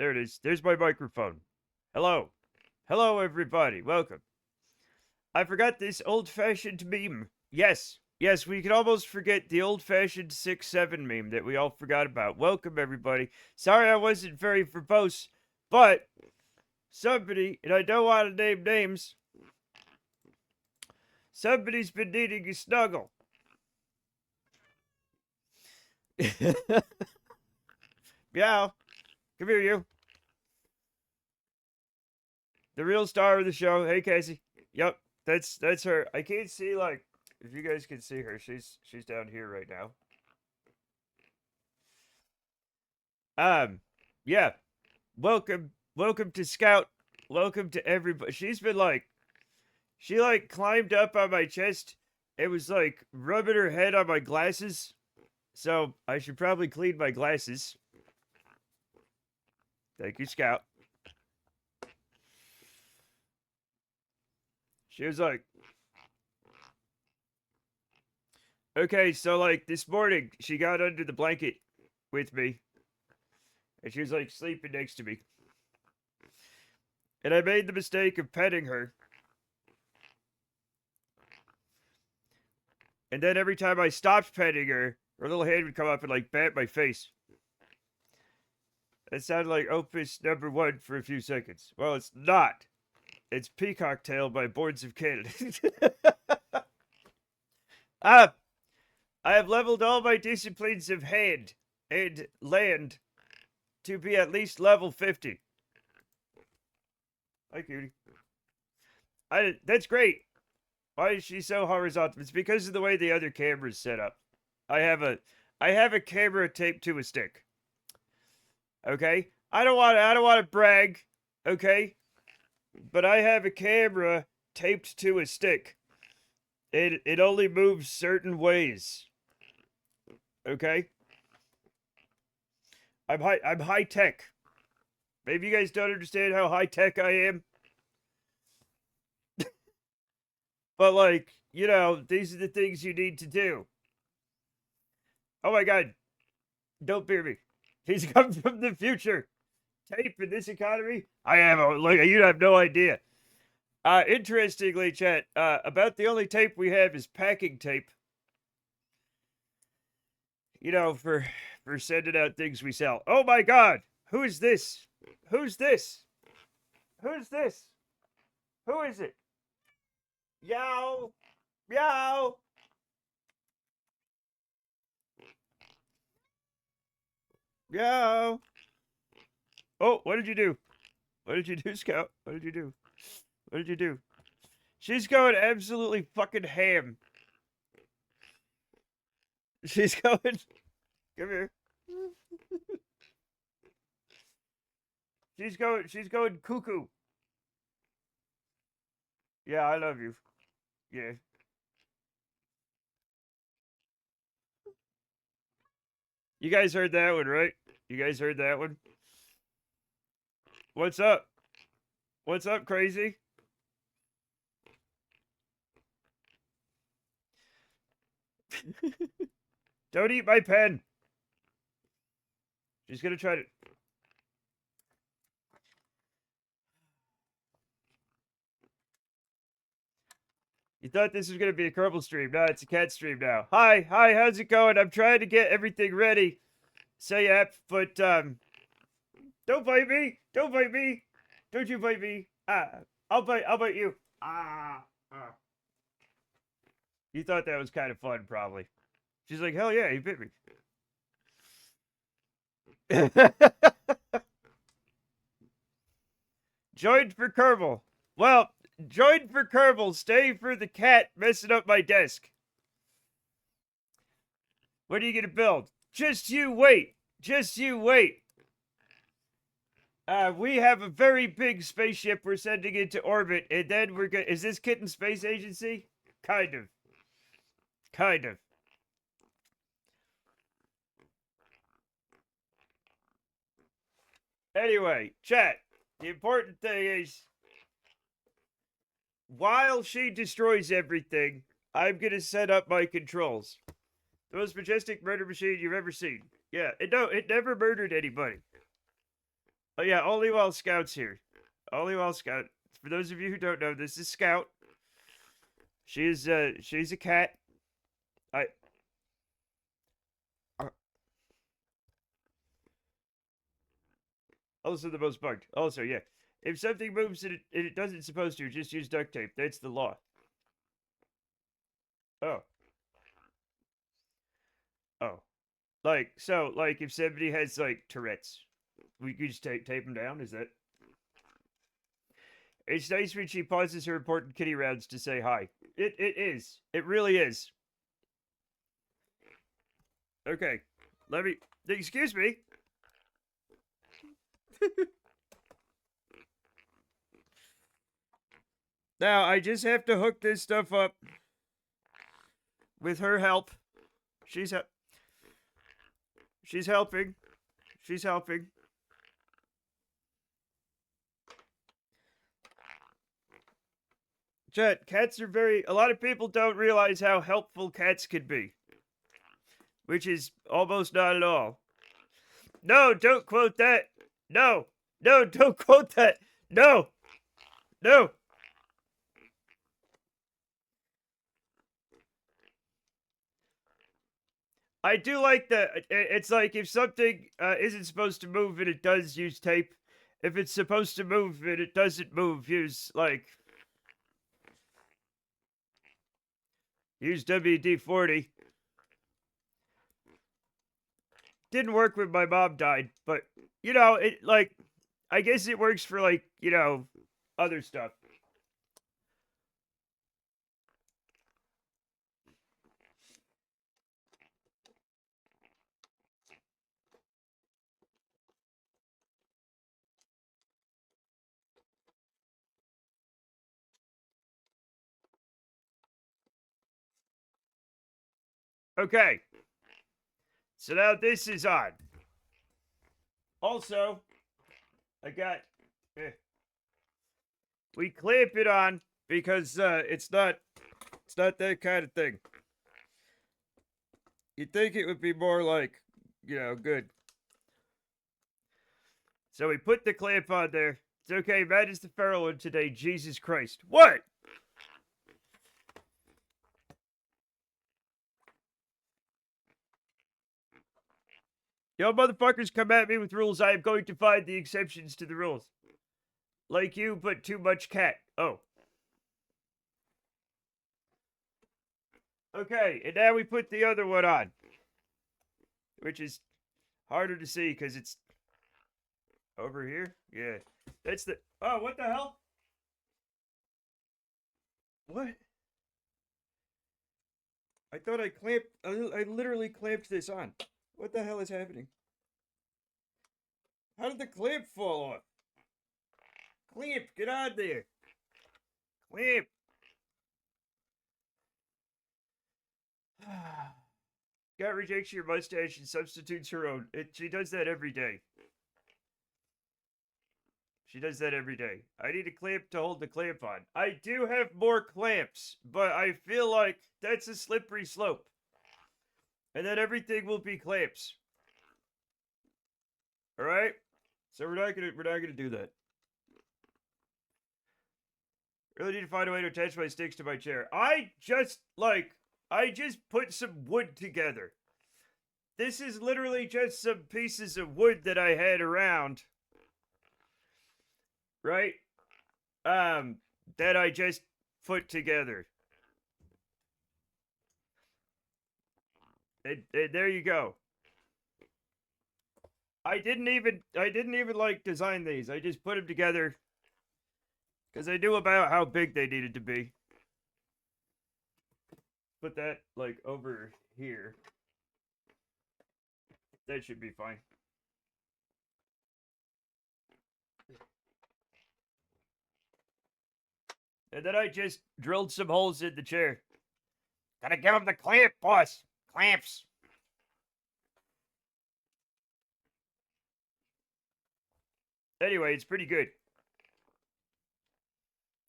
There it is. There's my microphone. Hello. Hello, everybody. Welcome. I forgot this old-fashioned meme. Yes. Yes, we can almost forget the old-fashioned 6-7 meme that we all forgot about. Welcome, everybody. Sorry I wasn't very verbose, but somebody, and I don't want to name names, somebody's been needing a snuggle. Meow. Come here, you. The real star of the show. Hey, Casey. Yep, that's her. I can't see, like, if you guys can see her. She's down here right now. Yeah. Welcome to Scout. Welcome to everybody. She like climbed up on my chest. It was like rubbing her head on my glasses. So I should probably clean my glasses. Thank you, Scout. She was like, okay, so like this morning, she got under the blanket with me. And she was like sleeping next to me. And I made the mistake of petting her. And then every time I stopped petting her, her little hand would come up and like bat my face. It sounded like Opus #1 for a few seconds. Well, it's not. It's Peacock Tail by Boards of Canada. I have leveled all my disciplines of hand and land to be at least level 50. Hi, cutie. That's great. Why is she so horizontal? It's because of the way the other camera's set up. I have a camera taped to a stick. Okay? I don't want to brag, okay? But I have a camera taped to a stick. It only moves certain ways. Okay? I'm high tech. Maybe you guys don't understand how high tech I am. But like, you know, these are the things you need to do. Oh my god. Don't fear me. He's come from the future. Tape in this economy? I have look, you have no idea. Interestingly, chat, about the only tape we have is packing tape. You know, for sending out things we sell. Oh my god! Who is this? Who's this? Who's this? Who is it? Yow! Meow! Meow! Oh, what did you do? What did you do, Scout? What did you do? What did you do? She's going absolutely fucking ham. She's going... Come here. She's going cuckoo. Yeah, I love you. Yeah. You guys heard that one, right? You guys heard that one? What's up? What's up, crazy? Don't eat my pen. She's gonna try to... You thought this was gonna be a Kerbal stream. No, it's a cat stream now. Hi, how's it going? I'm trying to get everything ready. Say yep, but don't bite me! Don't bite me! Don't you bite me! I'll bite you. You thought that was kind of fun, probably. She's like, hell yeah, he bit me. Joined for Kerbal. Well, joined for Kerbal. Stay for the cat messing up my desk. What are you gonna build? Just you wait. Just you wait. We have a very big spaceship we're sending into orbit, and then we're gonna... Is this Kitten Space Agency? Kind of. Kind of. Anyway, chat. The important thing is, while she destroys everything, I'm gonna set up my controls. The most majestic murder machine you've ever seen. Yeah, it never murdered anybody. Oh yeah, only while Scout's here. Only while Scout. For those of you who don't know, this is Scout. She's a cat. I uh, also the most bugged. Also, yeah. If something moves and it doesn't supposed to, just use duct tape. That's the law. Oh. Oh. Like if somebody has like Tourette's, we could just tape them down. Is that? It's nice when she pauses her important kitty rounds to say hi. It is. It really is. Okay. Let me. Excuse me. Now I just have to hook this stuff up with her help. She's she's helping. She's helping. Chet, cats are very. A lot of people don't realize how helpful cats can be, which is almost not at all. No, don't quote that. No, no, don't quote that. No, no. I do like that. It's like if something isn't supposed to move and it does, use tape. If it's supposed to move and it doesn't move, use WD-40. Didn't work when my mom died, but it like I guess it works for like other stuff. Okay, so now this is on. Also, I got. We clamp it on because it's not that kind of thing. You'd think it would be more like, good. So we put the clamp on there. It's okay, Matt is the feral one today. Jesus Christ. What? Yo, motherfuckers come at me with rules. I am going to find the exceptions to the rules. Like you, but too much cat. Oh. Okay, and now we put the other one on. Which is harder to see because it's over here. Yeah. That's the. Oh, what the hell? What? I thought I clamped. I literally clamped this on. What the hell is happening? How did the clamp fall off? Clamp, get on there. Clamp. Cat rejects your mustache and substitutes her own. She does that every day. She does that every day. I need a clamp to hold the clamp on. I do have more clamps, but I feel like that's a slippery slope. And then everything will be clamps. All right? So we're not gonna do that. Really need to find a way to attach my sticks to my chair. I just put some wood together. This is literally just some pieces of wood that I had around. Right? That I just put together. And there you go. I didn't even like design these. I just put them together because I knew about how big they needed to be. Put that like over here. That should be fine. And then I just drilled some holes in the chair. Gotta give him the clamp, boss. Clamps. Anyway, it's pretty good.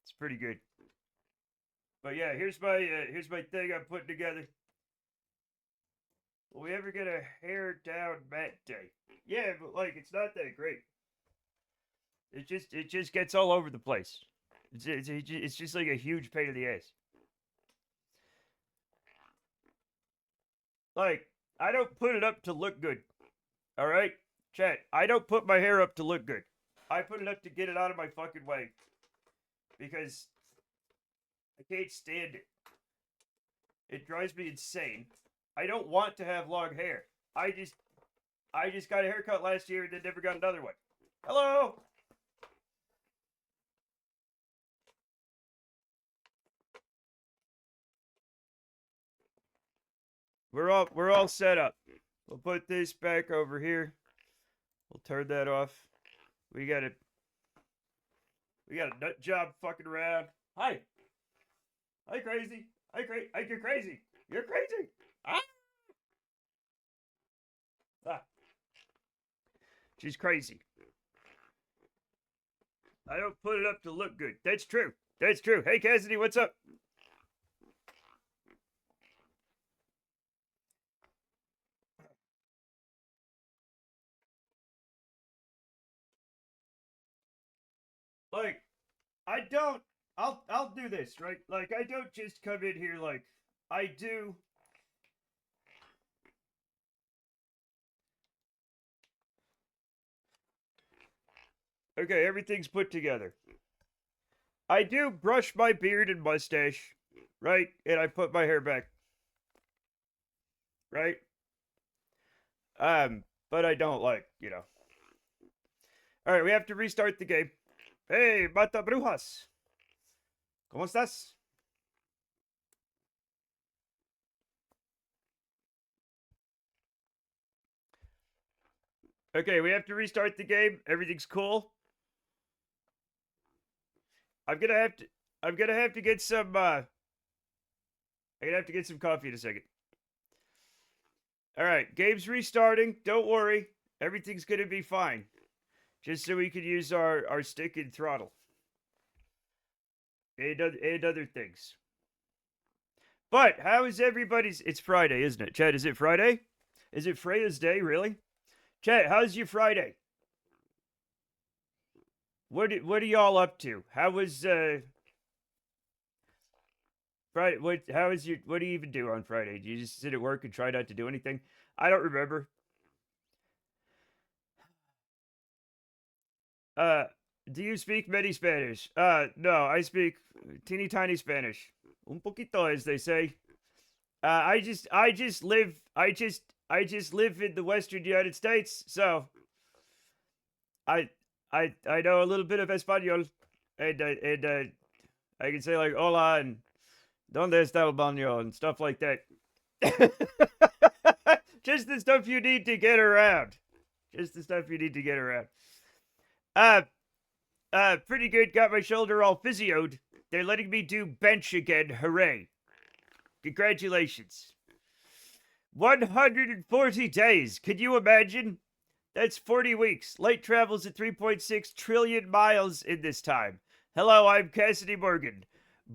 It's pretty good. But yeah, here's my thing I'm putting together. Will we ever get a hair down matte day? Yeah, but like it's not that great. It just gets all over the place. It's just like a huge pain in the ass. Like, I don't put it up to look good. All right, chat. I don't put my hair up to look good. I put it up to get it out of my fucking way because I can't stand it. It drives me insane. I don't want to have long hair. I just got a haircut last year and then never got another one. Hello. We're all set up. We'll put this back over here. We'll turn that off. We got a nut job fucking around. Hi. Hi, crazy. You're crazy. You're crazy. Ah. Ah. She's crazy. I don't put it up to look good. That's true. That's true. Hey, Cassidy, what's up? Like, I don't. I'll do this right. Like, I don't just come in here like I do. Okay, everything's put together. I do brush my beard and mustache, right? And I put my hair back, right? But I don't like, you know. All right, we have to restart the game. Hey, Mata Brujas. ¿Cómo estás? Okay, we have to restart the game. Everything's cool. I'm gonna have to get some I'm gonna have to get some coffee in a second. Alright, game's restarting. Don't worry. Everything's gonna be fine. Just so we can use our stick and throttle. And other things. But how is everybody's it's Friday, isn't it? Chad, is it Friday? Is it Freya's day, really? Chad, how's your Friday? What are y'all up to? How was Friday? What do you even do on Friday? Do you just sit at work and try not to do anything? I don't remember. Do you speak many Spanish? No, I speak teeny tiny Spanish. Un poquito, as they say. I just live in the Western United States, so I I know a little bit of Espanol, and I can say like hola and donde está el baño and stuff like that. Just the stuff you need to get around. Just the stuff you need to get around. Pretty good. Got my shoulder all physioed. They're letting me do bench again. Hooray. Congratulations. 140 days. Can you imagine? That's 40 weeks. Light travels at 3.6 trillion miles in this time. Hello, I'm Cassidy Morgan.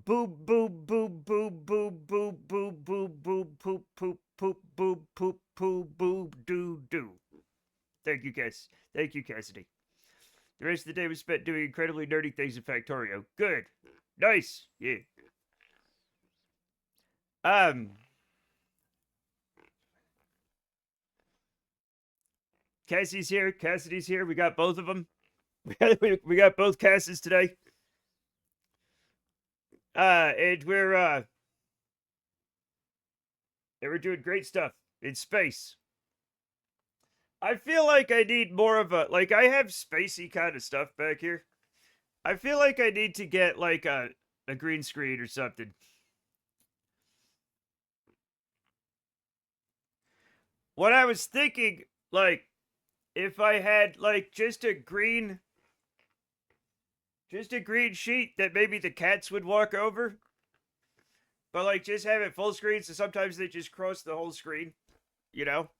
Boop, boop, boop, boop, boop, boop, boop, boop, boop, poop, poop, poop, boop, poop, poop, boop, doo, doo. Thank you, Cass. Thank you, Cassidy. The rest of the day was spent doing incredibly nerdy things in Factorio. Good. Nice. Yeah. Cassie's here. Cassidy's here. We got both of them. We got both Casses today. And we're doing great stuff in space. I feel like I need more of a like I have spacey kind of stuff back here. I feel like I need to get like a green screen or something. What I was thinking, like, if I had like just a green sheet that maybe the cats would walk over. But like just have it full screen so sometimes they just cross the whole screen. You know?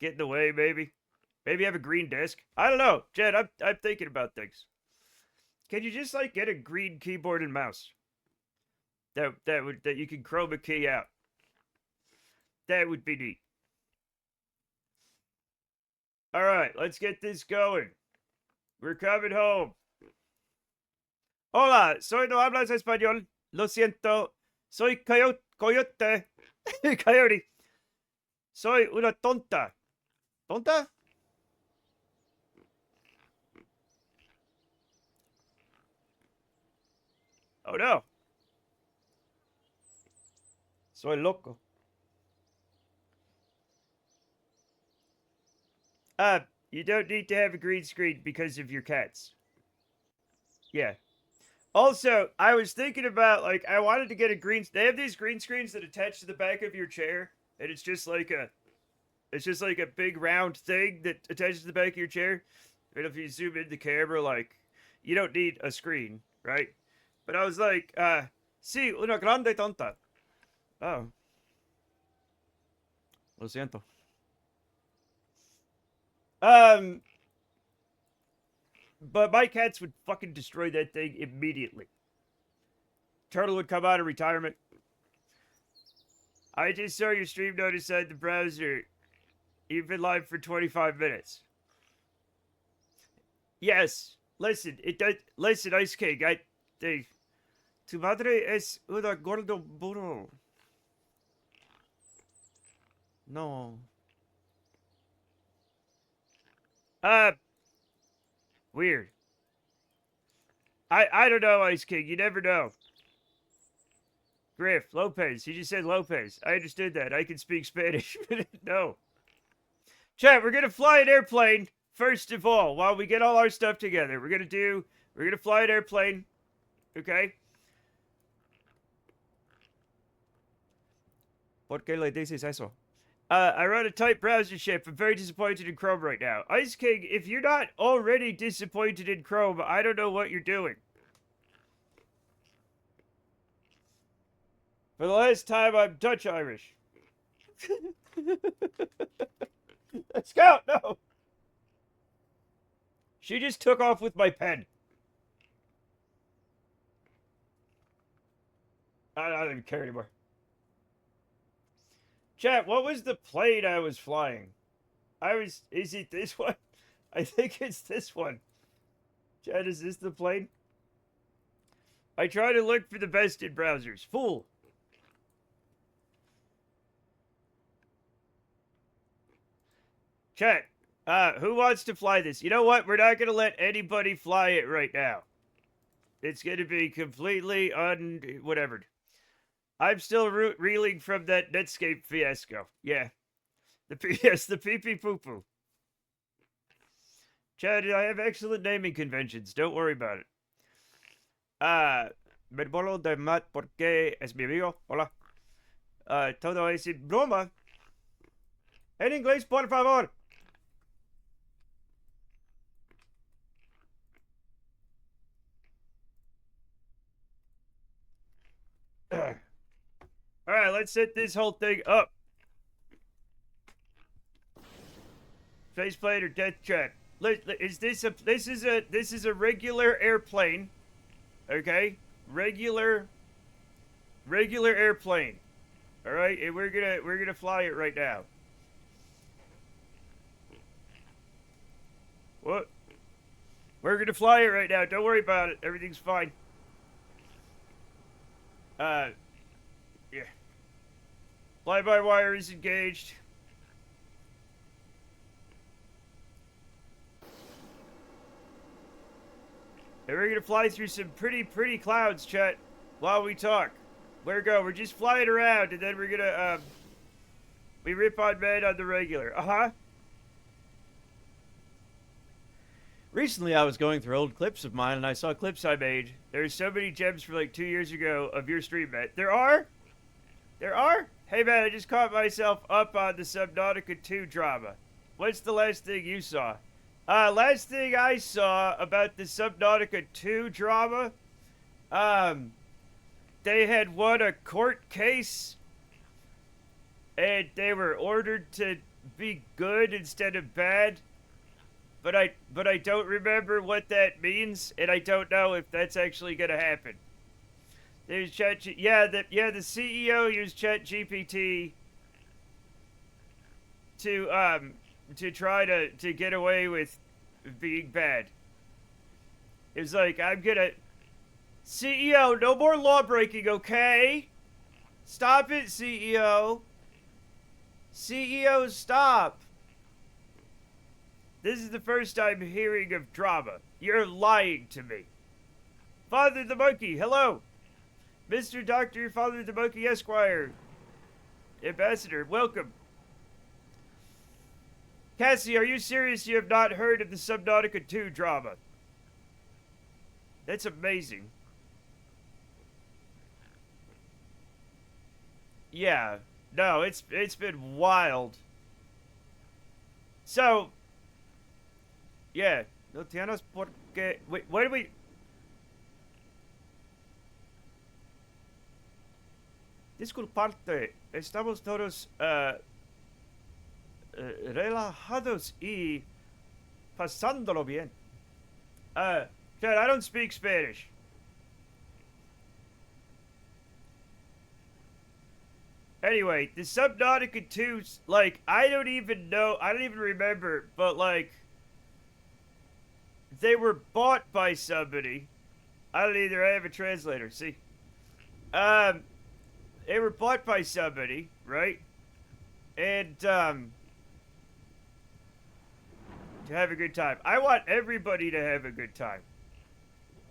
Get in the way, maybe. Maybe have a green desk. I don't know. Jed, I'm thinking about things. Can you just like get a green keyboard and mouse? That you can chroma key out. That would be neat. Alright, let's get this going. We're coming home. Hola, soy no hablas español. Lo siento. Soy coyote. Coyote. Soy una tonta. ¿Tonta? Oh no. Soy loco. You don't need to have a green screen because of your cats. Yeah. Also, I was thinking about like I wanted to get a green. They have these green screens that attach to the back of your chair, and it's just like a big round thing that attaches to the back of your chair. And if you zoom in the camera, like you don't need a screen, right? But I was like, sí, una grande tonta. Oh, lo siento. Um, but my cats would fucking destroy that thing immediately. Turtle would come out of retirement. I just saw your stream notice on the browser. You've been live for 25 minutes. Yes. Listen, it does. Listen, Ice King. Tu madre es una gordo burro. No. Uh, Weird. I don't know, Ice King. You never know. Griff, Lopez. He just said Lopez. I understood that. I can speak Spanish. No. Chat, we're gonna fly an airplane first of all while we get all our stuff together. We're gonna fly an airplane. Okay? ¿Por qué le dices eso? I run a tight browser ship. I'm very disappointed in Chrome right now. Ice King, if you're not already disappointed in Chrome, I don't know what you're doing. For the last time, I'm Dutch Irish. Scout, no! She just took off with my pen. I don't even care anymore. Chat, what was the plane I was flying? Is it this one? I think it's this one. Chat, is this the plane? I try to look for the best in browsers. Fool. Chat, who wants to fly this? You know what? We're not going to let anybody fly it right now. It's going to be completely whatever. I'm still reeling from that Netscape fiasco. Yeah. The pee-pee poo-poo. Chad, I have excellent naming conventions. Don't worry about it. Me bolo de Matt porque es mi amigo. Hola. Todo es en broma. En inglés, por favor. All right, let's set this whole thing up. Faceplate or death trap? Is this a regular airplane? Okay, regular airplane. All right, and we're gonna fly it right now. What? We're gonna fly it right now. Don't worry about it. Everything's fine. Yeah. Fly-by-wire is engaged. And we're gonna fly through some pretty clouds, chat, while we talk. Where go? We're just flying around, and then we're gonna we rip on man on the regular. Uh-huh. Recently, I was going through old clips of mine, and I saw clips I made. There's so many gems from like 2 years ago of your stream, Matt. There are? There are? Hey, man, I just caught myself up on the Subnautica 2 drama. What's the last thing you saw? Last thing I saw about the Subnautica 2 drama, they had won a court case, and they were ordered to be good instead of bad. But I don't remember what that means, and I don't know if that's actually gonna happen. There's the CEO used ChatGPT to try to get away with being bad. It was like, I'm gonna... CEO, no more law breaking, okay? Stop it, CEO. CEO, stop. This is the first I'm hearing of drama. You're lying to me. Father the Monkey, hello. Mr. Dr. Father the Monkey Esquire. Ambassador, welcome. Cassie, are you serious you have not heard of the Subnautica 2 drama? That's amazing. Yeah. No, it's been wild. So, yeah. No tienes por qué... Wait, what do we... Disculparte, estamos todos relajados y pasándolo bien. Chad, I don't speak Spanish. Anyway, the Subnautica 2, like, I don't even remember, but, like, they were bought by somebody. I don't either, I have a translator, see? They were bought by somebody, right? And, to have a good time. I want everybody to have a good time.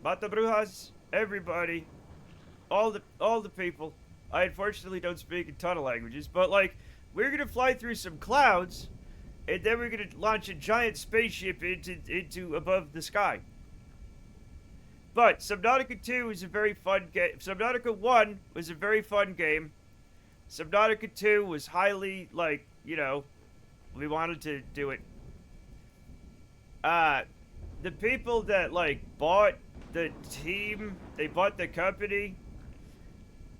Mata Brujas, everybody, all the people. I unfortunately don't speak a ton of languages, but like, we're gonna fly through some clouds, and then we're gonna launch a giant spaceship into above the sky. But Subnautica 2 is a very fun game. Subnautica 1 was a very fun game. Subnautica 2 was highly, like, you know, we wanted to do it. The people that, like, bought the team, they bought the company,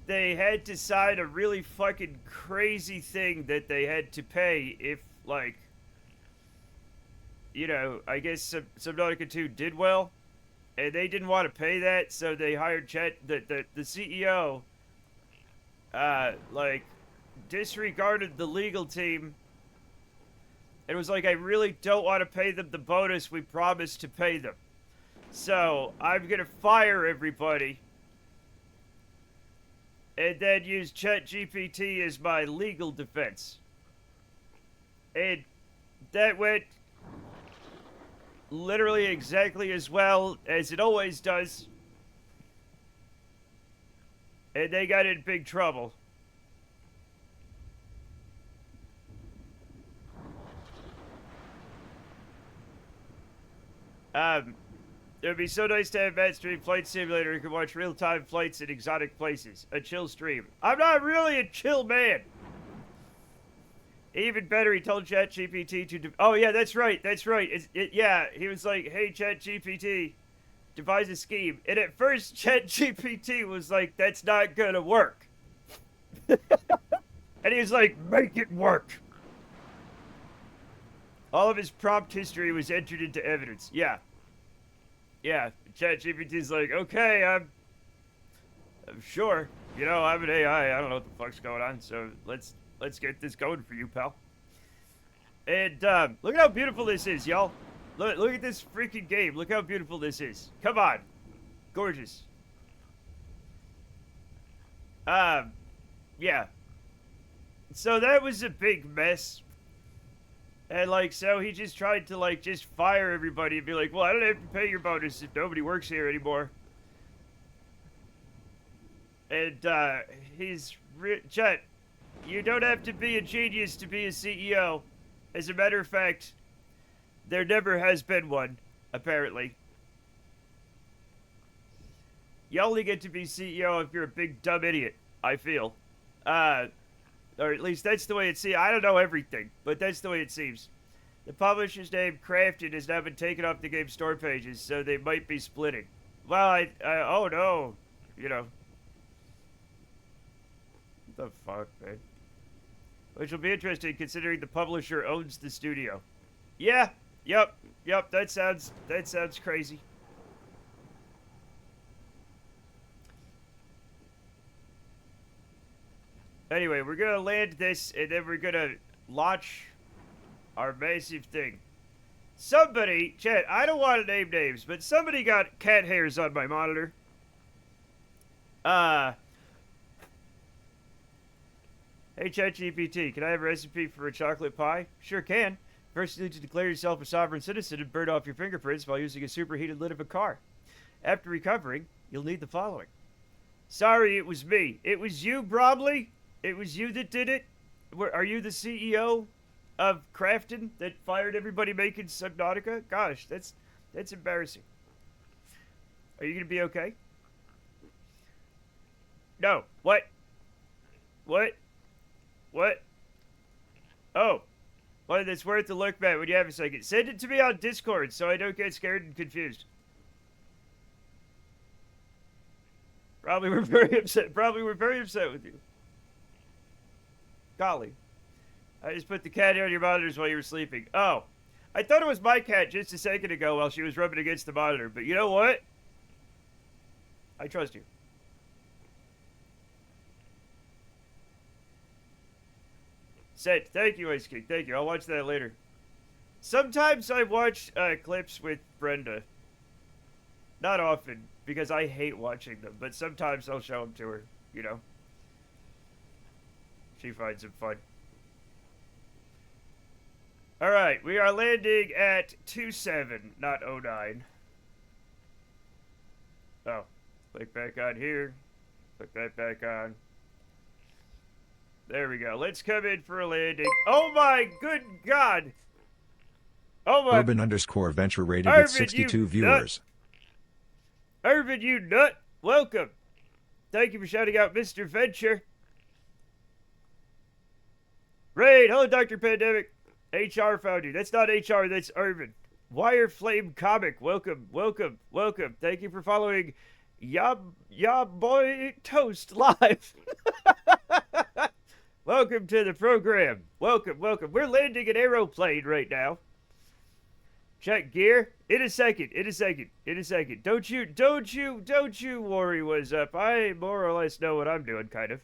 they had to sign a really fucking crazy thing that they had to pay if, like, you know, I guess Subnautica 2 did well, and they didn't want to pay that, so they hired the CEO, like, disregarded the legal team, and was like, I really don't want to pay them the bonus we promised to pay them. So, I'm gonna fire everybody, and then use ChatGPT as my legal defense. And that went literally exactly as well as it always does. And they got in big trouble. It would be so nice to have Matt stream Flight Simulator who can watch real-time flights in exotic places. A chill stream. I'm not really a chill man. Even better, he told ChatGPT to... Oh, yeah, that's right. Yeah, he was like, hey, ChatGPT, devise a scheme. And at first, ChatGPT was like, that's not gonna work. And he was like, make it work. All of his prompt history was entered into evidence. Yeah. Yeah, ChatGPT's like, okay, I'm sure. You know, I'm an AI. I don't know what the fuck's going on, so let's get this going for you, pal. And look at how beautiful this is, y'all. Look at this freaking game. Look how beautiful this is. Come on, gorgeous. Yeah. So that was a big mess. And, like, so he just tried to, like, just fire everybody and be like, well, I don't have to pay your bonus if nobody works here anymore. And, Chet, you don't have to be a genius to be a CEO. As a matter of fact, there never has been one, apparently. You only get to be CEO if you're a big dumb idiot, I feel. Or at least that's the way it seems. I don't know everything, but that's the way it seems. The publisher's name, Crafted, has now been taken off the game's store pages, so they might be splitting. Well, oh no. You know. What the fuck, man? Which will be interesting considering the publisher owns the studio. Yeah, yep, that sounds crazy. Anyway, we're gonna land this, and then we're gonna launch our massive thing. Somebody, chat, I don't want to name names, but somebody got cat hairs on my monitor. Hey ChatGPT, can I have a recipe for a chocolate pie? Sure can. First, you need to declare yourself a sovereign citizen and burn off your fingerprints while using a superheated lid of a car. After recovering, you'll need the following. Sorry, it was me. It was you, Bromley? It was you that did it? Are you the CEO of Crafton that fired everybody making Subnautica? Gosh, that's embarrassing. Are you gonna be okay? No. What? What? What? Oh. Well, that's worth a look, Matt, when you have a second. Send it to me on Discord so I don't get scared and confused. Probably we're very upset with you. Golly. I just put the cat on your monitors while you were sleeping. Oh. I thought it was my cat just a second ago while she was rubbing against the monitor. But you know what? I trust you. Sent. Thank you, Ice King. Thank you. I'll watch that later. Sometimes I watch clips with Brenda. Not often, because I hate watching them. But sometimes I'll show them to her, you know. She finds them fun. Alright, we are landing at 27, not 09. Oh, click back on here. Click that back on. There we go. Let's come in for a landing. Oh my good God! Oh my... Urban_Venture rated with 62 viewers. Urban, you nut! Welcome! Thank you for shouting out Mr. Venture. Raid! Hello, Dr. Pandemic. HR found you. That's not HR, that's Urban. Wireflame Comic. Welcome, welcome, welcome. Thank you for following Ya Boy Toast live. Welcome to the program. Welcome, welcome. We're landing an aeroplane right now. Check gear. In a second. Don't you worry what's up. I more or less know what I'm doing, kind of.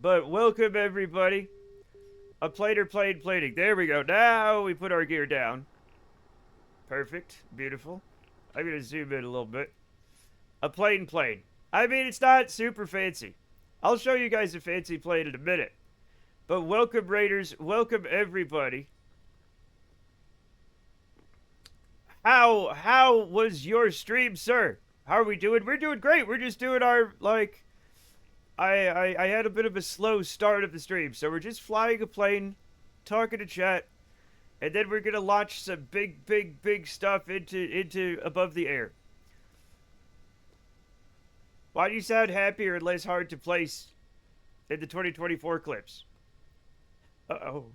But welcome everybody. A plating. There we go. Now we put our gear down. Perfect. Beautiful. I'm gonna zoom in a little bit. A plane. I mean, it's not super fancy. I'll show you guys a fancy plane in a minute. But welcome, Raiders. Welcome, everybody. How was your stream, sir? How are we doing? We're doing great. We're just doing our, like... I had a bit of a slow start of the stream, so we're just flying a plane, talking to chat, and then we're gonna launch some big stuff into above the air. Why do you sound happier and less hard to place in the 2024 clips? Uh-oh.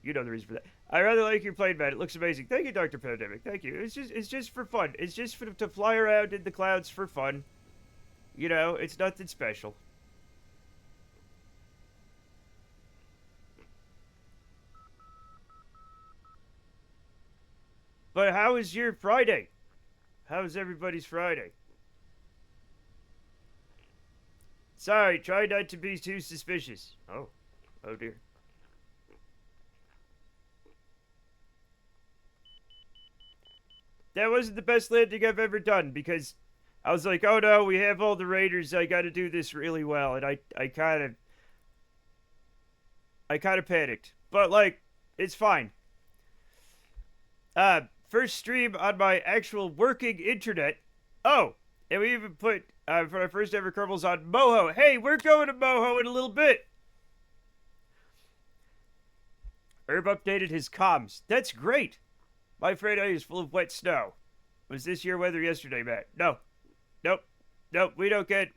You know the reason for that. I rather like your plane, man. It looks amazing. Thank you, Dr. Pandemic. Thank you. It's just for fun. It's just to fly around in the clouds for fun. You know, it's nothing special. But how is your Friday? How's everybody's Friday? Sorry, try not to be too suspicious. Oh dear. That wasn't the best landing I've ever done because I was like, oh no, we have all the raiders. I got to do this really well, and I kind of panicked, but like, it's fine. First stream on my actual working internet. Oh, and we even put for our first ever Kerbals on Moho. Hey, we're going to Moho in a little bit. Herb updated his comms. That's great. My Friday is full of wet snow. Was this your weather yesterday, Matt? No. Nope. We don't get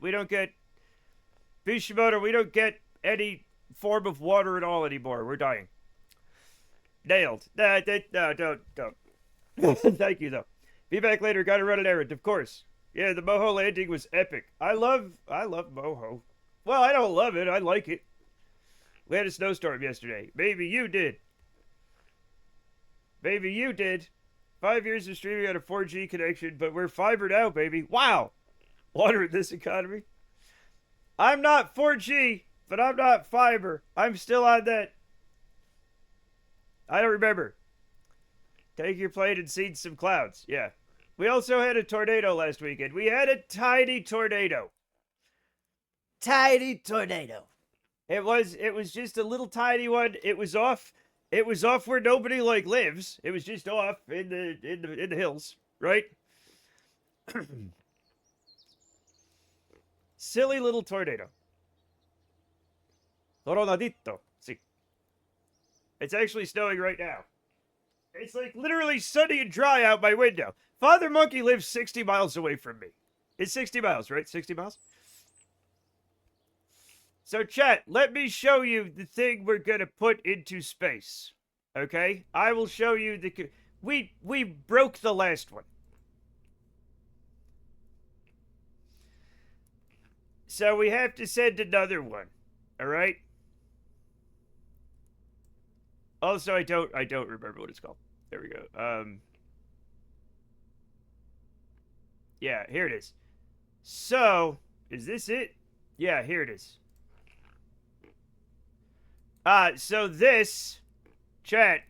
Bishimoto. We don't get any form of water at all anymore. We're dying. Nailed. No, don't. Thank you though. Be back later. Gotta run an errand, of course. Yeah, the Moho landing was epic. I love Moho. Well, I don't love it. I like it. We had a snowstorm yesterday. Maybe you did. 5 years of streaming on a 4G connection, but we're fiber now, baby. Wow. Water in this economy. I'm not 4G, but I'm not fiber. I'm still on that I don't remember. Take your plane and see some clouds. Yeah. We also had a tornado last weekend. We had a tiny tornado. Tiny tornado. It was just a little tiny one. It was off where nobody like lives. It was just off in the hills, right? Silly little tornado. Tornadito. See. It's actually snowing right now. It's like literally sunny and dry out my window. Father Monkey lives 60 miles away from me. It's 60 miles, right? 60 miles? So, chat, let me show you the thing we're going to put into space. Okay? I will show you the... We broke the last one. So, we have to send another one. Alright? Also, I don't remember what it's called. There we go. Yeah, here it is. So, is this it? Yeah, here it is. So this, chat,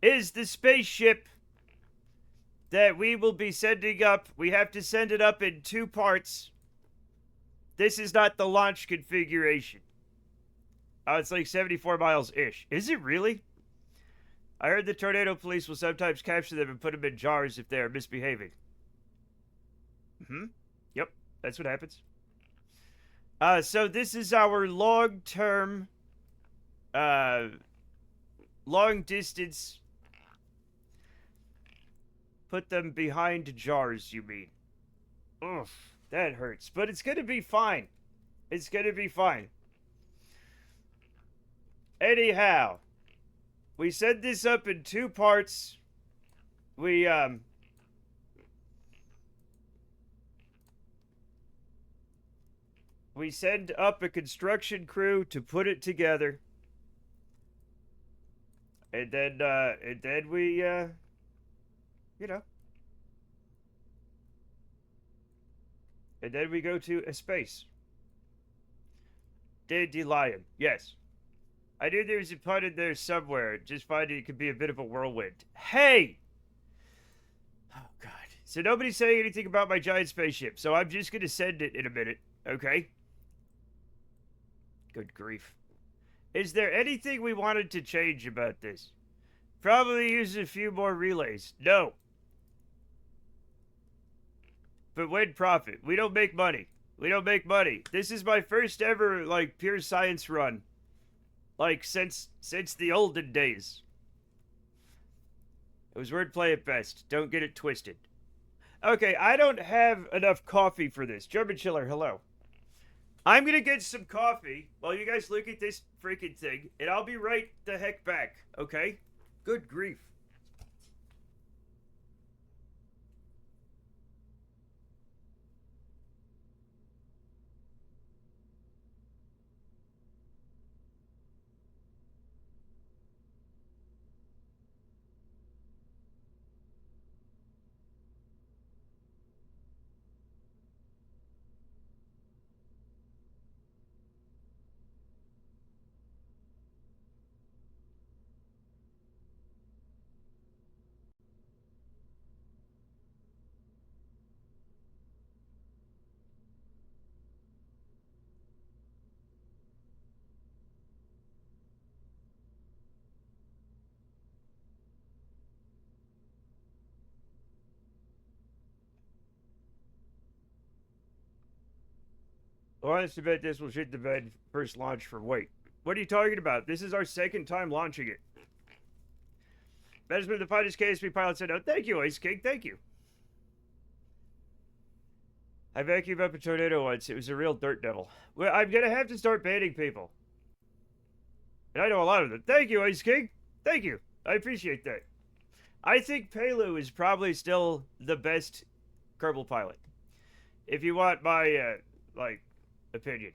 is the spaceship that we will be sending up. We have to send it up in 2 parts. This is not the launch configuration. It's like 74 miles-ish. Is it really? I heard the tornado police will sometimes capture them and put them in jars if they are misbehaving. Yep, that's what happens. So this is our long-term, long-distance... Put them behind jars, you mean? Ugh, that hurts. But it's gonna be fine. It's gonna be fine. Anyhow, we set this up in 2 parts. We send up a construction crew to put it together. And then we, you know. And then we go to a space. Dandelion, yes. I knew there was a pun in there somewhere. Just finding it could be a bit of a whirlwind. Hey! Oh, God. So nobody's saying anything about my giant spaceship, so I'm just gonna send it in a minute, okay? Good grief. Is there anything we wanted to change about this? Probably use a few more relays. No. But when profit? We don't make money. We don't make money. This is my first ever, like, pure science run. Like, since the olden days. It was wordplay at best. Don't get it twisted. Okay, I don't have enough coffee for this. German Chiller, hello. I'm gonna get some coffee while you guys look at this freaking thing, and I'll be right the heck back, okay? Good grief. Honest to bet this will shit the bed first launch for weight. What are you talking about? This is our 2nd time launching it. Management of the finest KSP pilot said, "Oh, thank you, Ice King, thank you." I vacuumed up a tornado once. It was a real dirt devil. Well, I'm gonna have to start banning people. And I know a lot of them. Thank you, Ice King. Thank you. I appreciate that. I think Palu is probably still the best Kerbal pilot. If you want my, opinion.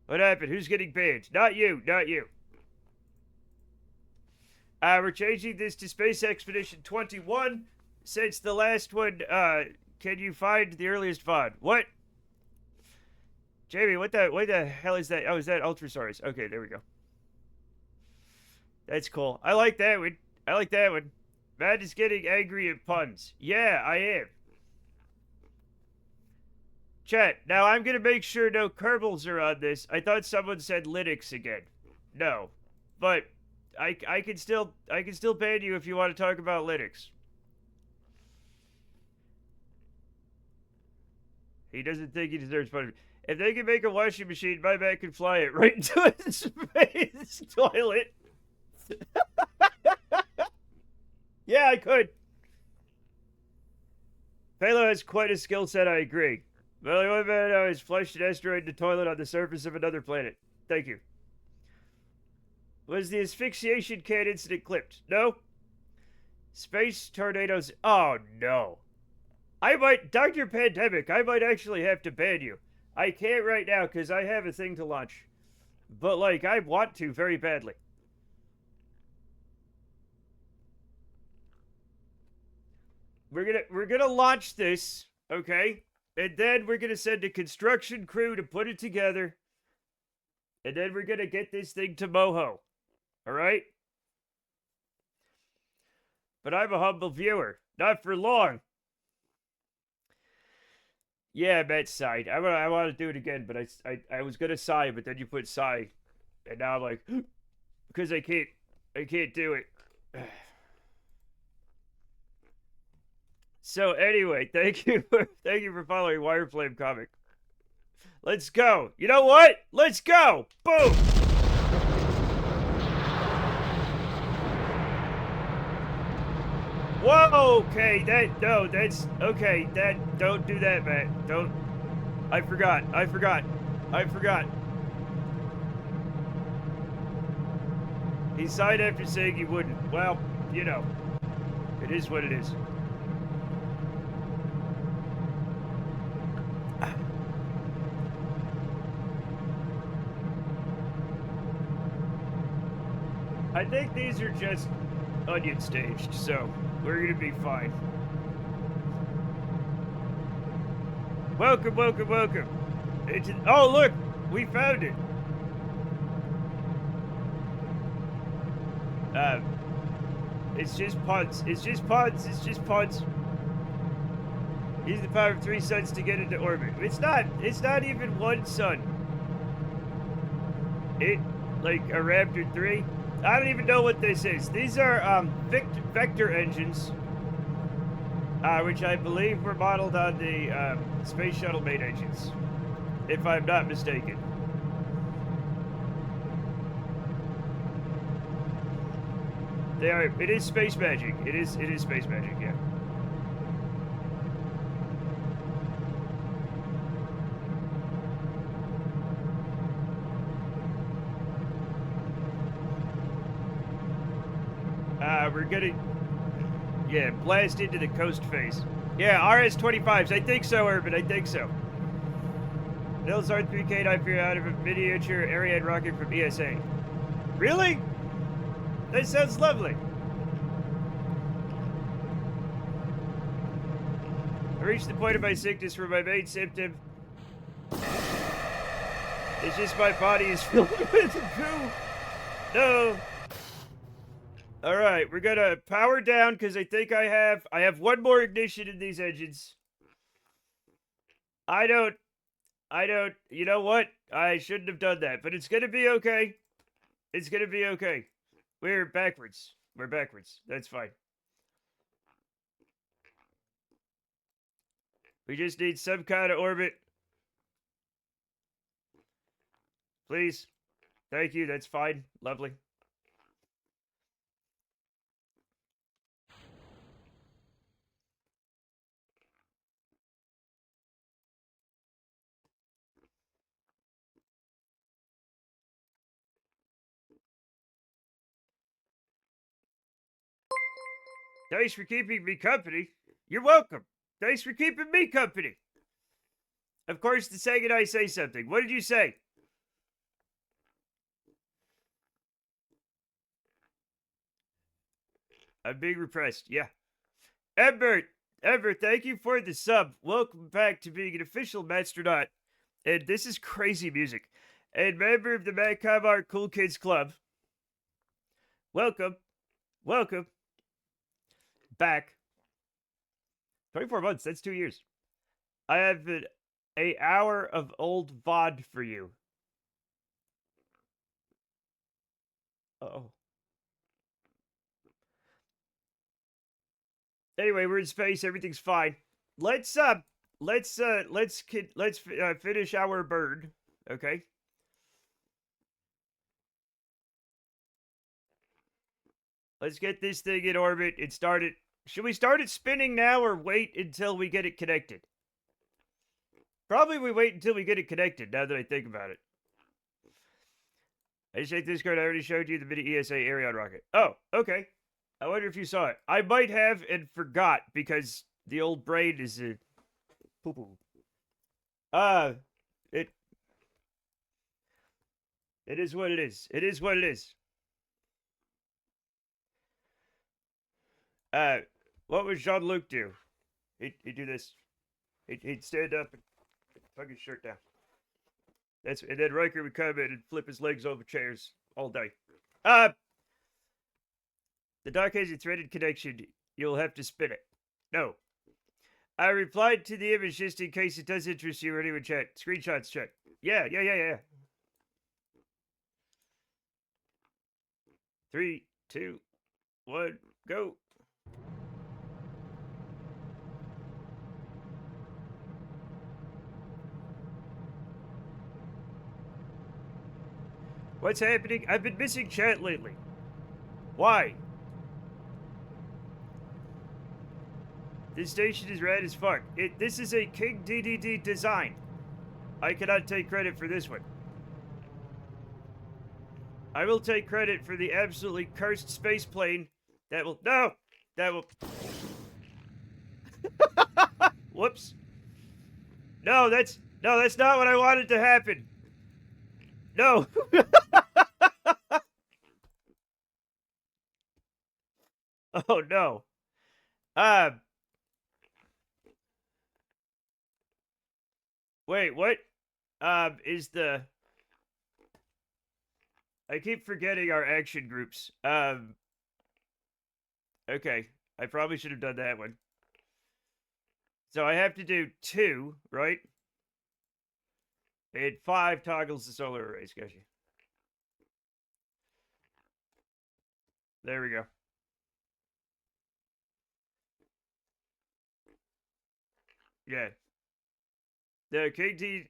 What happened? Who's getting banned? Not you, not you. We're changing this to Space Expedition 21 since the last one, can you find the earliest VOD? What? Jamie, what the hell is that? Oh, is that Ultrasaurus? Okay, there we go. That's cool. I like that one. I like that one. Matt is getting angry at puns. Yeah, I am. Chat, now I'm gonna make sure no Kerbals are on this. I thought someone said Linux again. No. But I can still ban you if you want to talk about Linux. He doesn't think he deserves punishment. If they can make a washing machine, my man can fly it right into his space toilet. Yeah, I could. Palo has quite a skill set, I agree. The only one man I know is flushed an asteroid in the toilet on the surface of another planet. Thank you. Was the asphyxiation can incident clipped? No? Space tornadoes. Oh, no. I might, Dr. Pandemic, I might actually have to ban you. I can't right now because I have a thing to launch. But, like, I want to very badly. We're gonna launch this, okay? And then we're gonna send a construction crew to put it together. And then we're gonna get this thing to Moho. Alright? But I'm a humble viewer. Not for long. Yeah, Matt sighed. I want to do it again, but I was gonna sigh, but then you put sigh, and now I'm like, because I can't do it. So anyway, thank you for following Wireflame Comic. Let's go. You know what? Let's go. Boom. Whoa, okay, that's, okay, don't do that, Matt, don't, I forgot. He sighed after saying he wouldn't. Well, you know, it is what it is. I think these are just onion staged, so we're gonna be fine. Welcome. Oh, look, we found it. It's just puns. Use the power of 3 suns to get into orbit. It's not even one sun. Like a Raptor 3. I don't even know what this is. These are vector engines, which I believe were modeled on the space shuttle main engines, if I'm not mistaken. They are. It is space magic. It is space magic. Yeah. We're gonna, blast into the coast face. Yeah, RS-25s. I think so, Urban. I think so. Nils R3K I figured out of a miniature Ariane rocket from ESA. Really? That sounds lovely. I reached the point of my sickness where my main symptom is just my body is filled with goo. No. All right, we're gonna power down because I think I have one more ignition in these engines. I don't, you know what? I shouldn't have done that, but it's gonna be okay. It's gonna be okay. We're backwards. That's fine. We just need some kind of orbit. Please. Thank you, that's fine. Lovely. Thanks for keeping me company. You're welcome. Thanks for keeping me company. Of course, the second I say something. What did you say? I'm being repressed. Yeah. Ember, thank you for the sub. Welcome back to being an official Masternaut. And this is crazy music. And member of the Mankind Art Cool Kids Club. Welcome. Welcome. Back. 24 months. That's 2 years. I have an hour of old VOD for you. Uh-oh. Anyway, we're in space. Everything's fine. Let's finish our bird. Okay. Let's get this thing in orbit and start it. Should we start it spinning now or wait until we get it connected? Probably we wait until we get it connected, now that I think about it. I just take this card. I already showed you the mini ESA Arion rocket. Oh, okay. I wonder if you saw it. I might have and forgot because the old brain is a poo-poo. It is what it is. It is what it is. What would Jean-Luc do? He'd do this. He'd stand up and tuck his shirt down. And then Riker would come in and flip his legs over chairs all day. The dock has a threaded connection. You'll have to spin it. No. I replied to the image just in case it does interest you or anyone chat. Screenshots check. Yeah. 3, 2, 1, go. What's happening? I've been missing chat lately. Why? This station is rad as fuck. This is a King DDD design. I cannot take credit for this one. I will take credit for the absolutely cursed space plane that will... No! That will... Whoops. No, that's not what I wanted to happen. No. Oh, no. Wait, what? Is the... I keep forgetting our action groups. Okay. I probably should have done that one. So I have to do 2, right? And 5 toggles the solar arrays, gotcha. There we go. Yeah. The KT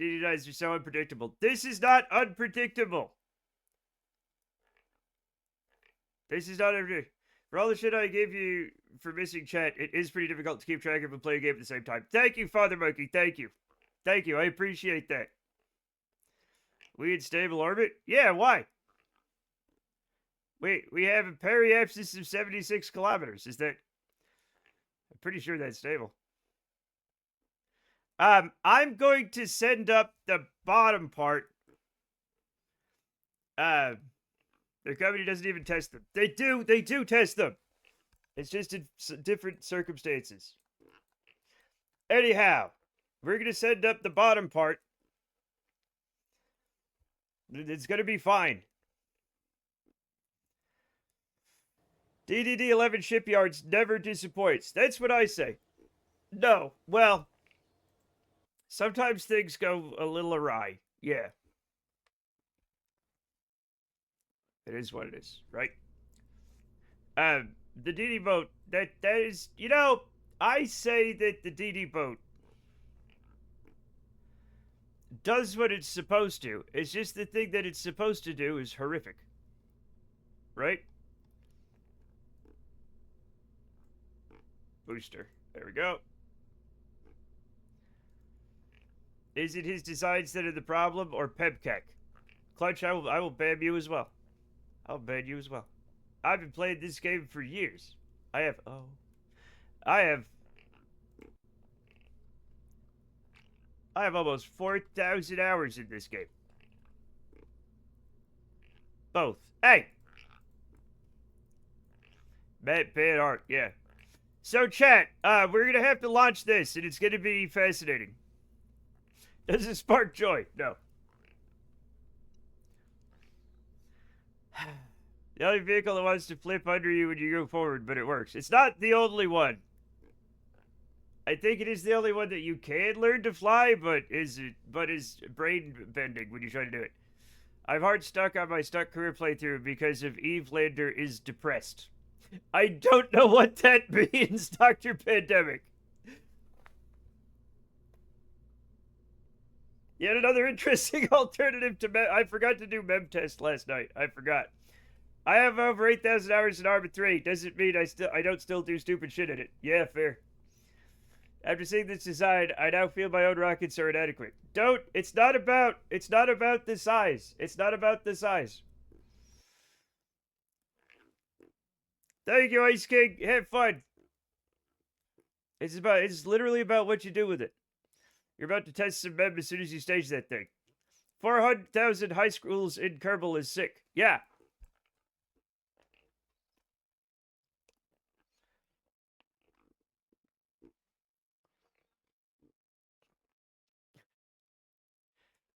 DDIs are so unpredictable. This is not unpredictable. This is not unpredictable. For all the shit I gave you for missing chat, it is pretty difficult to keep track of and play a game at the same time. Thank you, Father Monkey. Thank you. Thank you. I appreciate that. We in stable orbit? Yeah, why? We have a periapsis of 76 kilometers. Is that... I'm pretty sure that's stable. I'm going to send up the bottom part. The company doesn't even test them. They do test them. It's just in different circumstances. Anyhow, we're going to send up the bottom part. It's going to be fine. DDD-11 Shipyards never disappoints. That's what I say. No, well... Sometimes things go a little awry. Yeah. It is what it is, right? The DD boat, that is, you know, I say that the DD boat does what it's supposed to. It's just the thing that it's supposed to do is horrific. Right? Booster. There we go. Is it his designs that are the problem, or Pebkek? Clutch, I will ban you as well. I'll ban you as well. I've been playing this game for years. I have almost 4,000 hours in this game. Both. Hey! Bad art, yeah. So, chat, we're gonna have to launch this, and it's gonna be fascinating. Does it spark joy? No. The only vehicle that wants to flip under you when you go forward, but it works. It's not the only one. I think it is the only one that you can learn to fly, but is brain bending when you try to do it. I'm hard stuck on my stuck career playthrough because of Eve Lander is depressed. I don't know what that means, Dr. Pandemic. Yet another interesting alternative to I forgot to do mem test last night. I forgot. I have over 8,000 hours in Arma 3. Doesn't mean I don't still do stupid shit in it. Yeah, fair. After seeing this design, I now feel my own rockets are inadequate. It's not about the size. It's not about the size. Thank you, Ice King. Have fun. It's literally about what you do with it. You're about to test some mem as soon as you stage that thing. 400,000 high schools in Kerbal is sick. Yeah.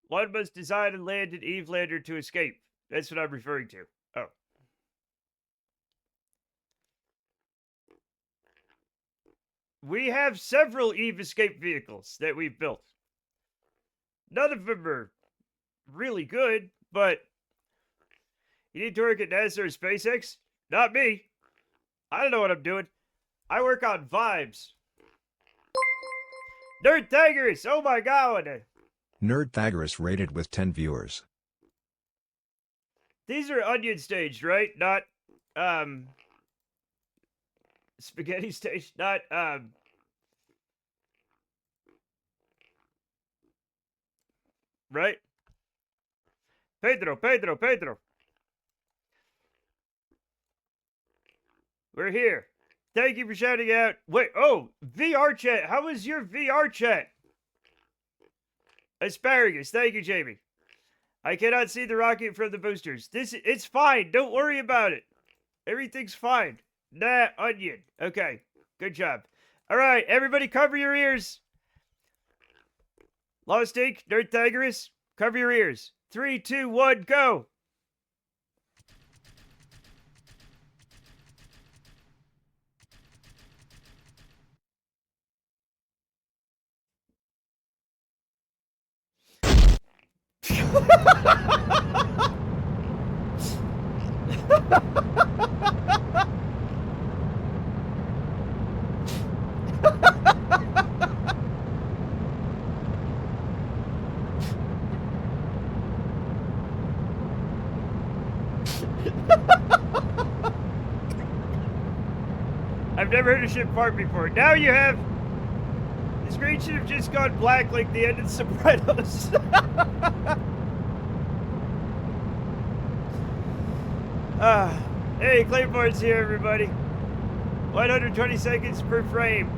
One must design and land an Eve Lander to escape. That's what I'm referring to. Oh. We have several Eve escape vehicles that we've built. None of them are really good, but you need to work at NASA or SpaceX? Not me. I don't know what I'm doing. I work on vibes. Nerd Tigers! Oh my god! Nerdthagoras rated with 10 viewers. These are onion staged, right? Not, spaghetti staged, not, right? Pedro. We're here. Thank you for shouting out. Wait, oh, VR chat. How was your VR chat? Asparagus. Thank you, Jamie. I cannot see the rocket from the boosters. It's fine. Don't worry about it. Everything's fine. Nah, onion. Okay. Good job. All right, everybody cover your ears. Lost Ink, Nerdthagoras, cover your ears. 3, 2, 1, go. I've never heard a ship fart before. Now you have. The screen should have just gone black like the end of Sopranos. Hey, Claymore's here, everybody. 120 seconds per frame.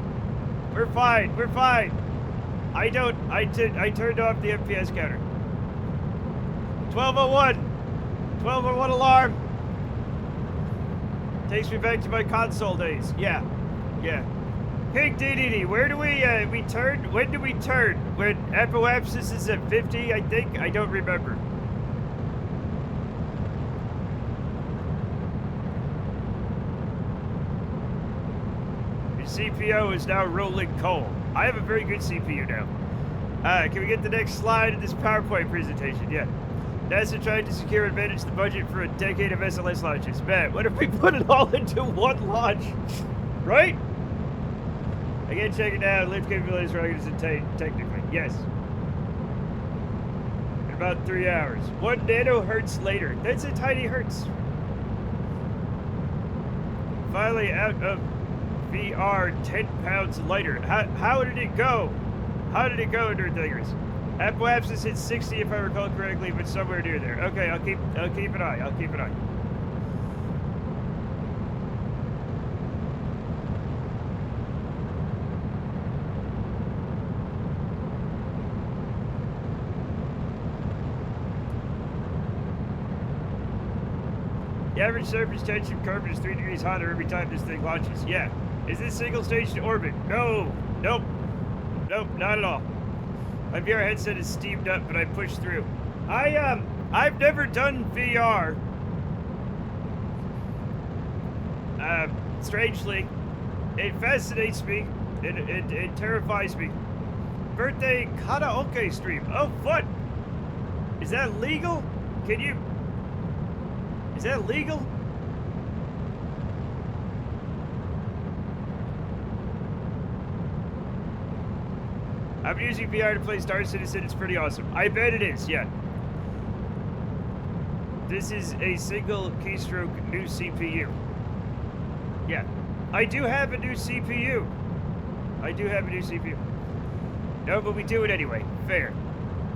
We're fine. I turned off the FPS counter. 12:01. 12:01 alarm. Takes me back to my console days. Yeah. King DDD, where do we turn? When do we turn? When apoapsis is at 50, I think? I don't remember. Your CPO is now rolling coal. I have a very good CPU now. Can we get the next slide in this PowerPoint presentation? Yeah. NASA tried to secure and manage the budget for a decade of SLS launches. Man, what if we put it all into one launch? Right? Again, check it out. Lift capabilities are going to technically. Yes. In about 3 hours. 1 nanohertz later. That's a tiny hertz. Finally out of VR, 10 pounds lighter. How did it go? How did it go, Nerdthagoras? Apoapsis hit 60 if I recall correctly, but somewhere near there. Okay, I'll keep an eye. The average surface tension curve is 3 degrees hotter every time this thing launches. Yeah. Is this single stage to orbit? No. Nope, not at all. My VR headset is steamed up, but I pushed through. I've never done VR. Strangely, it fascinates me. It terrifies me. Birthday karaoke stream. Oh, fun! Is that legal? Is that legal? I'm using VR to play Star Citizen. It's pretty awesome. I bet it is, yeah. This is a single keystroke new CPU. Yeah. I do have a new CPU. No, but we do it anyway. Fair.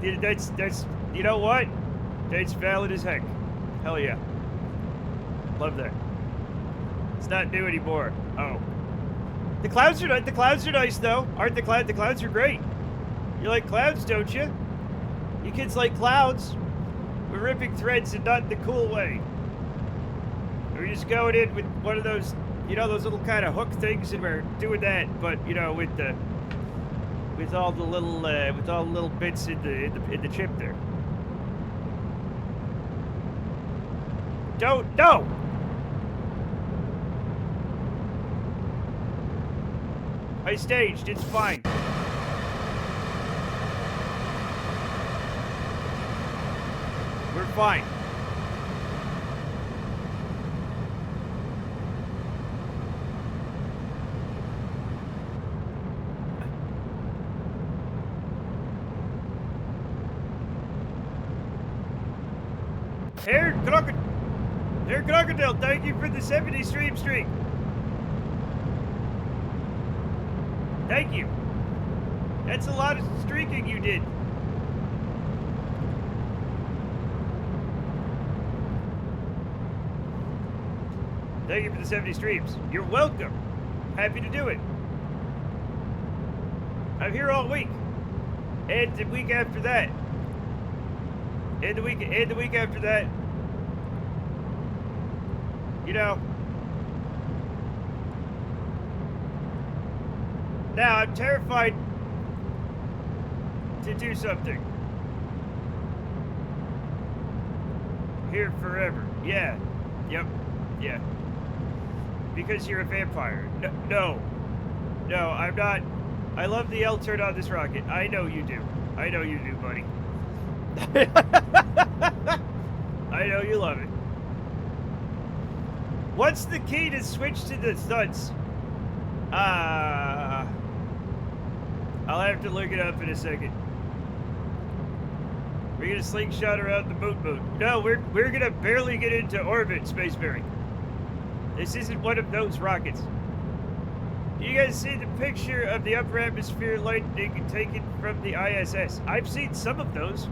That's, you know what? That's valid as heck. Hell yeah. Love that. It's not new anymore. Oh. The clouds are nice though. Aren't the clouds? The clouds are great. You like clouds, don't you? You kids like clouds. We're ripping threads and not in the cool way. We're just going in with one of those, you know, those little kind of hook things, and we're doing that, but you know, with all the little bits in the chip there. Don't no. I staged. It's fine. We're fine. Here, Crocodile, thank you for the 70 stream streak. Thank you. That's a lot of streaking you did. Thank you for the 70 streams. You're welcome. Happy to do it. I'm here all week. And the week after that. And the week after that. You know. Now, I'm terrified to do something. Here forever. Yeah. Yep. Yeah. Because you're a vampire. No, I'm not. I love the L turn on this rocket. I know you do. I know you do, buddy. I know you love it. What's the key to switch to the stunts? I'll have to look it up in a second. We're gonna slingshot around the moon. No, we're gonna barely get into orbit, Spaceberry. This isn't one of those rockets. You guys see the picture of the upper atmosphere lightning taken from the ISS? I've seen some of those.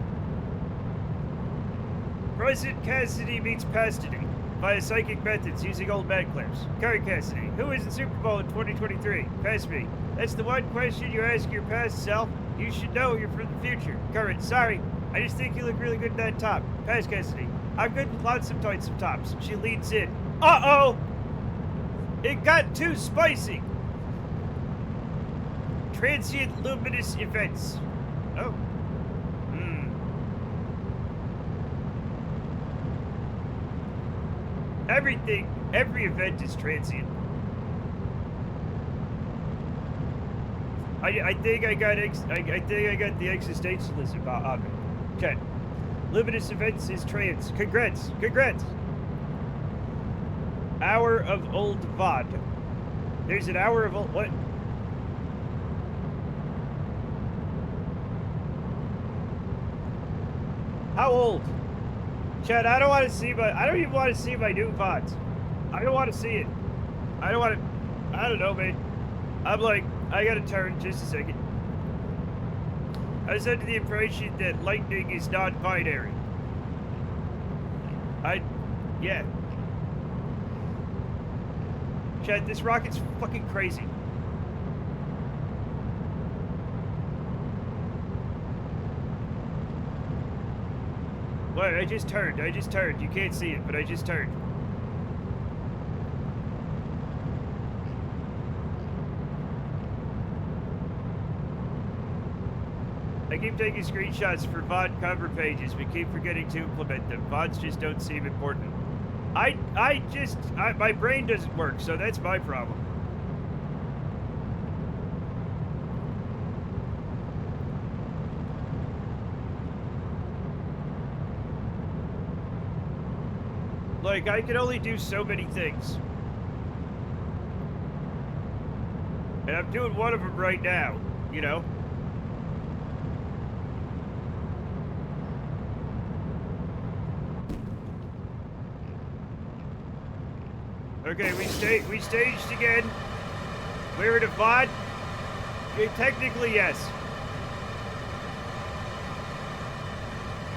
President Cassidy meets Pastity via psychic methods using old man clips. Curry Cassidy, who is in Super Bowl in 2023? Pass me. That's the one question you ask your past self. You should know you're from the future. Current, sorry. I just think you look really good in that top. Pass Cassidy. I'm good with lots of tights and tops. She leans in. Uh-oh! It got too spicy. Transient luminous events. Oh. Every event is transient. I think I got the existentialism of it. Okay. Luminous events is trans. Congrats. Hour of old VOD. There's an hour of old what? How old? Chad, I don't even want to see my new VODs. I don't want to see it. I don't know, man. I'm like, I gotta turn just a second. I was under the impression that lightning is non-binary. Yeah. Chad, this rocket's fucking crazy. What? I just turned. You can't see it, but I just turned. I keep taking screenshots for VOD cover pages, but keep forgetting to implement them. VODs just don't seem important. My brain doesn't work, so that's my problem. Like, I can only do so many things. And I'm doing one of them right now, you know? Okay, we staged again. We're in a VOD? Okay, technically, yes.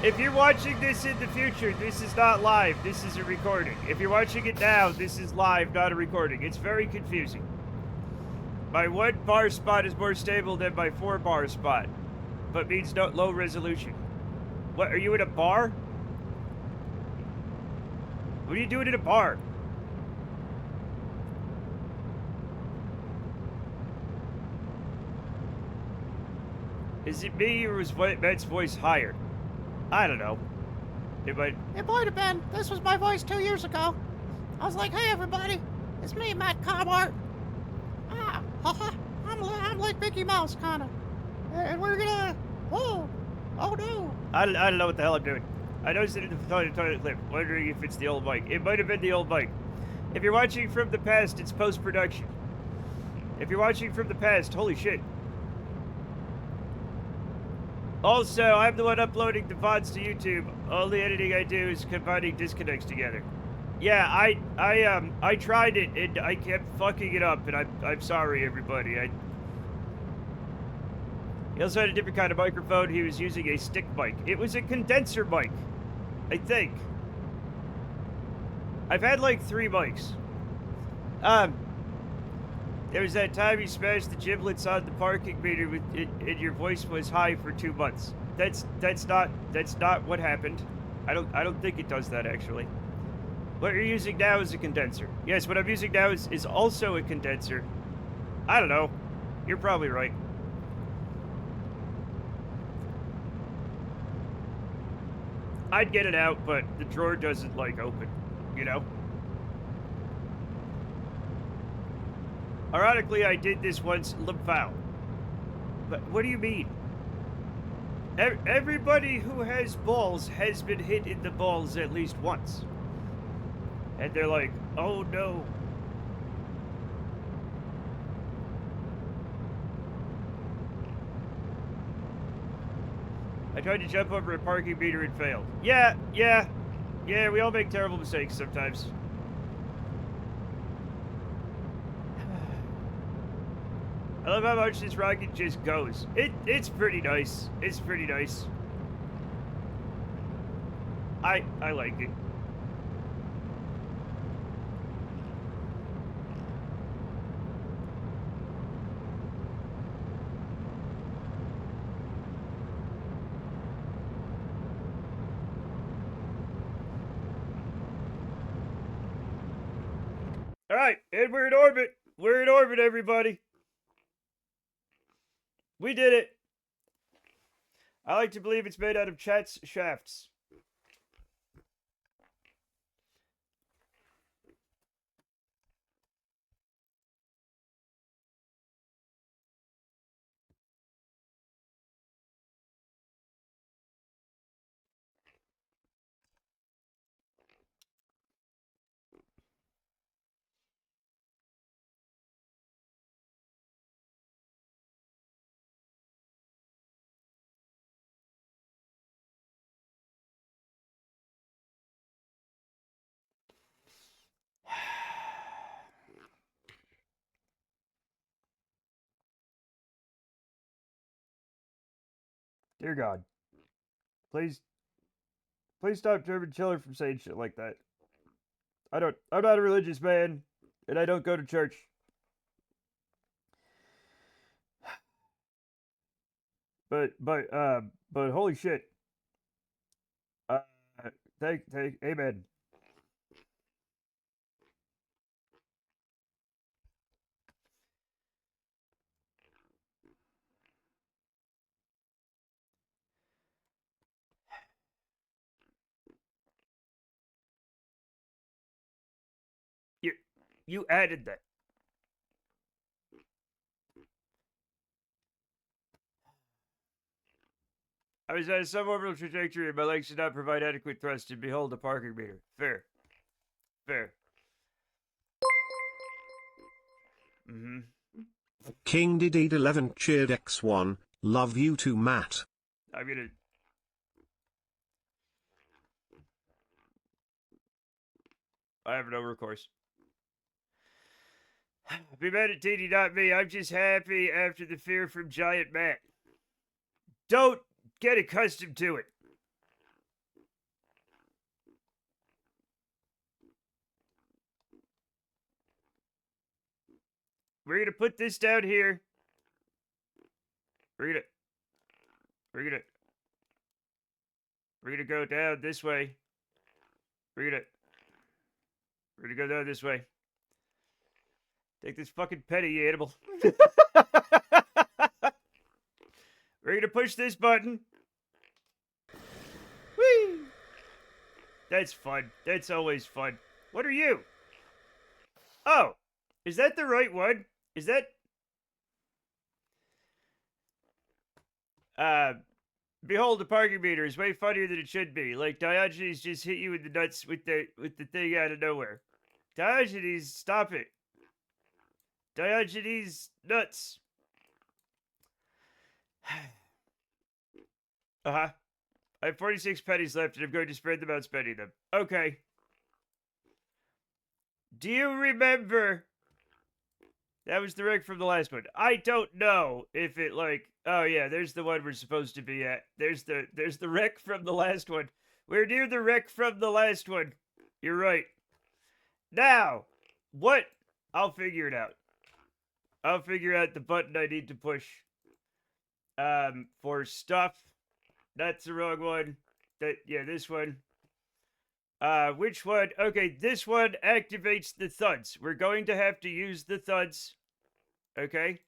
If you're watching this in the future, this is not live. This is a recording. If you're watching it now, this is live, not a recording. It's very confusing. My 1-bar spot is more stable than my 4-bar spot, but means no low resolution. What, are you in a bar? What are you doing in a bar? Is it me or was Matt's voice higher? I don't know. It might have been. This was my voice 2 years ago. I was like, hey, everybody. It's me, Matt Cobart. Haha. I'm like Mickey Mouse, kind of. And we're gonna... Oh no. I don't know what the hell I'm doing. I noticed it in the toilet clip, wondering if it's the old mic. It might have been the old mic. If you're watching from the past, it's post-production. If you're watching from the past, holy shit. Also, I'm the one uploading the VODs to YouTube. All the editing I do is combining disconnects together. Yeah, I tried it and I kept fucking it up, and I'm sorry, everybody. He also had a different kind of microphone. He was using a stick mic. It was a condenser mic, I think. I've had like 3 mics. There was that time you smashed the giblets on the parking meter with it, and your voice was high for 2 months. That's not what happened. I don't think it does that, actually. What you're using now is a condenser. Yes, what I'm using now is also a condenser. I don't know. You're probably right. I'd get it out, but the drawer doesn't, like, open, you know? Ironically, I did this once, foul. But what do you mean? Everybody who has balls has been hit in the balls at least once. And they're like, oh no. I tried to jump over a parking meter and failed. Yeah, we all make terrible mistakes sometimes. I love how much this rocket just goes. It's pretty nice. It's pretty nice. I like it. All right, and we're in orbit. We're in orbit, everybody. We did it. I like to believe it's made out of chat's shafts. Dear God, please stop German children from saying shit like that. I'm not a religious man, and I don't go to church. But holy shit. Uh, amen. You added that. I was on a suborbital trajectory and my legs did not provide adequate thrust to behold the parking meter. Fair. Fair. Mm-hmm. King did 11 cheered X1, love you too Matt. I'm gonna... I have no recourse. Be mad at TD, not me. I'm just happy after the fear from Giant Matt. Don't get accustomed to it. We're gonna put this down here. We're gonna go down this way. We're gonna go down this way. Take this fucking penny, you animal. We're gonna push this button. Whee! That's fun. That's always fun. What are you? Oh, is that the right one? Is that... Behold, the parking meter is way funnier than it should be. Like Diogenes just hit you in the nuts with the thing out of nowhere. Diogenes, stop it. Diogenes nuts. Uh-huh. I have 46 pennies left and I'm going to spread them out spending them. Okay. Do you remember? That was the wreck from the last one. I don't know if it like... Oh yeah, there's the one we're supposed to be at. There's the wreck from the last one. We're near the wreck from the last one. You're right. Now, what? I'll figure it out. I'll figure out the button I need to push. For stuff. That's the wrong one. Yeah, this one. Which one? Okay, this one activates the thuds. We're going to have to use the thuds. Okay.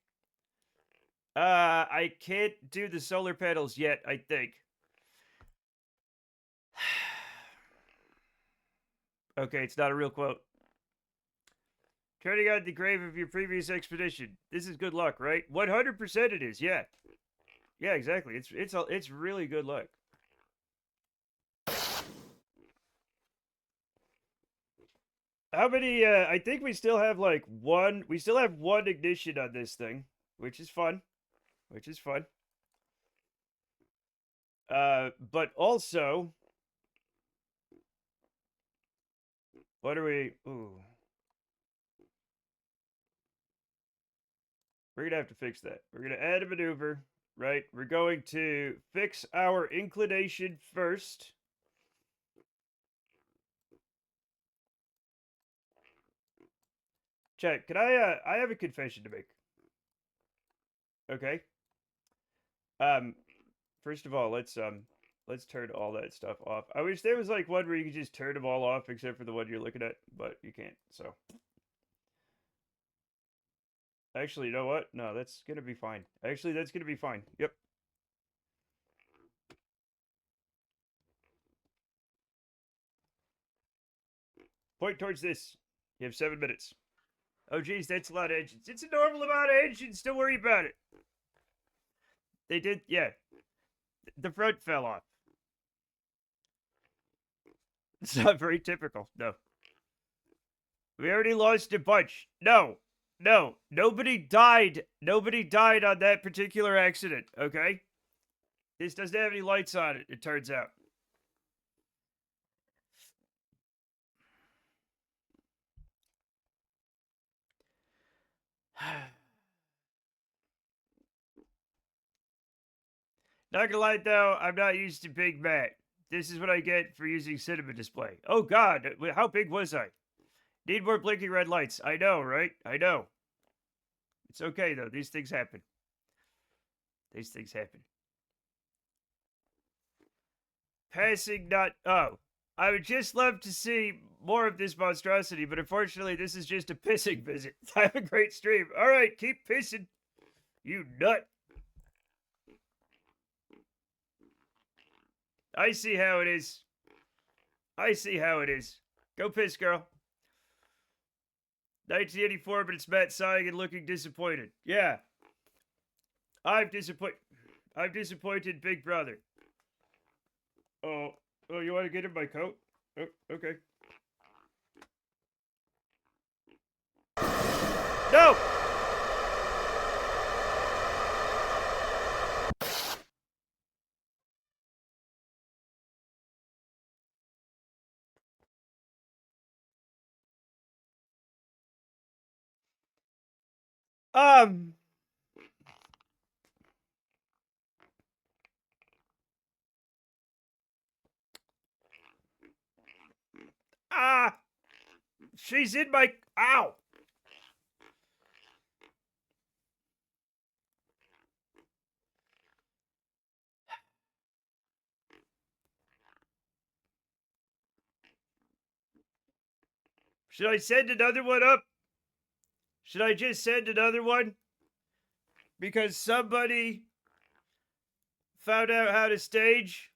I can't do the solar panels yet, I think. Okay, it's not a real quote. Turning on the grave of your previous expedition. This is good luck, right? 100% it is, yeah. Yeah, exactly. It's really good luck. How many, I think we still have like one ignition on this thing, which is fun. But also, what are we, ooh. We're gonna have to fix that. We're gonna add a maneuver, right? We're going to fix our inclination first. Check, can I have a confession to make. Okay. First of all, let's turn all that stuff off. I wish there was like one where you could just turn them all off except for the one you're looking at, but you can't, so. Actually, you know what? No, that's gonna be fine. Actually, that's gonna be fine. Yep. Point towards this. You have 7 minutes. Oh, geez, that's a lot of engines. It's a normal amount of engines. Don't worry about it. They did, yeah. The front fell off. It's not very typical, no. We already lost a bunch. No. Nobody died. Nobody died on that particular accident, okay? This doesn't have any lights on it, it turns out. Not gonna lie though, I'm not used to Big Mac. This is what I get for using cinema display. Oh god, how big was I? Need more blinking red lights. I know, right? I know. It's okay though, these things happen. These things happen. Passing not... Oh. I would just love to see more of this monstrosity, but unfortunately this is just a pissing visit. Have a great stream. Alright, keep pissing. You nut. I see how it is. I see how it is. Go piss, girl. 1984, but it's Matt sighing and looking disappointed. Yeah. I've disappointed Big Brother. Oh, you want to get in my coat? Oh, okay. No! Um. Ah! She's in my. Ow! Should I send another one up? Should I just send another one? Because somebody found out how to stage?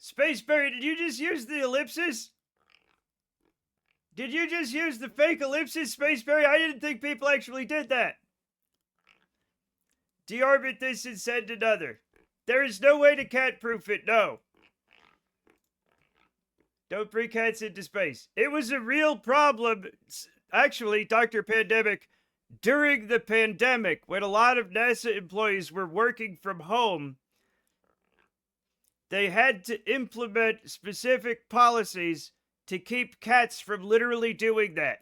Spaceberry, did you just use the ellipsis? Did you just use the fake ellipsis, Spaceberry? I didn't think people actually did that. Deorbit this and send another. There is no way to cat-proof it, no. Don't bring cats into space. It was a real problem, actually, Dr. Pandemic, during the pandemic, when a lot of NASA employees were working from home, they had to implement specific policies to keep cats from literally doing that.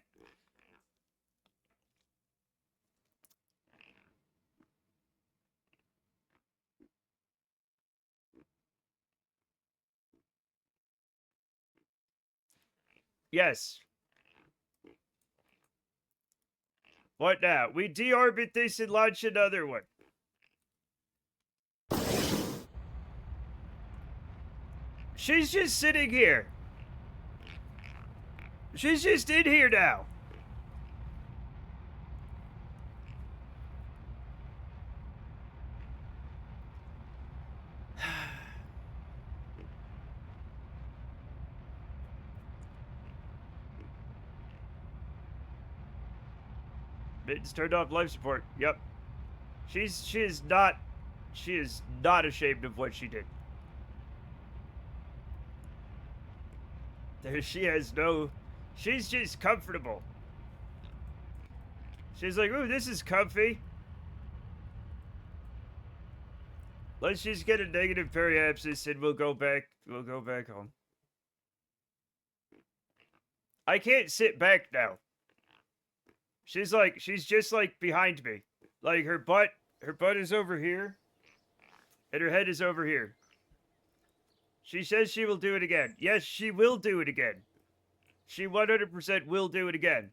Yes. What now? We deorbit this and launch another one. She's just sitting here. She's just in here now. Mittens turned off life support. Yep. She is not ashamed of what she did. She's just comfortable. She's like, ooh, this is comfy. Let's just get a negative periapsis and we'll go back home. I can't sit back now. She's just like behind me. Like her butt is over here. And her head is over here. She says she will do it again. Yes, she will do it again. She 100% will do it again.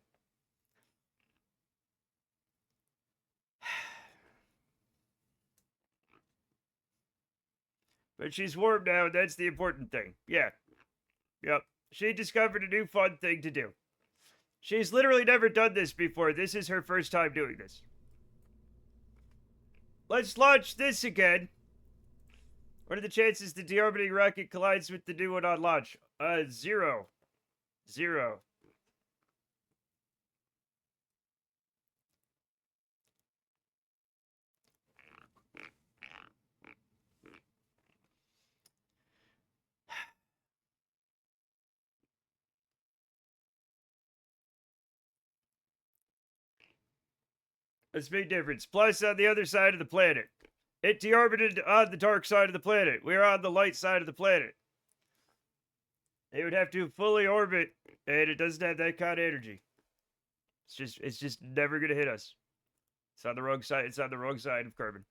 But she's warm now, and that's the important thing. Yeah. Yep. She discovered a new fun thing to do. She's literally never done this before. This is her first time doing this. Let's launch this again. What are the chances the deorbiting rocket collides with the new one on launch? 0. 0. That's a big difference. Plus, on the other side of the planet. It deorbited on the dark side of the planet. We're on the light side of the planet. It would have to fully orbit, and it doesn't have that kind of energy. It's just never gonna hit us. It's on the wrong side. It's on the wrong side of carbon.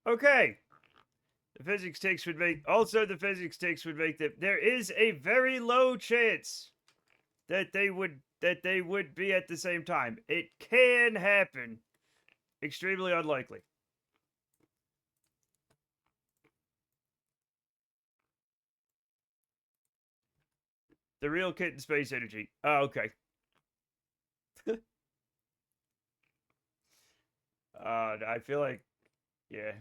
Okay. The physics takes would make that there is a very low chance that they would be at the same time. It can happen. Extremely unlikely. The real kitten space energy. Oh, okay. I feel like, yeah.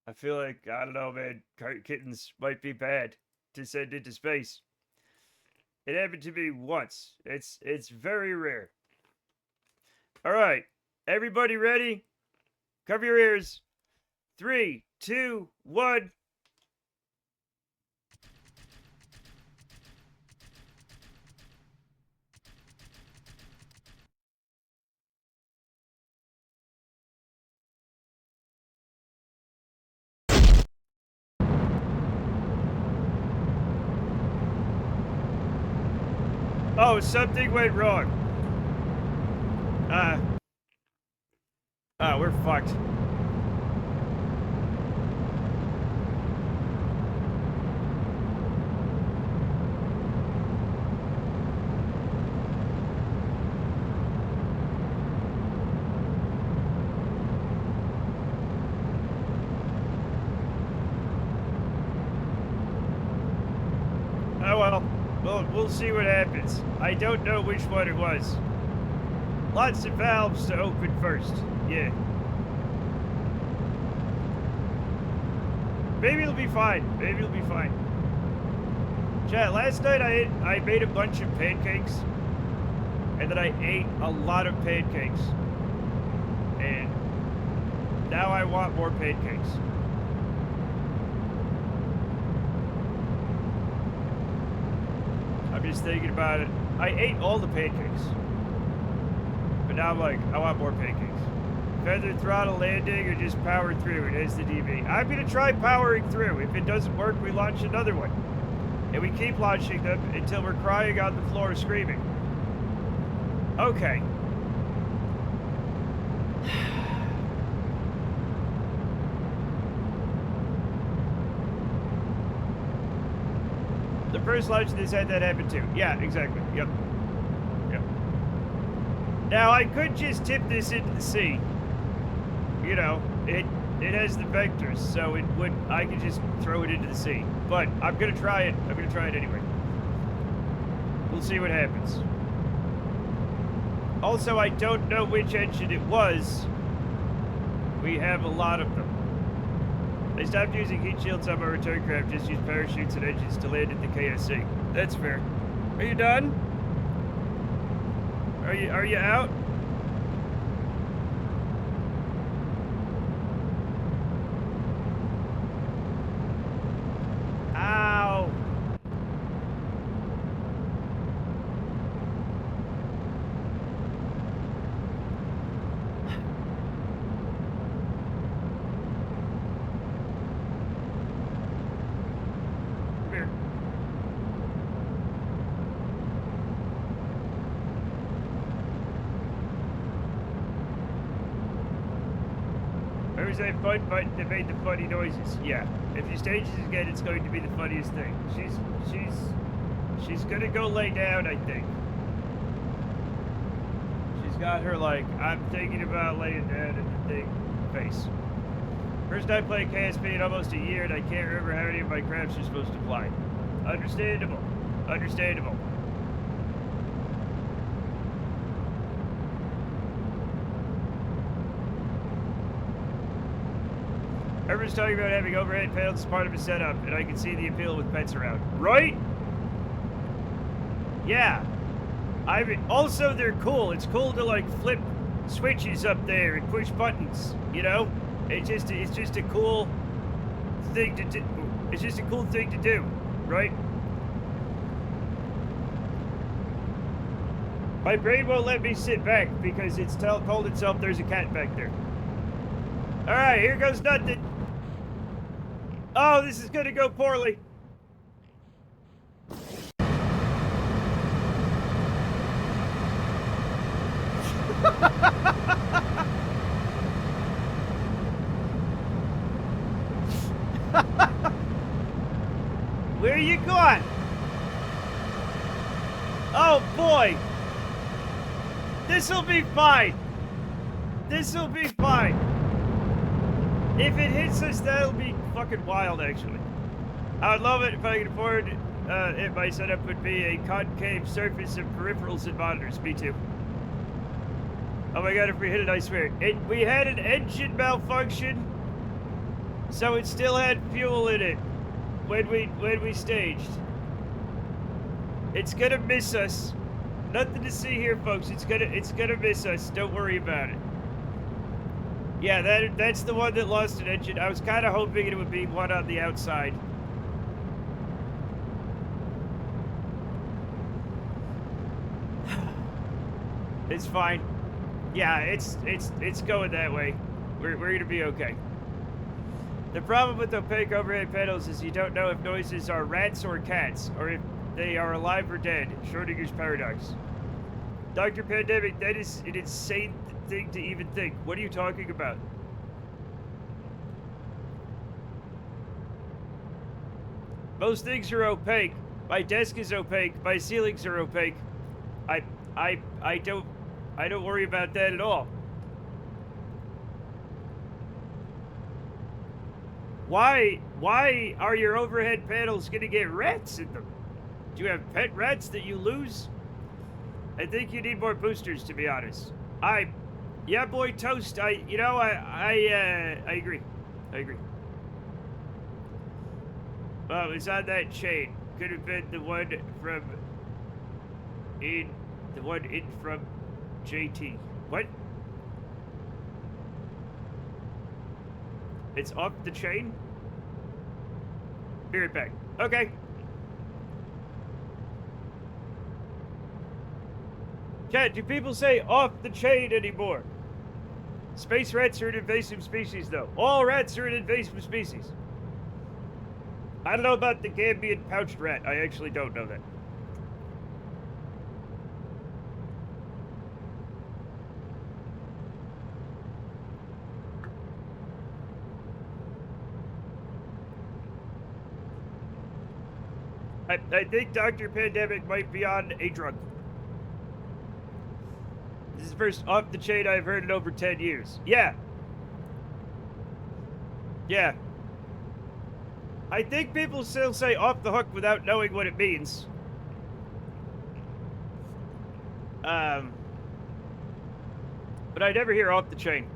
I feel like, I don't know, man, kittens might be bad to send into space. It happened to me once. It's very rare. All right, everybody ready? Cover your ears. 3, 2, 1. Oh, something went wrong. We're fucked. Oh well. We'll see what happens. I don't know which one it was. Lots of valves to open first. Yeah. Maybe it'll be fine. Maybe it'll be fine. Chat, last night I made a bunch of pancakes. And then I ate a lot of pancakes. And now I want more pancakes. I'm just thinking about it. I ate all the pancakes. But now I'm like, I want more pancakes. Feather throttle landing or just power through it as the DV. I'm going to try powering through. If it doesn't work, we launch another one. And we keep launching them until we're crying on the floor screaming. Okay. The first launch this had that happen too. Yeah, exactly. Yep. Yep. Now I could just tip this into the sea. You know, it has the vectors, so I could just throw it into the sea. But I'm gonna try it. I'm gonna try it anyway. We'll see what happens. Also, I don't know which engine it was. We have a lot of them. I stopped using heat shields on my return craft, just use parachutes and engines to land at the KSC. That's fair. Are you done? Are you out? Ow! Come here. Where's that fun button that made the funny noises? Yeah. If she stages again, it's going to be the funniest thing. She's gonna go lay down, I think. She's got her like, I'm thinking about laying down in the thing face. First time playing KSP in almost a year, and I can't remember how many of my crafts are supposed to fly. Understandable. Understandable. Everyone's talking about having overhead panels as part of a setup, and I can see the appeal with pets around. Right? Yeah. I mean, also they're cool. It's cool to like flip switches up there and push buttons, you know? It's just a cool thing to do. It's just a cool thing to do, right? My brain won't let me sit back because it's told itself there's a cat back there. All right, here goes nothing. Oh, this is gonna go poorly. Where are you going? Oh boy. This'll be fine. This'll be fine. If it hits us, that'll be fucking wild, actually. I would love it if I could afford it. My setup would be a concave surface of peripherals and monitors. Me too. Oh my god, if we hit it, I swear. We had an engine malfunction, so it still had fuel in it when we staged. It's gonna miss us. Nothing to see here, folks. It's gonna miss us. Don't worry about it. Yeah, that's the one that lost an engine. I was kind of hoping it would be one on the outside. It's fine. Yeah, it's going that way. We're gonna be okay. The problem with opaque overhead panels is you don't know if noises are rats or cats, or if they are alive or dead. Schrodinger's paradox. Dr. Pandemic, that is an insane thing to even think. What are you talking about? Most things are opaque. My desk is opaque. My ceilings are opaque. I don't worry about that at all. Why are your overhead panels gonna get rats in them? Do you have pet rats that you lose? I think you need more boosters, to be honest. Yeah, boy, Toast. I agree. I agree. Well, it's on that chain. Could have been the one in from JT. What? It's off the chain? Be right back. Okay. Chat, do people say off the chain anymore? Space rats are an invasive species, though. All rats are an invasive species. I don't know about the Gambian pouched rat. I actually don't know that. I think Dr. Pandemic might be on a drug. This is the first off the chain I've heard in over 10 years. Yeah. Yeah. I think people still say off the hook without knowing what it means. But I never hear off the chain.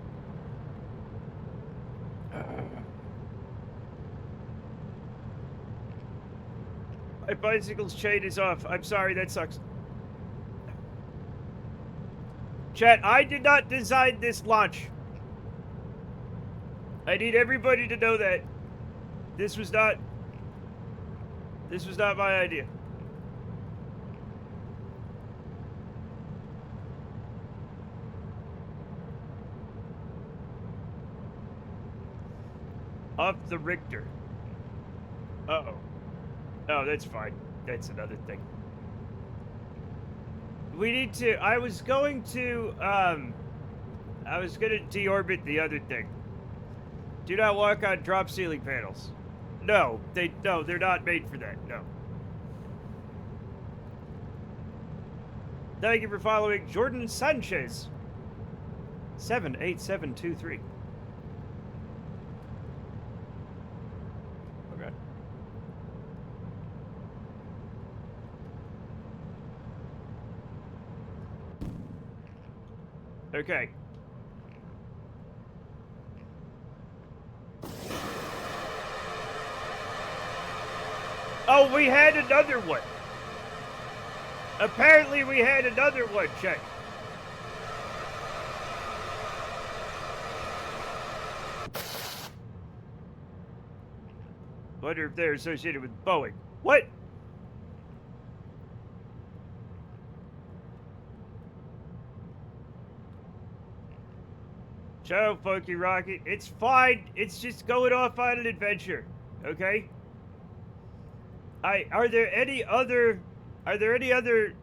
My bicycle's chain is off. I'm sorry, that sucks. Chat, I did not design this launch. I need everybody to know that. This was not my idea. Off the Richter. Uh-oh. Oh, that's fine. That's another thing. We need to... I was going to deorbit the other thing. Do not walk on drop ceiling panels. No, they're not made for that. No. Thank you for following Jordan Sanchez. 78723. Okay. Okay. Oh, we had another one. Apparently we had another one, check. Wonder if they're associated with Boeing. What? Ciao, Funky Rocket. It's fine. It's just going off on an adventure. Okay? Are there any other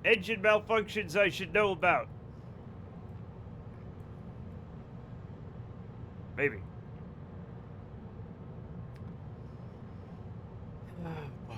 engine malfunctions I should know about? Maybe. Oh boy.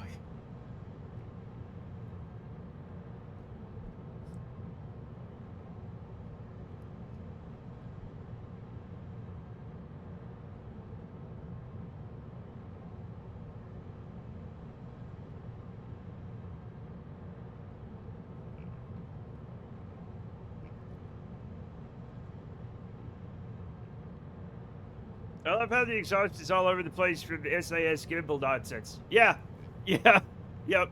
I love how the exhaust is all over the place from the SAS gimbal nonsense. Yeah, yeah, yep.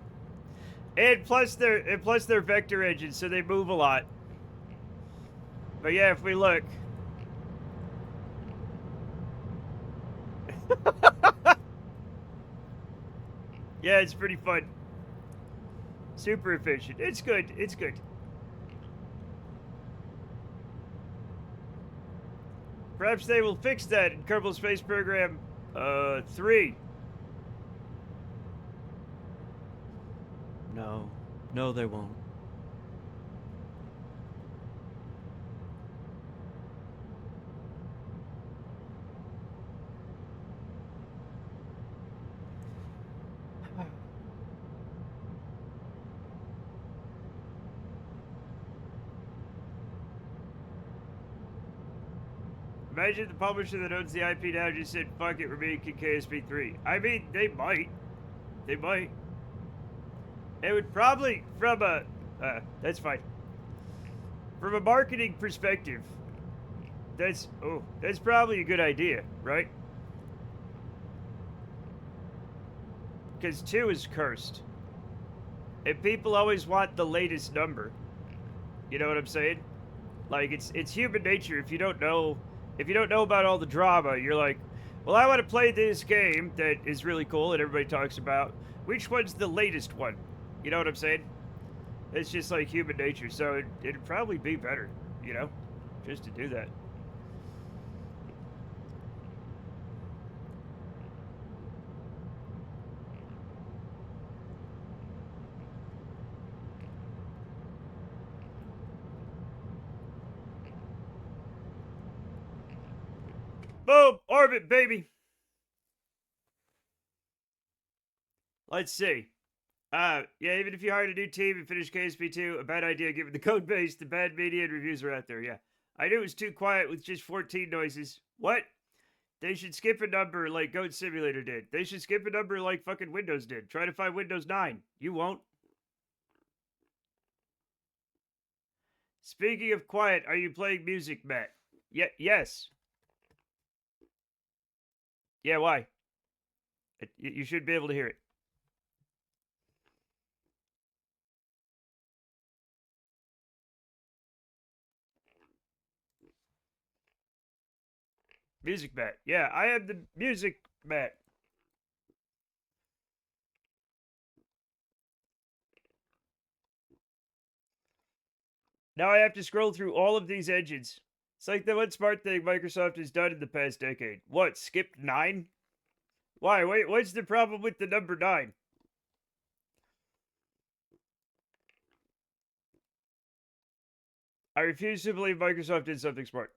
And plus they're vector engines, so they move a lot. But yeah, if we look. Yeah, it's pretty fun. Super efficient. It's good. It's good. Perhaps they will fix that in Kerbal Space Program 3. No. No, they won't. Imagine the publisher that owns the IP now just said, fuck it, we're making KSP3. I mean, they might. They might. It would probably, from a... that's fine. From a marketing perspective, that's probably a good idea, right? Because 2 is cursed. And people always want the latest number. You know what I'm saying? Like, it's human nature. If you don't know about all the drama, you're like, well, I want to play this game that is really cool and everybody talks about. Which one's the latest one? You know what I'm saying? It's just like human nature. So it'd probably be better, you know, just to do that. Boom! Orbit, baby! Let's see. Yeah, even if you hired a new team and finished KSP2, a bad idea given the code base, the bad media and reviews are out there, yeah. I knew it was too quiet with just 14 noises. What? They should skip a number like Goat Simulator did. They should skip a number like fucking Windows did. Try to find Windows 9. You won't. Speaking of quiet, are you playing music, Matt? Yes. Yeah, why? You should be able to hear it. Music Matt. Yeah, I am the music Matt. Now I have to scroll through all of these engines. It's like the one smart thing Microsoft has done in the past decade. What, skipped 9? Why? Wait, what's the problem with the number 9? I refuse to believe Microsoft did something smart.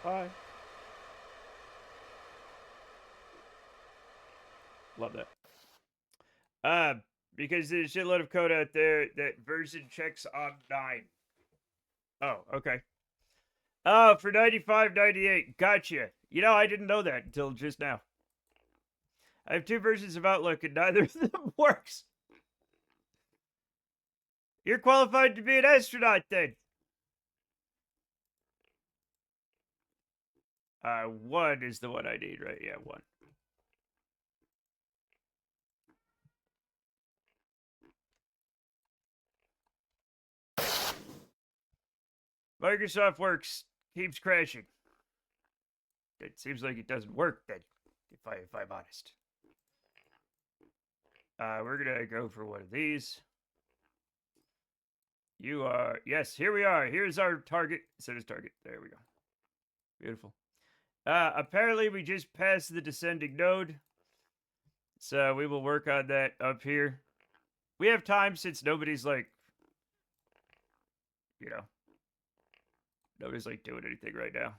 Bye. Love that. Because there's a shitload of code out there that version checks on 9. Oh, okay. Oh, for 95.98. Gotcha. You know, I didn't know that until just now. I have 2 versions of Outlook and neither of them works. You're qualified to be an astronaut then. 1 is the one I need, right? Yeah, 1. Microsoft Works keeps crashing. It seems like it doesn't work then, if I'm honest. We're gonna go for one of these. You are, yes, here we are. Here's our target. Set as target. There we go. Beautiful. Apparently we just passed the descending node. So we will work on that up here. We have time since nobody's like, you know, nobody's like doing anything right now.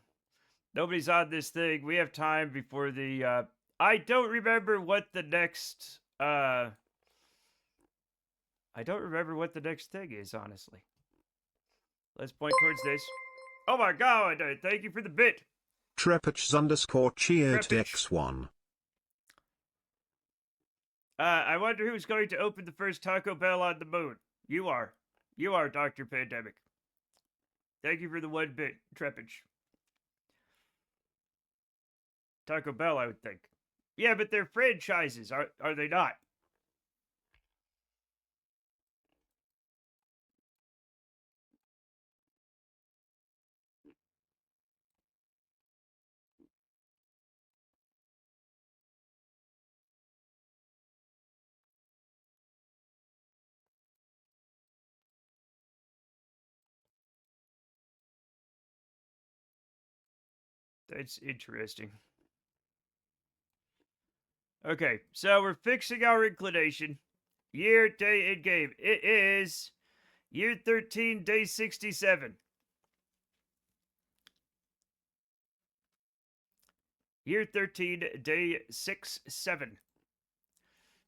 Nobody's on this thing. We have time before the, I don't remember what the next, I don't remember what the next thing is, honestly. Let's point towards this. Oh my god, thank you for the bit. Trepich_cheered X1. I wonder who's going to open the first Taco Bell on the moon. You are. You are Dr. Pandemic. Thank you for the 1-bit trepidage. Taco Bell, I would think. Yeah, but they're franchises, are they not? That's interesting. Okay, so we're fixing our inclination. Year, day, and game. It is year 13, day 67. Year 13, day 6-7.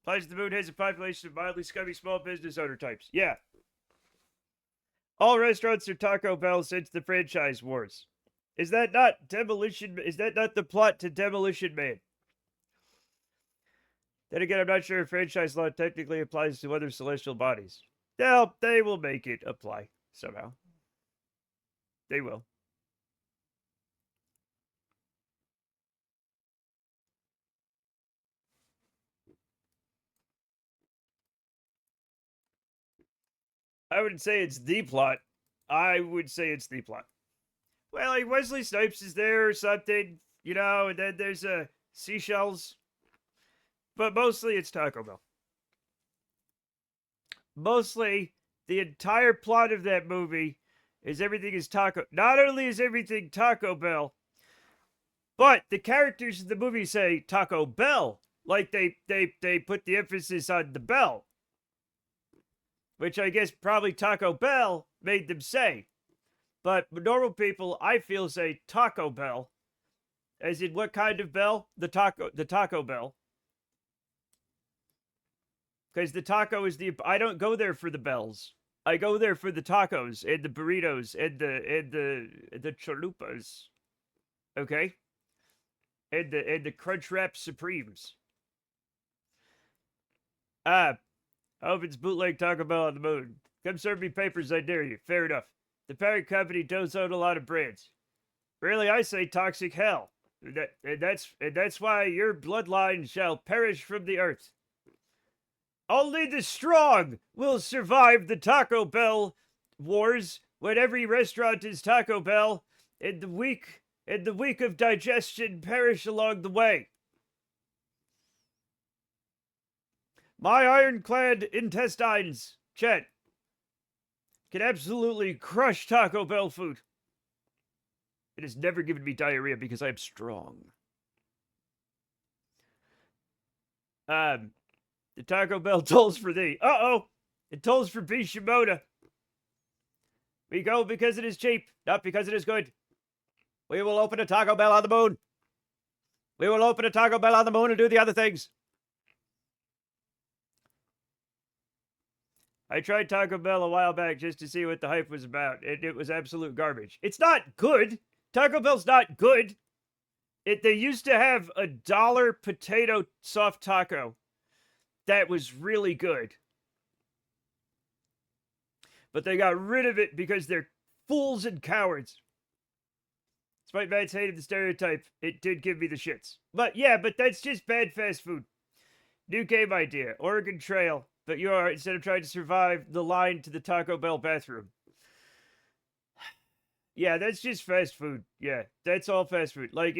Applies to the moon, has a population of mildly scummy small business owner types. Yeah. All restaurants are Taco Bell since the franchise wars. Is that not Demolition? Is that not the plot to Demolition Man? Then again, I'm not sure if franchise law technically applies to other celestial bodies. Well, they will make it apply somehow. They will. I wouldn't say it's the plot. I would say it's the plot. Well, like Wesley Snipes is there or something, you know, and then there's seashells. But mostly it's Taco Bell. Mostly the entire plot of that movie is everything is Taco. Not only is everything Taco Bell, but the characters in the movie say Taco Bell. Like they put the emphasis on the bell. Which I guess probably Taco Bell made them say. But normal people, I feel, say Taco Bell. As in what kind of bell? The Taco Bell. Because the taco is I don't go there for the bells. I go there for the tacos and the burritos and the chalupas. Okay? And the Crunch Wrap Supremes. I hope it's bootleg Taco Bell on the moon. Come serve me papers, I dare you. Fair enough. The parent company does own a lot of brands. Really, I say toxic hell. That's why your bloodline shall perish from the earth. Only the strong will survive the Taco Bell wars when every restaurant is Taco Bell, and the weak of digestion perish along the way. My ironclad intestines, Chet, can absolutely crush Taco Bell food. It has never given me diarrhea because I am strong. The Taco Bell tolls for thee. Uh-oh! It tolls for B. Shimoda. We go because it is cheap, not because it is good. We will open a Taco Bell on the moon. We will open a Taco Bell on the moon and do the other things. I tried Taco Bell a while back just to see what the hype was about, and it was absolute garbage. It's not good. Taco Bell's not good. They used to have a $1 potato soft taco that was really good. But they got rid of it because they're fools and cowards. Despite Matt's hate of the stereotype, it did give me the shits. But yeah, but that's just bad fast food. New game idea. Oregon Trail. But you are, instead of trying to survive the line to the Taco Bell bathroom. Yeah, that's just fast food. Yeah, that's all fast food. Like,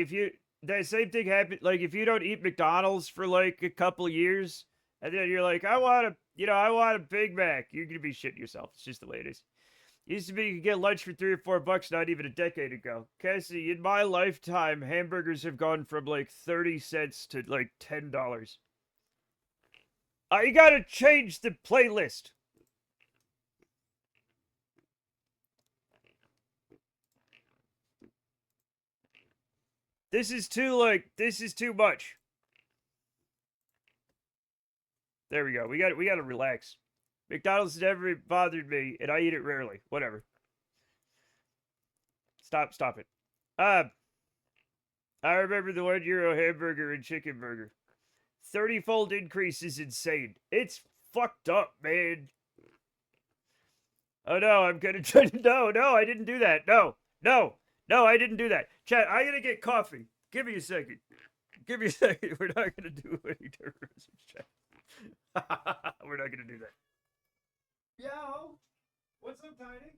that same thing happened, like, if you don't eat McDonald's for, like, a couple years, and then you're like, I want a Big Mac. You're going to be shitting yourself. It's just the way it is. Used to be you could get lunch for $3 or $4 not even a decade ago. Cassie, in my lifetime, hamburgers have gone from, like, 30 cents to, like, $10. You gotta change the playlist. This is too much. There we go. We gotta relax. McDonald's never bothered me, and I eat it rarely. Whatever. Stop it. I remember the €1 hamburger and chicken burger. 30-fold increase is insane. It's fucked up, man. Oh no, I'm gonna try. No, I didn't do that. No, I didn't do that. Chat, I gotta get coffee. Give me a second. Give me a second. We're not gonna do any terrorism, chat. We're not gonna do that. Yo, what's up, Tiny?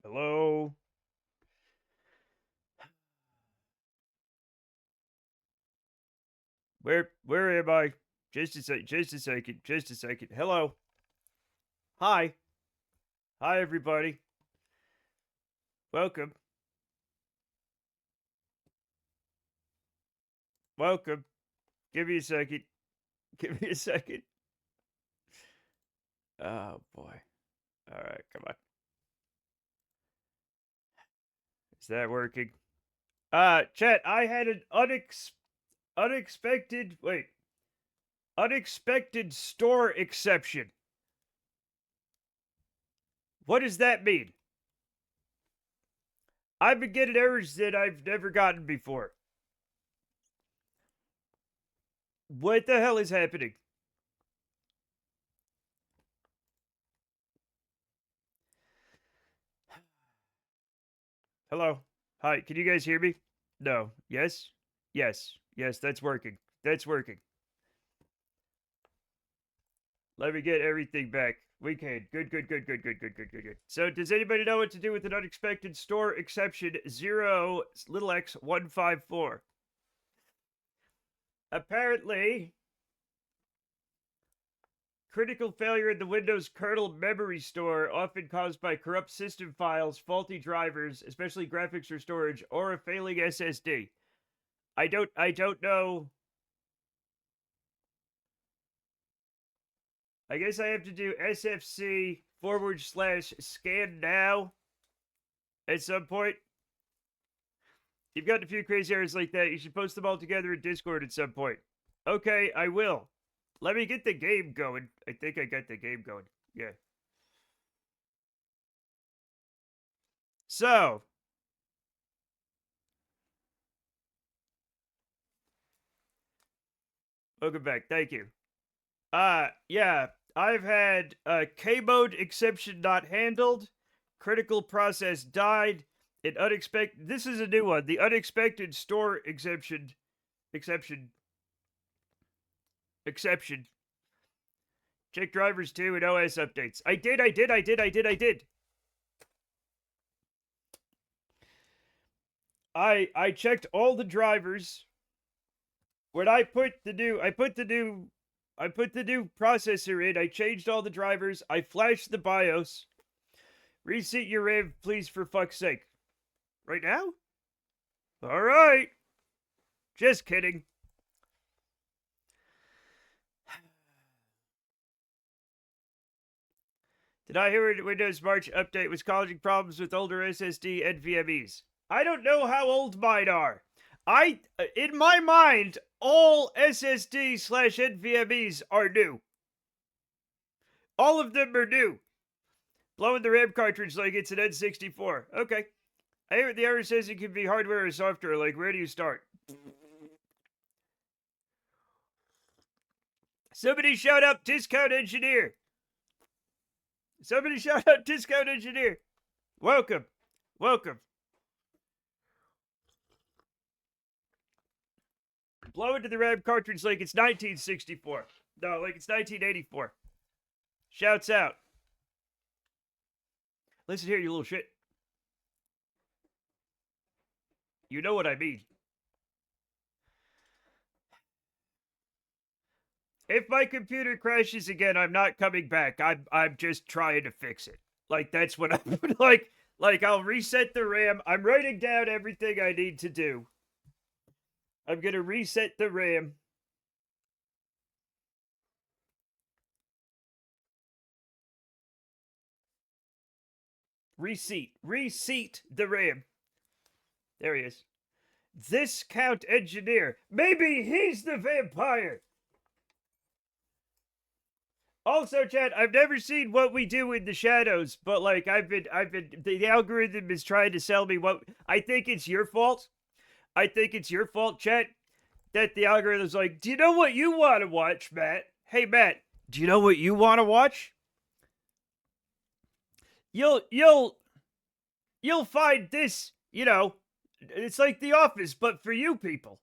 Hello. Where am I? Just a sec. Just a second. Just a second. Hello. Hi. Hi, everybody. Welcome. Welcome. Give me a second. Give me a second. Oh boy. All right, come on. Is that working? Chat, I had an unexpected store exception. What does that mean? I've been getting errors that I've never gotten before. What the hell is happening? Hello? Hi, can you guys hear me? No. Yes? Yes. Yes, that's working. That's working. Let me get everything back. We can. Good. So, does anybody know what to do with an unexpected store exception 0 little x 154? Apparently, critical failure in the Windows kernel memory store, often caused by corrupt system files, faulty drivers, especially graphics or storage, or a failing SSD. I don't know. I guess I have to do SFC / scan now at some point. You've got a few crazy errors like that. You should post them all together in Discord at some point. Okay, I will. Let me get the game going. I think I got the game going. Yeah. So. Welcome back. Thank you. Yeah. I've had K-mode exception not handled. Critical process died. An unexpected. This is a new one. The unexpected store exception. Check drivers too and OS updates. I did. I checked all the drivers. When I put the new processor in, I changed all the drivers, I flashed the BIOS. Reset your RAM, please, for fuck's sake. Right now? Alright. Just kidding. Did I hear the Windows March update was causing problems with older SSD NVMEs? I don't know how old mine are. In my mind, all SSD / NVMEs are new. All of them are new. Blowing the RAM cartridge like it's an N64. Okay. I hear the error says it can be hardware or software. Like, where do you start? Somebody shout out Discount Engineer. Welcome. Blow into the RAM cartridge like it's 1964. No, like it's 1984. Shouts out. Listen here, you little shit. You know what I mean. If my computer crashes again, I'm not coming back. I'm just trying to fix it. Like, that's what I'm like I'll reset the RAM. I'm writing down everything I need to do. I'm gonna reset the RAM. Reseat the RAM. There he is. This Count Engineer. Maybe he's the vampire. Also, chat, I've never seen What We Do in the Shadows, but like the algorithm is trying to sell me what I think it's your fault. Chat, that the algorithm's like, do you know what you want to watch, Matt? Hey, Matt, do you know what you want to watch? You'll find this, it's like The Office, but for you people.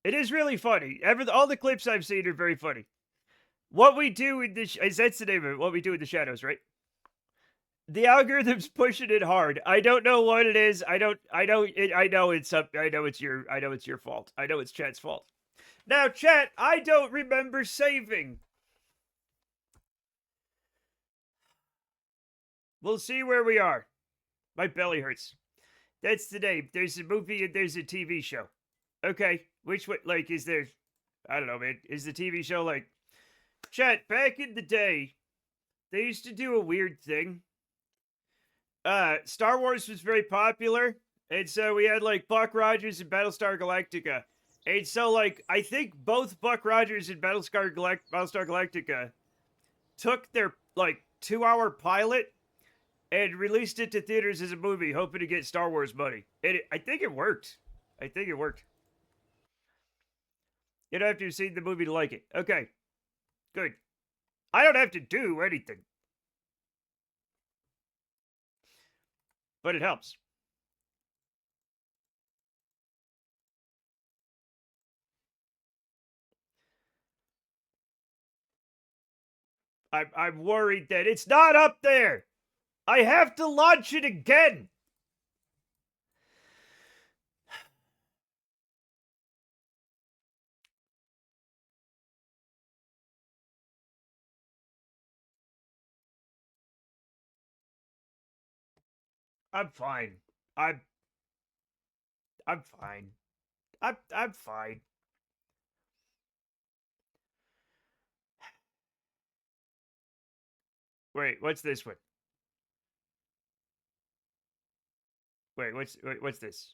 It is really funny. All the clips I've seen are very funny. What We Do in the that's the name of it. What We Do in the Shadows, right? The algorithm's pushing it hard. I don't know what it is. I know it's your fault. I know it's chat's fault. Now, chat, I don't remember saving. We'll see where we are. My belly hurts. That's the name. There's a movie and there's a TV show. Okay, which one? Like, is there? I don't know, man. Is the TV show like? Chat, back in the day, they used to do a weird thing. Star Wars was very popular, and so we had like Buck Rogers and Battlestar Galactica. And so, like, I think both Buck Rogers and Battlestar Galactica took their like 2-hour pilot and released it to theaters as a movie, hoping to get Star Wars money. And I think it worked. You don't have to have seen the movie to like it. Okay. Good. I don't have to do anything. But it helps. I'm worried that it's not up there. I have to launch it again. I'm fine. I'm fine. I'm fine. Wait, what's this one? Wait, what's this?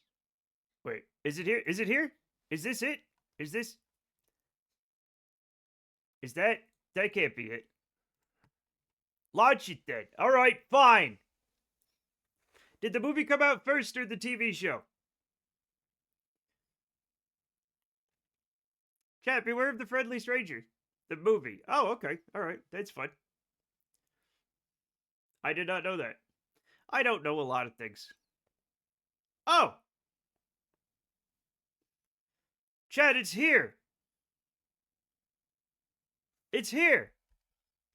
Wait, is it here? Is it here? Is this it? Is this? Is that? That can't be it. Launch it then. All right, fine. Did the movie come out first or the TV show? Chat, beware of the friendly stranger. The movie. Oh, okay. All right. That's fun. I did not know that. I don't know a lot of things. Oh! Chat, it's here. It's here.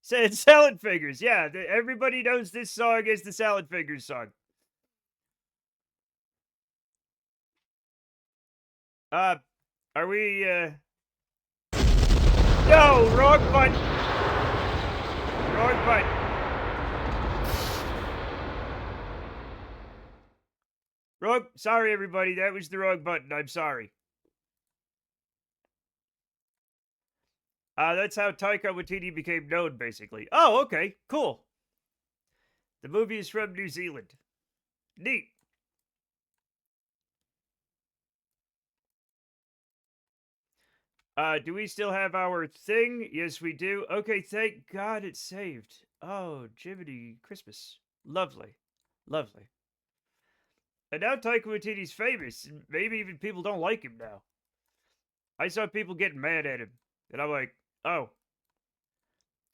Said Salad Fingers. Yeah, everybody knows this song is the Salad Fingers song. Are we, No, wrong button. Wrong button. Wrong. Sorry, everybody. That was the wrong button. I'm sorry. That's how Taika Waititi became known, basically. Oh, okay. Cool. The movie is from New Zealand. Neat. Do we still have our thing? Yes, we do. Okay, thank God it's saved. Oh, Jiminy Christmas. Lovely. Lovely. And now Taika Waititi's famous. And maybe even people don't like him now. I saw people getting mad at him. And I'm like, oh.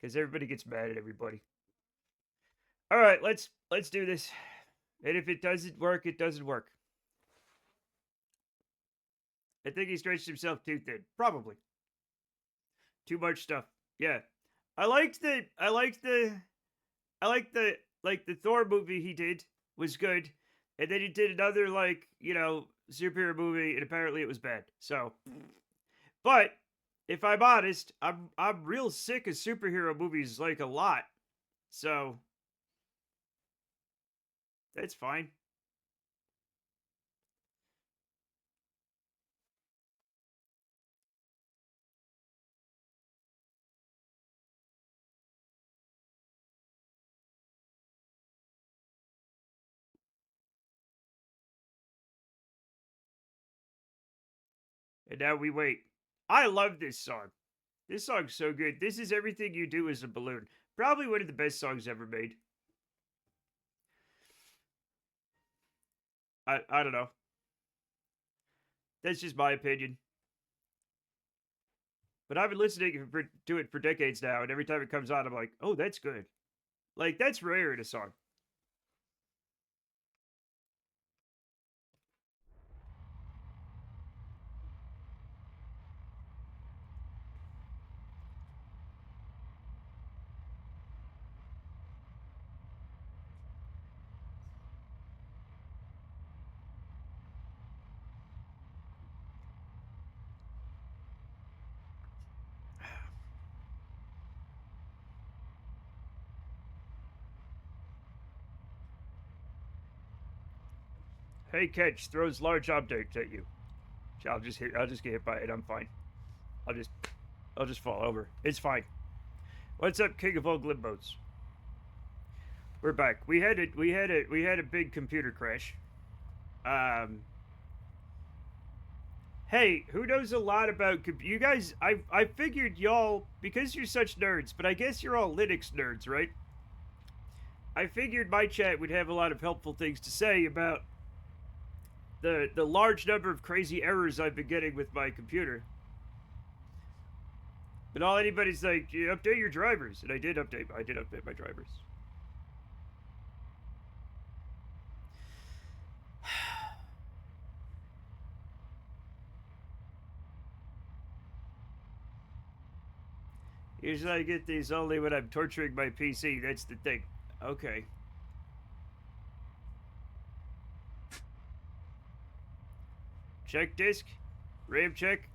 Because everybody gets mad at everybody. Alright, let's do this. And if it doesn't work, it doesn't work. I think he stretched himself too thin. Probably. Too much stuff. Yeah. I liked the Thor movie he did was good. And then he did another superhero movie and apparently it was bad. So but if I'm honest, I'm real sick of superhero movies a lot. So that's fine. And now we wait. I love this song. This song's so good. This is Everything You Do Is a Balloon. Probably one of the best songs ever made. I don't know. That's just my opinion. But I've been listening to it for decades now, and every time it comes on, I'm like, oh, that's good. That's rare in a song. Hey, catch throws large object at you. I'll just get hit by it. I'm fine. I'll just fall over. It's fine. What's up, King of all Glimbos? We're back. We had a big computer crash. Hey, who knows a lot about you guys? I figured y'all, because you're such nerds, but I guess you're all Linux nerds, right? I figured my chat would have a lot of helpful things to say about the large number of crazy errors I've been getting with my computer. But all anybody's like, you update your drivers. And I did update my drivers. Usually I get these only when I'm torturing my PC. That's the thing. Okay. Check disk. RAM check.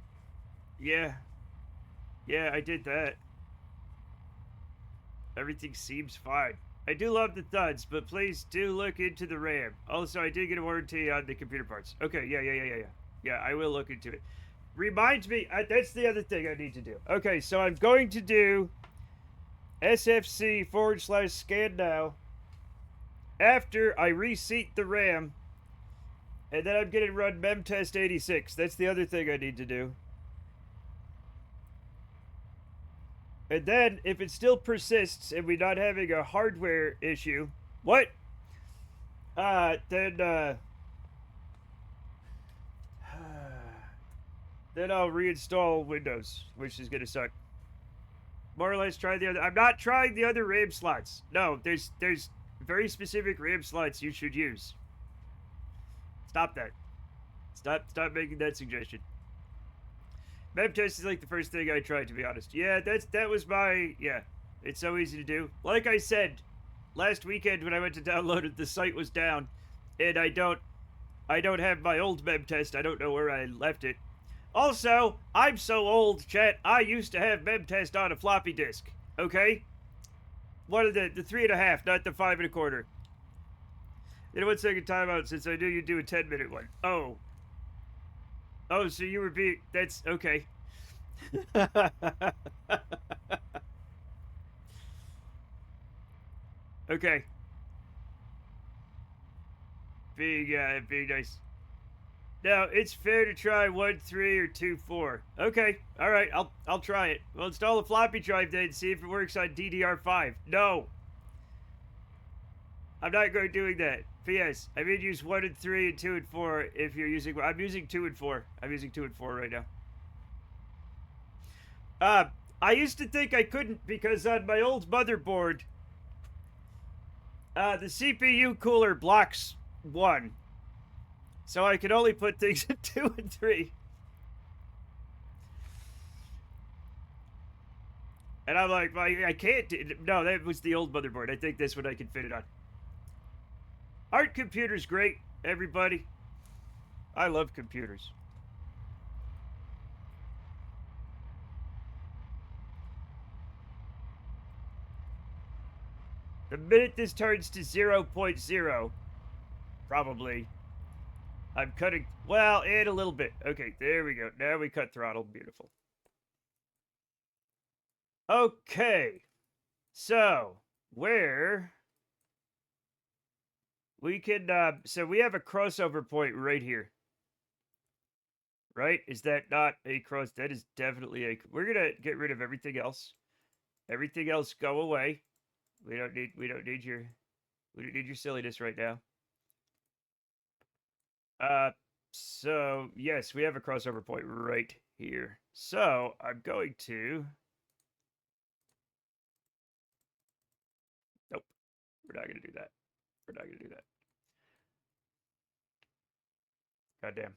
Yeah. Yeah, I did that. Everything seems fine. I do love the thuds, but please do look into the RAM. Also, I did get a warranty on the computer parts. Okay, yeah. Yeah, I will look into it. Remind me, that's the other thing I need to do. Okay, so I'm going to do SFC/scan now after I reseat the RAM, and then I'm going to run memtest 86. That's the other thing I need to do. And then, if it still persists and we're not having a hardware issue, then I'll reinstall Windows, which is gonna suck. More or less try the other. I'm not trying the other RAM slots. No, there's very specific RAM slots you should use. Stop that. Stop making that suggestion. Memtest is like the first thing I tried, to be honest. Yeah, that was my, yeah. It's so easy to do. Like I said, last weekend when I went to download it, the site was down, and I don't have my old memtest. I don't know where I left it. Also, I'm so old, chat. I used to have memtest on a floppy disk. Okay, one of the 3.5, not the 5 1/4. Then 1 second timeout since I knew you'd do a 10-minute one. Oh, so you were being... That's... Okay. Okay. Being nice. Now, it's fair to try 1.3 or 2.4. Okay, alright, I'll try it. We'll install a floppy drive then and see if it works on DDR5. No! I'm not going to do that. P.S. I mean use 1 and 3 and 2 and 4 if you're using... I'm using 2 and 4. I'm using 2 and 4 right now. I used to think I couldn't because on my old motherboard, the CPU cooler blocks 1. So I could only put things in 2 and 3. And I'm like, I can't... No, that was the old motherboard. I think this one I can fit it on. Art computer's great, everybody. I love computers. The minute this turns to 0.0, probably, I'm cutting, well, and a little bit. Okay, there we go. Now we cut throttle. Beautiful. Okay. So, where... We can, so we have a crossover point right here. Right? Is that not a cross? That is definitely a... We're gonna get rid of everything else. Everything else go away. We don't need your silliness right now. So, yes, we have a crossover point right here. So, I'm going to... Nope. We're not gonna do that. We're not gonna do that. Goddamn.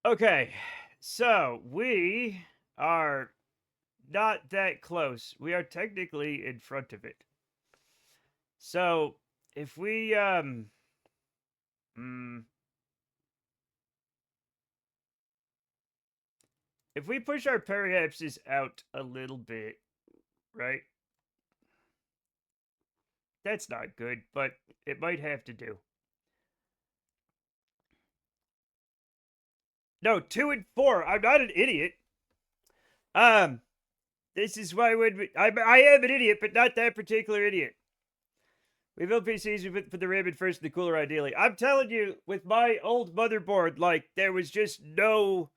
Okay, so we are not that close. We are technically in front of it. So if we if we push our periapses out a little bit, right? That's not good, but it might have to do. No, 2 and 4. I'm not an idiot. This is why when I am an idiot, but not that particular idiot. We build PCs, we put the RAM in first and the cooler ideally. I'm telling you, with my old motherboard, like, there was just no,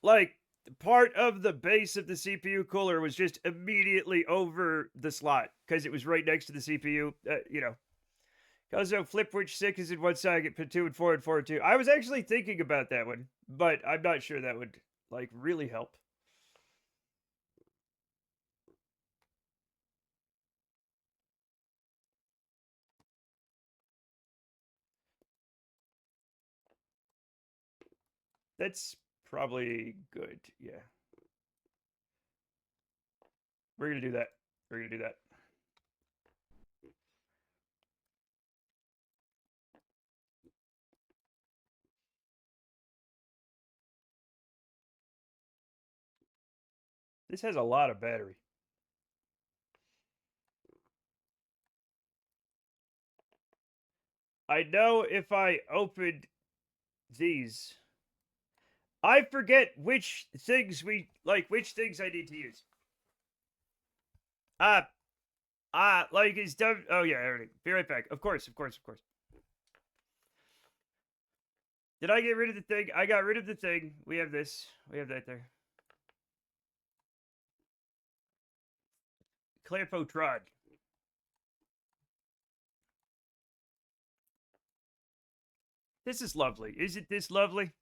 like, part of the base of the CPU cooler was just immediately over the slot, because it was right next to the CPU, you know. Also, flip which 6 is in one side, get put 2 and 4 and 4 and 2. I was actually thinking about that one, but I'm not sure that would, like, really help. That's probably good. Yeah. We're going to do that. We're going to do that. This has a lot of battery. I know if I opened these, I forget which things which things I need to use. Like it's done. Oh yeah, everything. Be right back. Of course. Did I get rid of the thing? I got rid of the thing. We have this. We have that there. Clampotron. This is lovely. Isn't this lovely?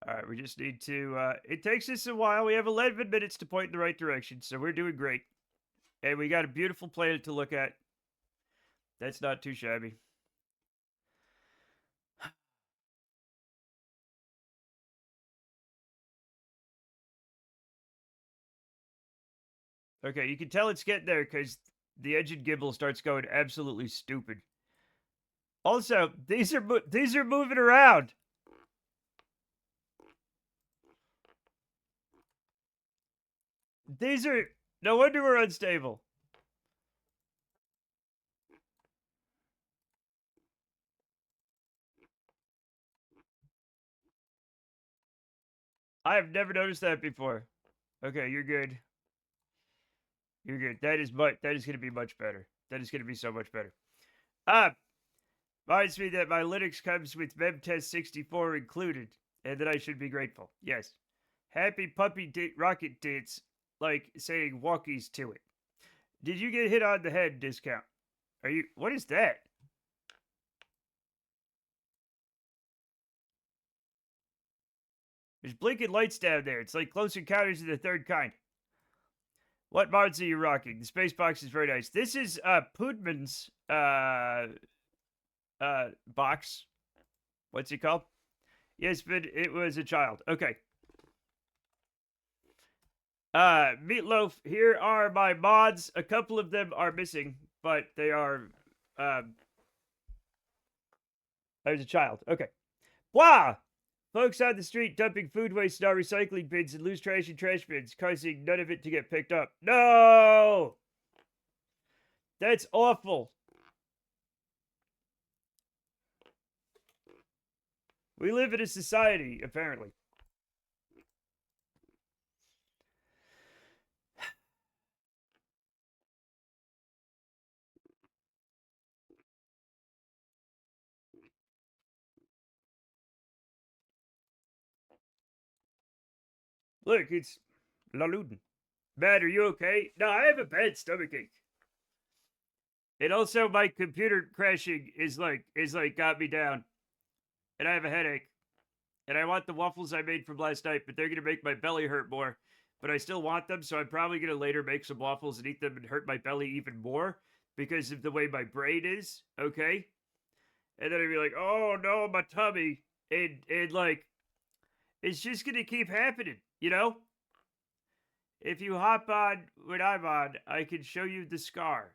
All right, we just need to. It takes us a while. We have 11 minutes to point in the right direction, so we're doing great. And we got a beautiful planet to look at. That's not too shabby. Okay, you can tell it's getting there because the engine gimbal starts going absolutely stupid. Also, these are moving around. These are no wonder we're unstable. I have never noticed that before. Okay, you're good. You're good. That is gonna be much better. That is gonna be so much better. Reminds me that my Linux comes with memtest 64 included, and that I should be grateful. Yes. Happy puppy rocket dates, like saying walkies to it. Did you get hit on the head discount? What is that? There's blinking lights down there. It's like Close Encounters of the Third Kind. What mods are you rocking? The space box is very nice. This is Pudman's box. What's it called? Yes, but it was a child. Okay. Meatloaf, here are my mods. A couple of them are missing, but they are there's a child. Okay. Blah! Folks on the street dumping food waste in our recycling bins and loose trash in trash bins, causing none of it to get picked up. No! That's awful. We live in a society, apparently. Look, it's Laluden. Matt, are you okay? No, I have a bad stomachache. And also my computer crashing is like got me down. And I have a headache. And I want the waffles I made from last night, but they're gonna make my belly hurt more. But I still want them, so I'm probably gonna later make some waffles and eat them and hurt my belly even more because of the way my brain is, okay? And then I'd be like, oh no, my tummy. And like it's just gonna keep happening, you know? If you hop on when I'm on, I can show you the scar.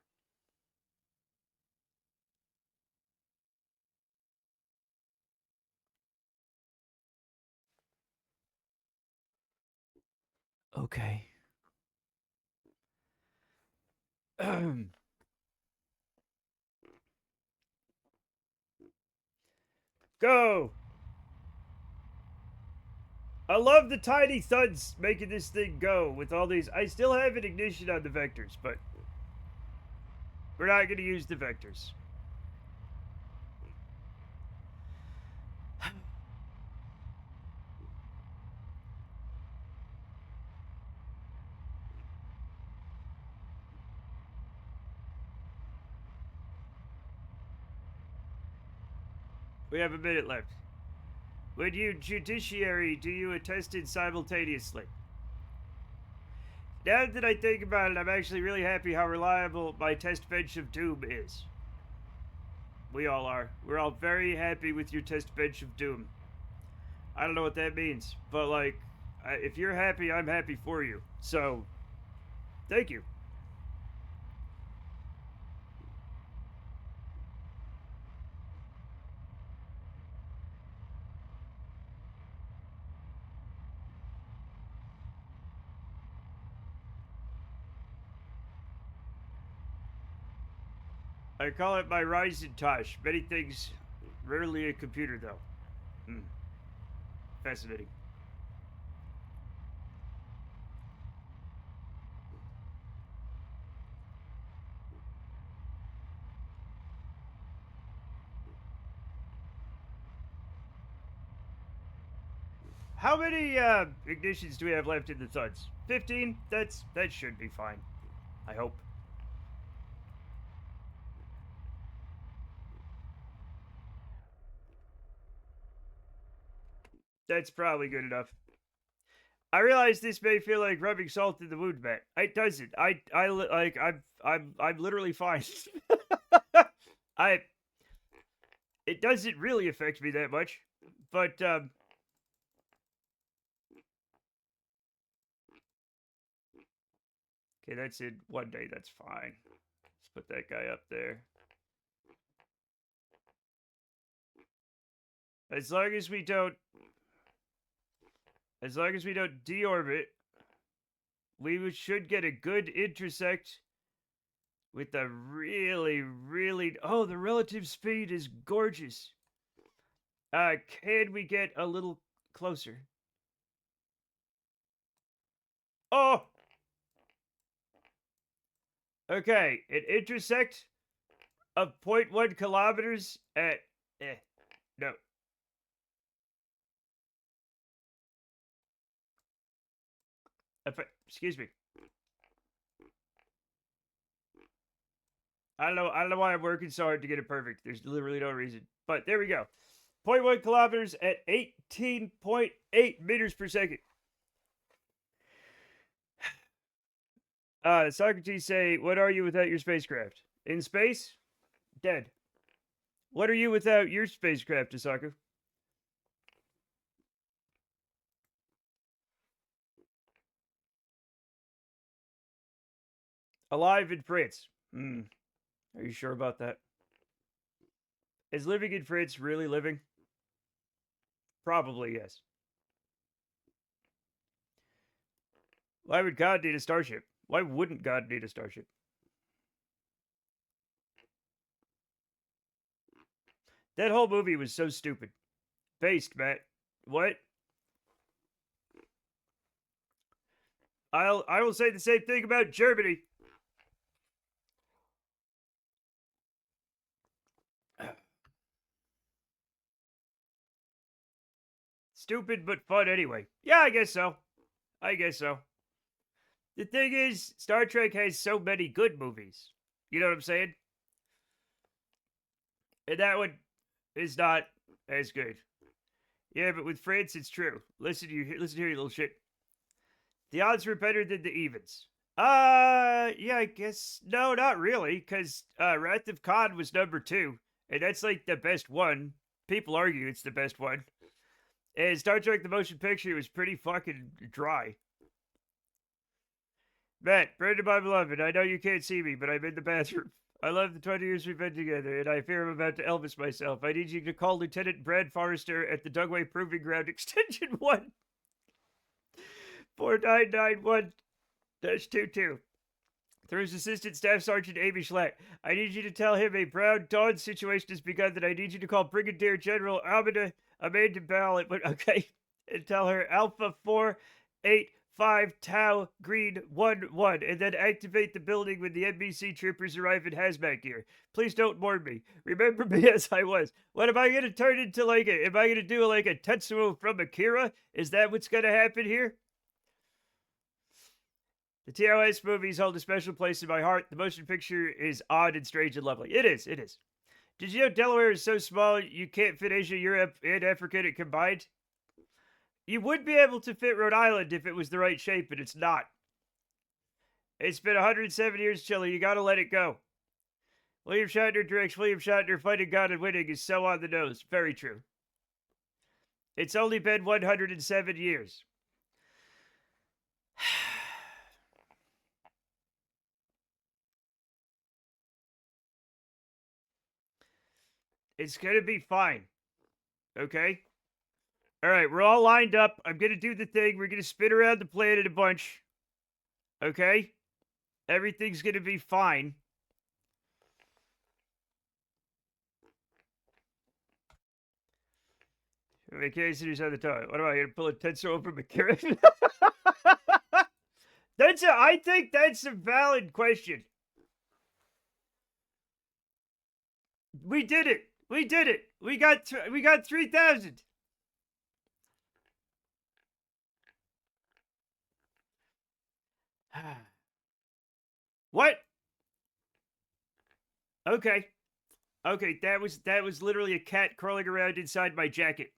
Okay. Go! I love the tiny thuds making this thing go with all these. I still have an ignition on the vectors, but we're not going to use the vectors. We have a minute left. When you judiciary, do you attest it simultaneously? Now that I think about it, I'm actually really happy how reliable my test bench of doom is. We all are. We're all very happy with your test bench of doom. I don't know what that means, but like, if you're happy, I'm happy for you. So, thank you. I call it my Ryzen Tosh. Many things, rarely a computer though. Fascinating. How many ignitions do we have left in the Thuds? 15? That should be fine. I hope. That's probably good enough. I realize this may feel like rubbing salt in the wound, Matt. It doesn't. I'm literally fine. It doesn't really affect me that much, but okay, that's in one day. That's fine. Let's put that guy up there. As long as we don't deorbit, we should get a good intersect with a really, really... Oh, the relative speed is gorgeous. Can we get a little closer? Oh! Okay, an intersect of 0.1 kilometers at... no. Excuse me. I don't know why I'm working so hard to get it perfect. There's literally no reason. But there we go. 0.1 kilometers at 18.8 meters per second. Socrates say, what are you without your spacecraft? In space? Dead. What are you without your spacecraft, Asaka? Alive in France. Are you sure about that? Is living in France really living? Probably, yes. Why would God need a starship? Why wouldn't God need a starship? That whole movie was so stupid. Based, Matt. What? I will say the same thing about Germany. Stupid but fun anyway. Yeah, I guess so. The thing is, Star Trek has so many good movies. You know what I'm saying? And that one is not as good. Yeah, but with France, it's true. Listen here, you little shit. The odds were better than the evens. Yeah, I guess. No, not really, because Wrath of Khan was number 2, and that's like the best one. People argue it's the best one. And Star Trek the Motion Picture was pretty fucking dry. Matt, Brandon, my beloved, I know you can't see me, but I'm in the bathroom. I love the 20 years we've been together, and I fear I'm about to Elvis myself. I need you to call Lieutenant Brad Forrester at the Dugway Proving Ground Extension 1. 4991-22. Through his Assistant Staff Sergeant Amy Schlatt. I need you to tell him a Brown Dawn situation has begun that I need you to call Brigadier General Amanda Bell, okay, and tell her Alpha 485 Tau Green 11, and then activate the building when the NBC troopers arrive in hazmat gear. Please don't mourn me. Remember me as I was. What am I going to turn into am I going to do like a Tetsuo from Akira? Is that what's going to happen here? The TOS movies hold a special place in my heart. The motion picture is odd and strange and lovely. It is. Did you know Delaware is so small you can't fit Asia, Europe, and Africa in it combined? You would be able to fit Rhode Island if it was the right shape, but it's not. It's been 107 years, Chili. You gotta let it go. William Shatner directs William Shatner fighting God and winning is so on the nose. Very true. It's only been 107 years. It's gonna be fine. Okay? Alright, we're all lined up. I'm gonna do the thing. We're gonna spin around the planet a bunch. Okay? Everything's gonna be fine. Vacationers on the time. What am I gonna pull a tensor over McCarran? I think that's a valid question. We did it. We did it. We got 3,000. What? Okay. Okay, that was literally a cat crawling around inside my jacket.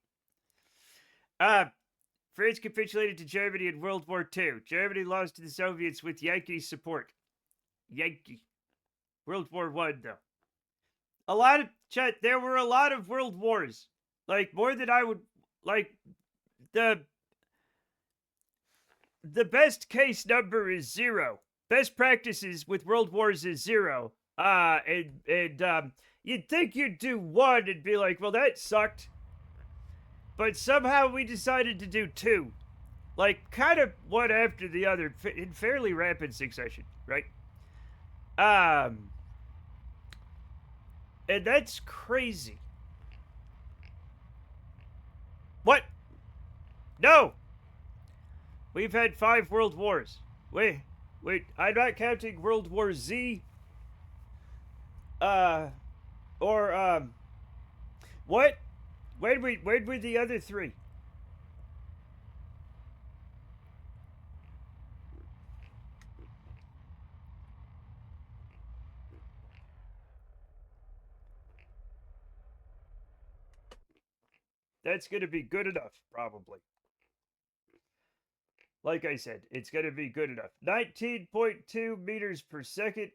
France capitulated to Germany in World War II. Germany lost to the Soviets with Yankee support. Yankee. World War I, though. There were a lot of world wars. Like, more than I would, like, the best case number is 0. Best practices with world wars is 0. You'd think you'd do 1 and be like, well, that sucked. But somehow we decided to do 2. Like, kind of one after the other in fairly rapid succession, right? And that's crazy. What? No! We've had 5 world wars. Wait, I'm not counting World War Z. What? When were the other 3? That's gonna be good enough, probably. Like I said, it's gonna be good enough. 19.2 meters per second.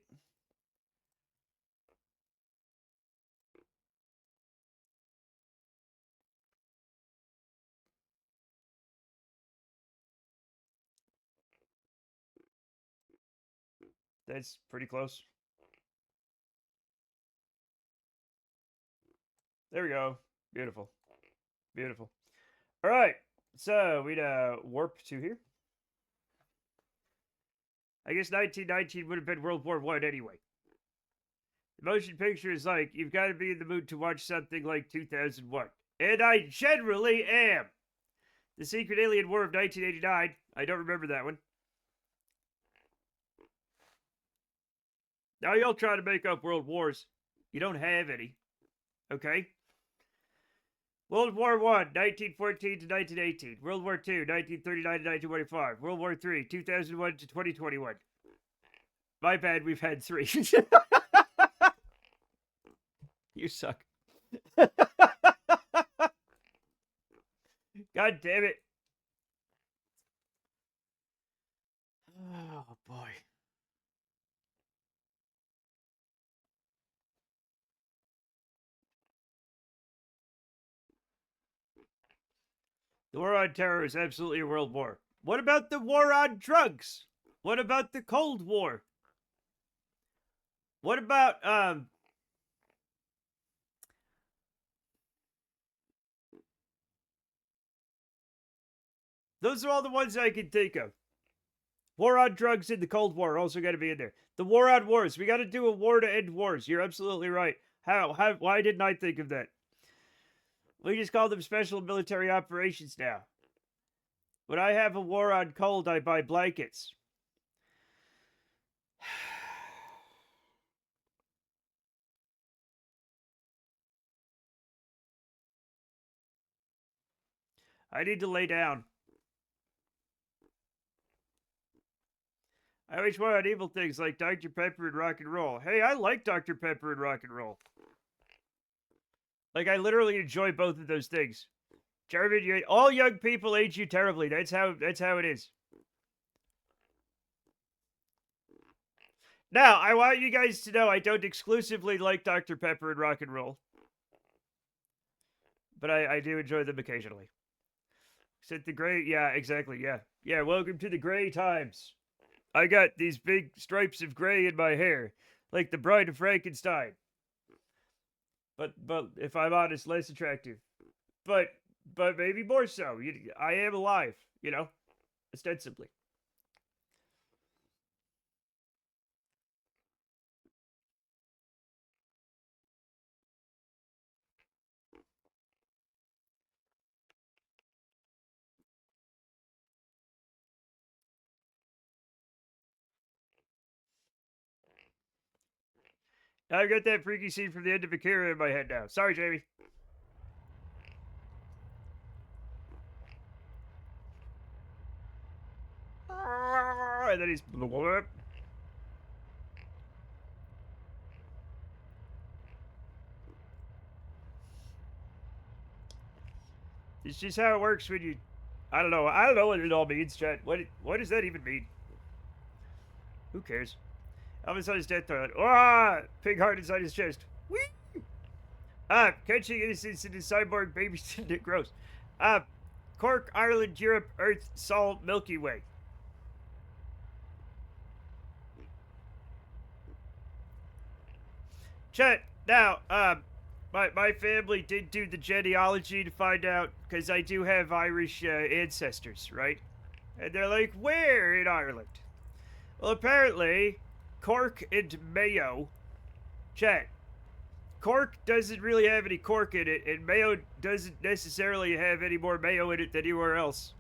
That's pretty close. There we go. Beautiful. Beautiful. All right. So we'd warp to here. I guess 1919 would have been World War I anyway. The motion picture is like, you've got to be in the mood to watch something like 2001. And I generally am. The Secret Alien War of 1989. I don't remember that one. Now y'all try to make up world wars. You don't have any. Okay? World War I, 1914 to 1918. World War II, 1939 to 1945. World War III, 2001 to 2021. My bad, we've had 3. You suck. God damn it. Oh, boy. The war on terror is absolutely a world war. What about the war on drugs? What about the Cold War? What about, those are all the ones I can think of. War on drugs and the Cold War also got to be in there. The war on wars. We got to do a war to end wars. You're absolutely right. Why didn't I think of that? We just call them special military operations now. When I have a war on cold, I buy blankets. I need to lay down. I always want evil things like Dr. Pepper and rock and roll. Hey, I like Dr. Pepper and rock and roll. Like, I literally enjoy both of those things. Jeremy, all young people age you terribly. That's how it is. Now, I want you guys to know I don't exclusively like Dr. Pepper and rock and roll. But I do enjoy them occasionally. Except the gray, yeah, exactly, yeah. Yeah, welcome to the gray times. I got these big stripes of gray in my hair, like the Bride of Frankenstein. But if I'm honest, less attractive. But maybe more so. I am alive, ostensibly. I've got that freaky scene from the end of Akira in my head now. Sorry, Jamie. And then he's... It's just how it works when you... I don't know what it all means, chat. What does that even mean? Who cares? Elvis on his death threat. Ah! Pig heart inside his chest. Whee! Catching innocence in his cyborg baby. Gross. Cork, Ireland, Europe, Earth, Sol, Milky Way. Chat, now, my family did do the genealogy to find out, because I do have Irish ancestors, right? And they're like, where in Ireland? Well, apparently, Cork and Mayo. Chat, Cork doesn't really have any cork in it, and Mayo doesn't necessarily have any more mayo in it than anywhere else.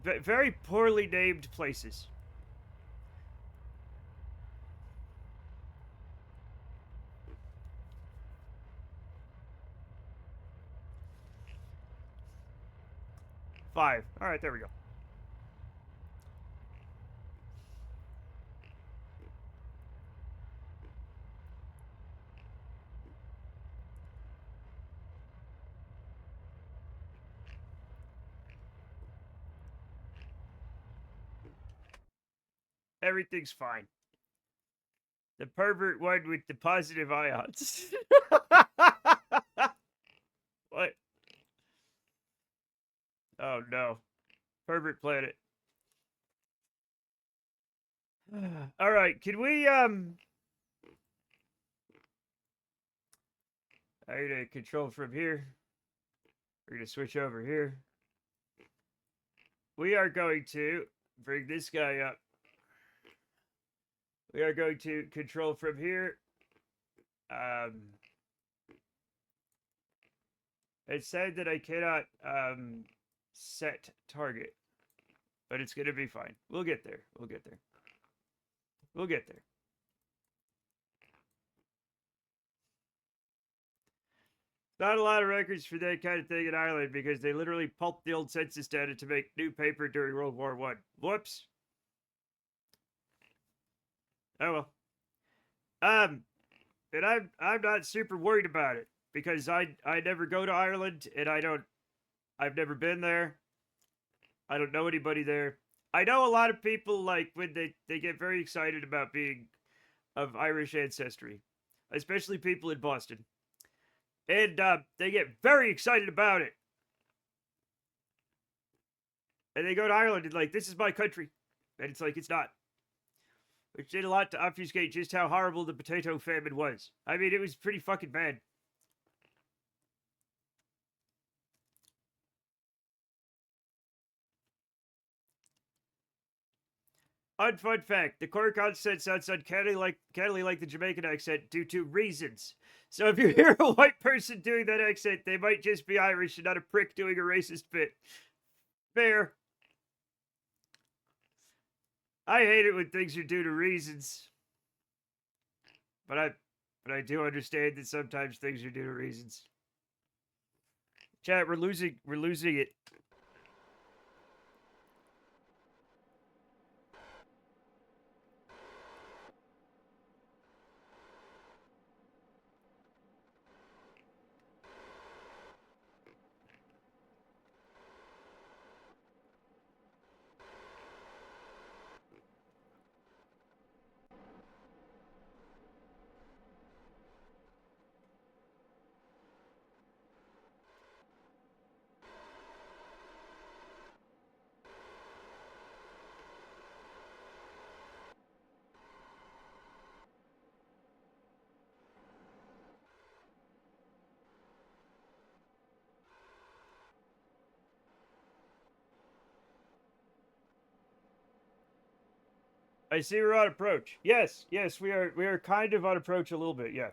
Very poorly named places. Five. All right, there we go. Everything's fine. The pervert one with the positive ions. What? Oh no. Pervert planet. All right, can we I'm gonna control from here. We're gonna switch over here. We are going to bring this guy up. We are going to control from here. It's said that I cannot set target, but it's gonna be fine. We'll get there. We'll get there. We'll get there. Not a lot of records for that kind of thing in Ireland because they literally pulped the old census data to make new paper during World War I. Whoops. Oh well. And I'm not super worried about it because I never go to Ireland and I've never been there. I don't know anybody there. I know a lot of people like when they get very excited about being of Irish ancestry, especially people in Boston. And they get very excited about it. And they go to Ireland and like, this is my country. And it's like, it's not. Which did a lot to obfuscate just how horrible the potato famine was. I mean, it was pretty fucking bad. Unfun fact, the Cork accent sounds uncannily like the Jamaican accent due to reasons. So if you hear a white person doing that accent, they might just be Irish and not a prick doing a racist bit. Fair. I hate it when things are due to reasons. But I do understand that sometimes things are due to reasons. Chat, we're losing it. I see we're on approach. Yes, yes, we are. We are kind of on approach a little bit. Yeah.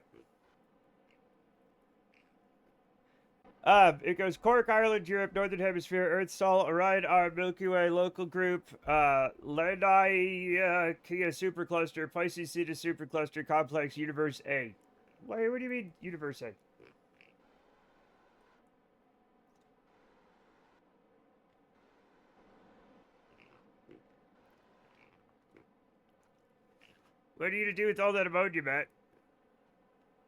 It goes Cork, Ireland, Europe, Northern Hemisphere, Earth, Sol, Orion, our Milky Way, local group, Lani, Kia supercluster, Pisces Cetus supercluster, complex, universe A. Why? What do you mean, universe A? What are you to do with all that ammonia, Matt?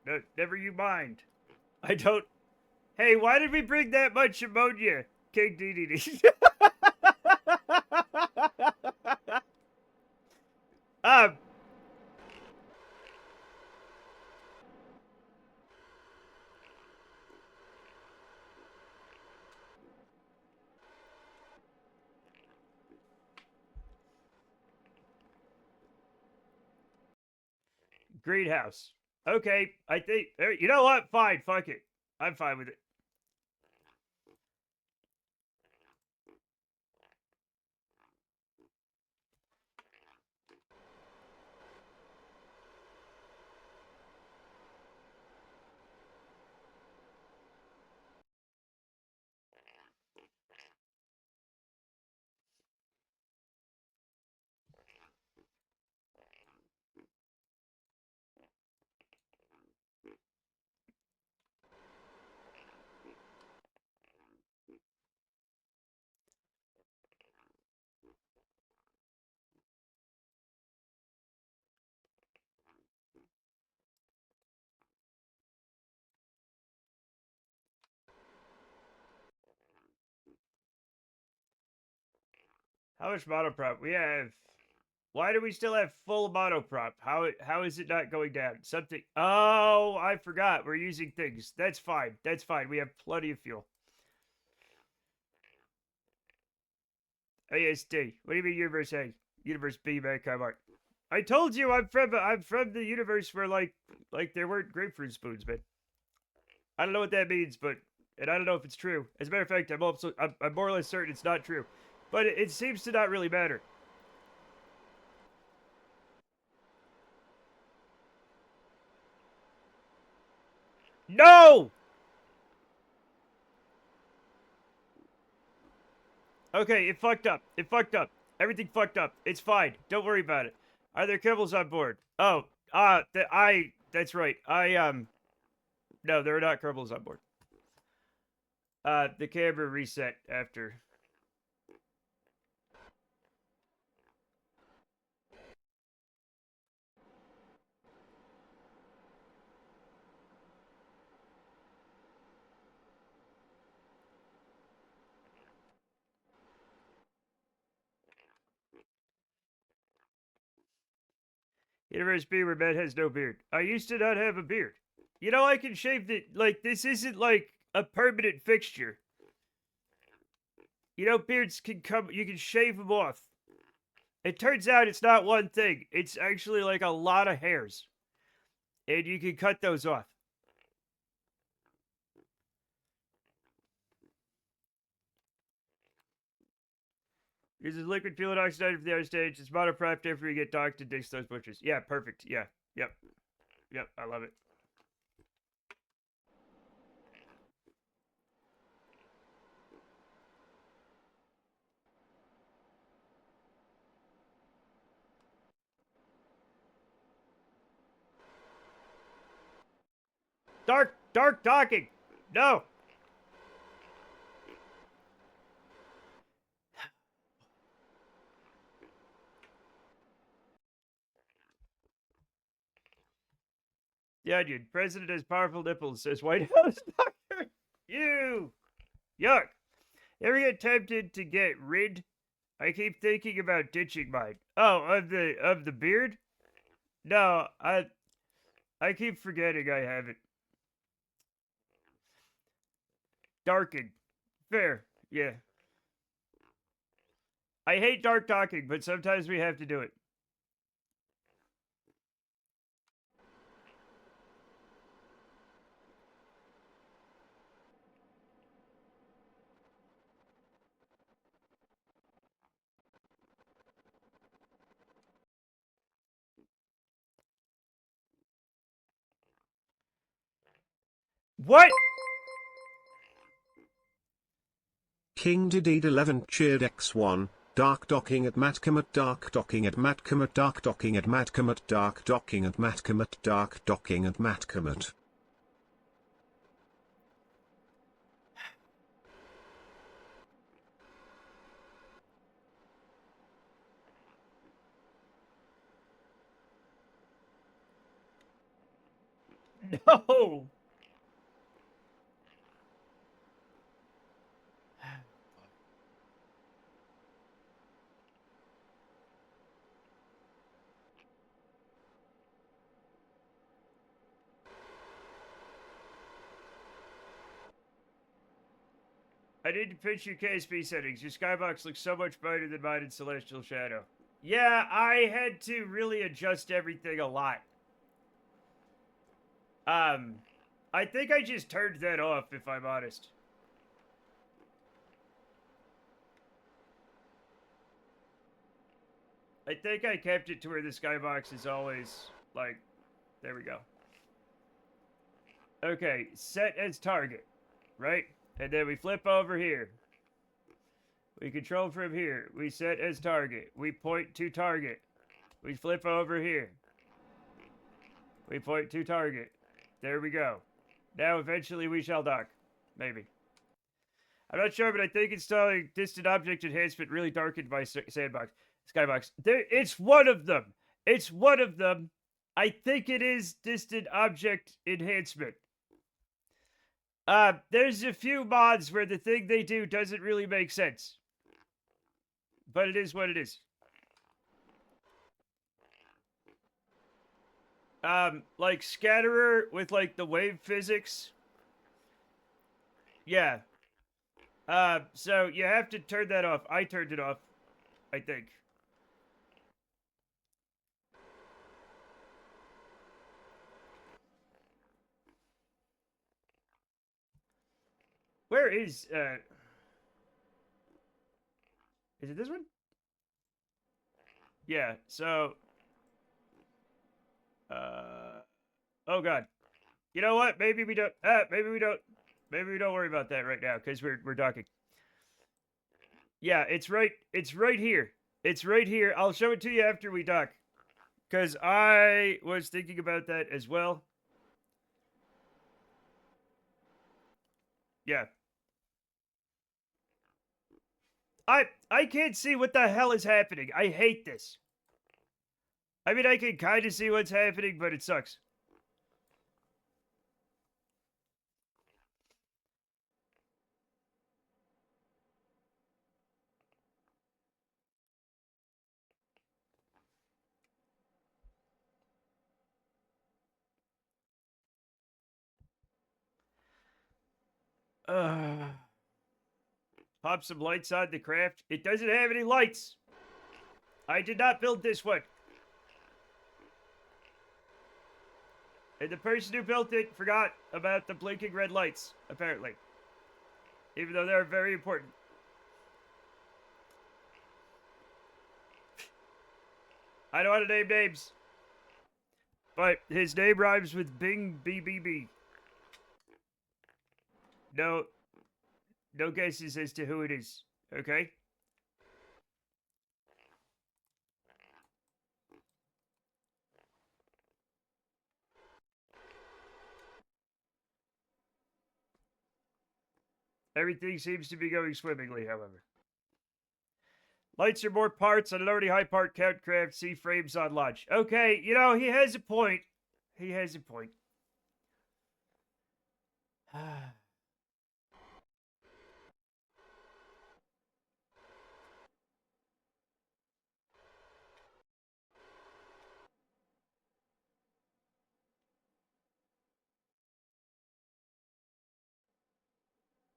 No, never you mind. I don't. Hey, why did we bring that much ammonia, King DDD? um, greenhouse. Okay, I think. You know what? Fine, fuck it. I'm fine with it. How much monoprop? We have. Why do we still have full monoprop? How is it not going down? Something. Oh, I forgot. We're using things. That's fine. That's fine. We have plenty of fuel. ASD. What do you mean universe A? Universe B, man, come on. I told you I'm from the universe where like there weren't grapefruit spoons, man. I don't know what that means, but and I don't know if it's true. As a matter of fact, I'm more or less certain it's not true. But it seems to not really matter. No! Okay, it fucked up. It fucked up. Everything fucked up. It's fine. Don't worry about it. Are there Kerbals on board? Oh, that's right. No, there are not Kerbals on board. The camera reset after. Universe B where man has no beard. I used to not have a beard. You know, I can shave the, like, this isn't like a permanent fixture. You know, beards can come, you can shave them off. It turns out it's not one thing. It's actually like a lot of hairs. And you can cut those off. Uses liquid fuel and oxidizer for the outer stage. It's monoprep after you get docked and ditch those butchers. Yeah, perfect. Yeah. Yep. Yep. I love it. Dark docking. No. The Onion. President has powerful nipples, says White House doctor. You. Yuck. Ever get tempted to get rid? I keep thinking about ditching mine. Oh, of the beard? No, I keep forgetting I have it. Darkened. Fair. Yeah. I hate dark talking, but sometimes we have to do it. What? King Didid 11 cheered X1. Dark docking at Matcom at dark docking at Matcom at dark docking at Matcom at dark docking at Matcom at dark docking at Matcom at. No. I need to pinch your KSP settings. Your skybox looks so much brighter than mine in Celestial Shadow. Yeah, I had to really adjust everything a lot. I think I just turned that off, if I'm honest. I think I kept it to where the skybox is always, like, there we go. Okay, set as target, right? And then we flip over here. We control from here. We set as target. We point to target. We flip over here. We point to target. There we go. Now eventually we shall dock. Maybe. I'm not sure, but I think installing distant object enhancement really darkened my skybox. It's one of them. It's one of them. I think it is distant object enhancement. There's a few mods where the thing they do doesn't really make sense. But it is what it is. Like Scatterer with, like, the wave physics. Yeah. So you have to turn that off. I turned it off, I think. Where is it this one? Yeah, so oh god. You know what? Maybe we don't maybe we don't worry about that right now, because we're docking. Yeah, it's right here. It's right here. I'll show it to you after we dock. Because I was thinking about that as well. Yeah. I can't see what the hell is happening. I hate this. I mean, I can kind of see what's happening, but it sucks. Pop some lights on the craft. It doesn't have any lights. I did not build this one. And the person who built it forgot about the blinking red lights, apparently. Even though they're very important. I don't want to name names. But his name rhymes with Bing BBB. No guesses as to who it is, okay? Everything seems to be going swimmingly, however. Lights are more parts on an already high part count craft. See frames on launch. Okay, you know, he has a point. He has a point.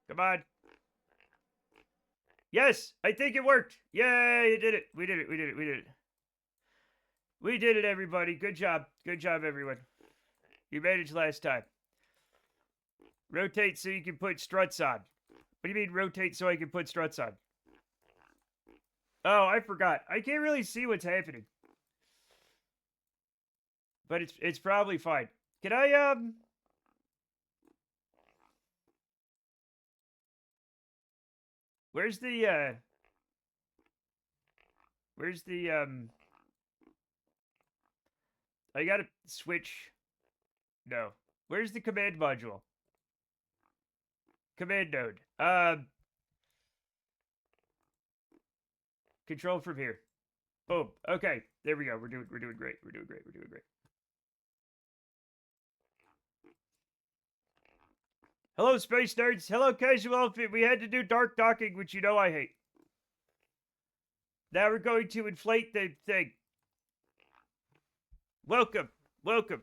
Come on. Yes, I think it worked. Yay, you did it. We did it. We did it. We did it. We did it, everybody. Good job. Good job, everyone. You managed last time. Rotate so you can put struts on. What do you mean rotate so I can put struts on? Oh, I forgot. I can't really see what's happening. But it's probably fine. Can I Where's the I gotta switch. No. Where's the command module? Command node. Control from here. Boom. Okay. There we go. We're doing great. We're doing great. We're doing great. Hello, space nerds. Hello, casual outfit. We had to do dark docking, which you know I hate. Now we're going to inflate the thing. Welcome. Welcome.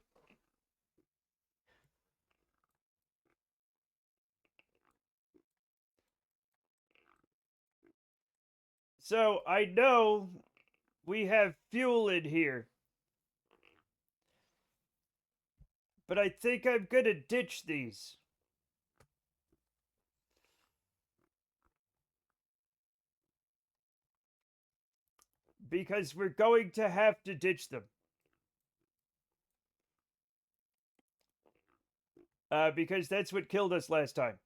So, I know we have fuel in here. But I think I'm gonna ditch these. Because we're going to have to ditch them. Because that's what killed us last time.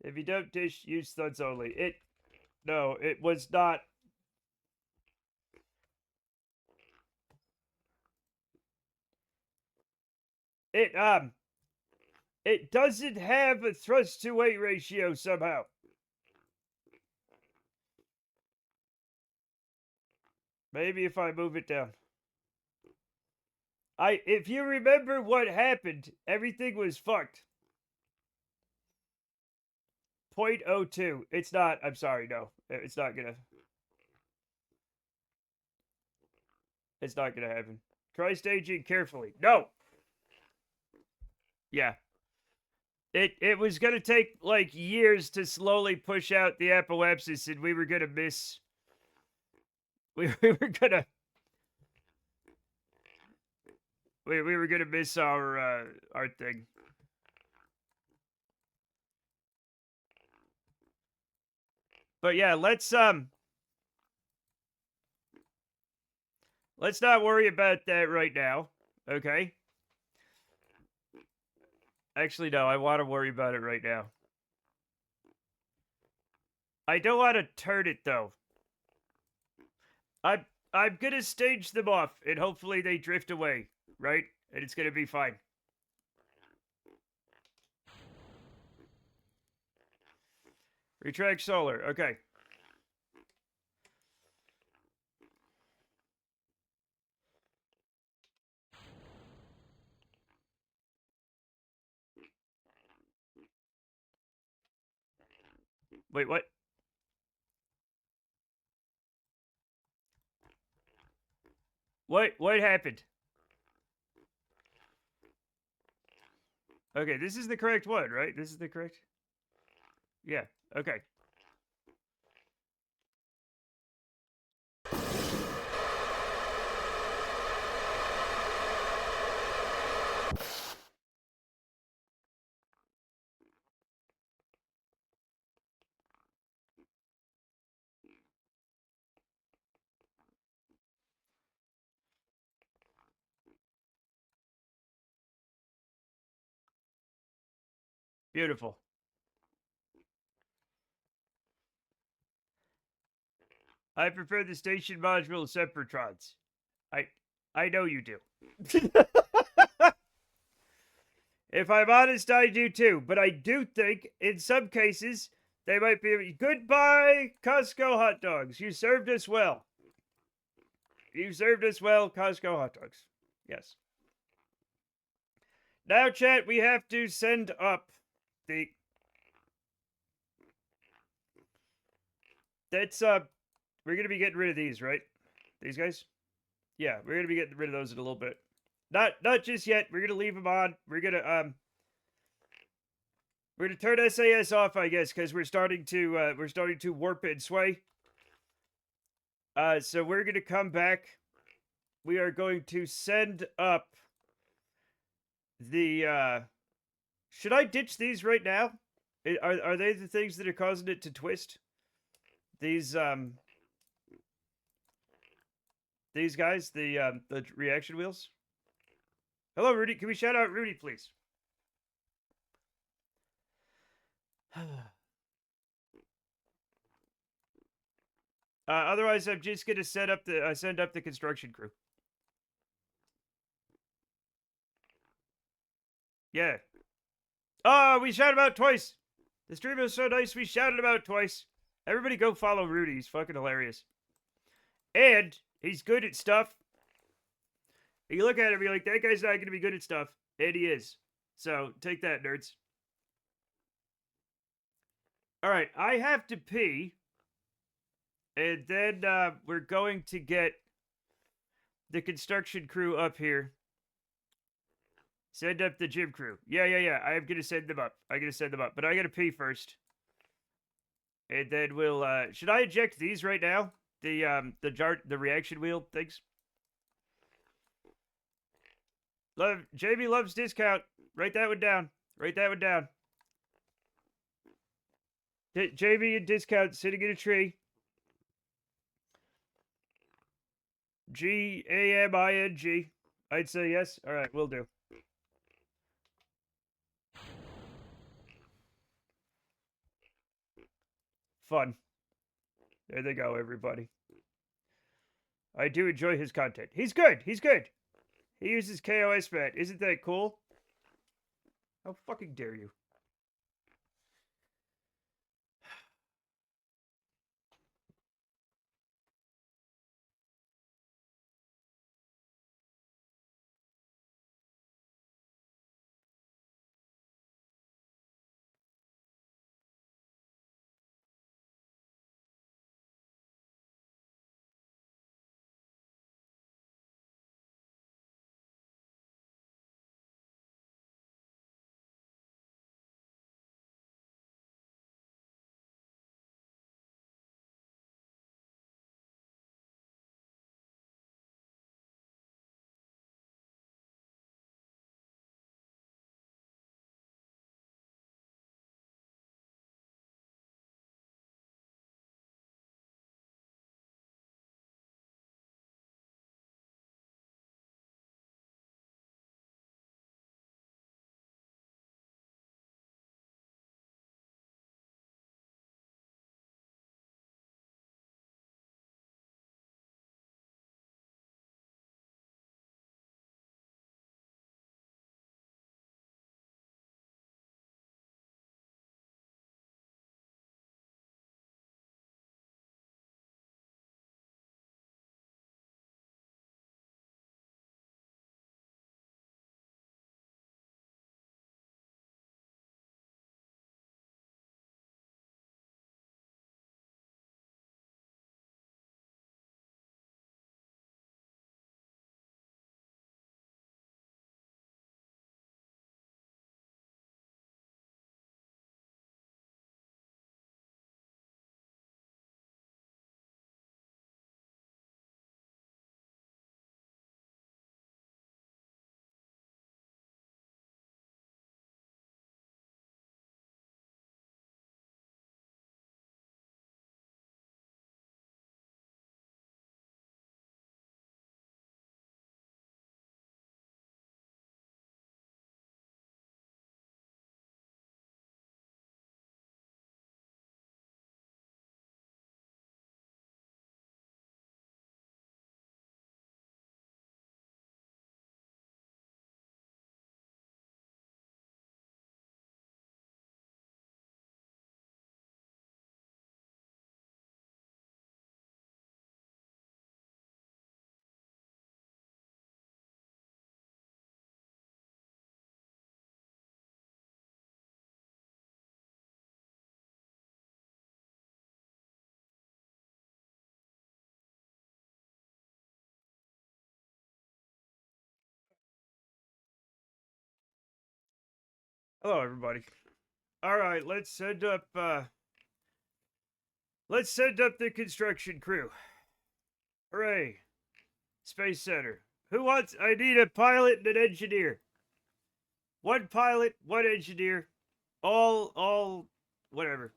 If you don't dish, use studs only. No, it was not. It doesn't have a thrust to weight ratio somehow. Maybe if I move it down. If you remember what happened, everything was fucked. 0.02. It's not. I'm sorry. No, it's not gonna. It's not gonna happen. Try staging carefully. No. Yeah. It was gonna take like years to slowly push out the apoapsis, and we were gonna miss. We were gonna. We were gonna miss our thing. But yeah, let's not worry about that right now, okay? Actually, no, I want to worry about it right now. I don't want to turn it though. I'm gonna stage them off, and hopefully they drift away, right? And it's gonna be fine. Retract solar, okay. Wait, what? What happened? Okay, this is the correct one, right? This is the correct? Yeah, okay. Beautiful. I prefer the station module Sempertrons. I know you do. If I'm honest, I do too. But I do think, in some cases, they might be... Goodbye, Costco hot dogs. You served us well. You served us well, Costco hot dogs. Yes. Now, chat, we have to send up the... That's, we're gonna be getting rid of these, right? These guys? Yeah, we're gonna be getting rid of those in a little bit. Not just yet. We're gonna leave them on. We're gonna turn SAS off, I guess, because we're starting to warp and sway. So we're gonna come back. We are going to send up the should I ditch these right now? Are they the things that are causing it to twist? These guys, the reaction wheels? Hello, Rudy. Can we shout out Rudy, please? Otherwise, I'm just gonna send up the construction crew. Yeah. Oh, we shouted about twice. The stream was so nice, we shouted about twice. Everybody go follow Rudy. He's fucking hilarious. And he's good at stuff. You look at him, you're like, that guy's not gonna be good at stuff. And he is. So, take that, nerds. Alright, I have to pee. And then we're going to get the construction crew up here. Send up the gym crew. Yeah. I am gonna send them up. But I gotta pee first. And then we'll should I eject these right now? The reaction wheel things? Jamie loves discount. Write that one down. Jamie and discount sitting in a tree. GAMING. I'd say yes. Alright, will do. Fun. There they go, everybody. I do enjoy his content. He's good. He uses KOS mat. Isn't that cool? How fucking dare you? Hello, everybody. All right, let's send up the construction crew. Hooray! Space Center. Who wants? I need a pilot and an engineer. One pilot, one engineer. All, whatever.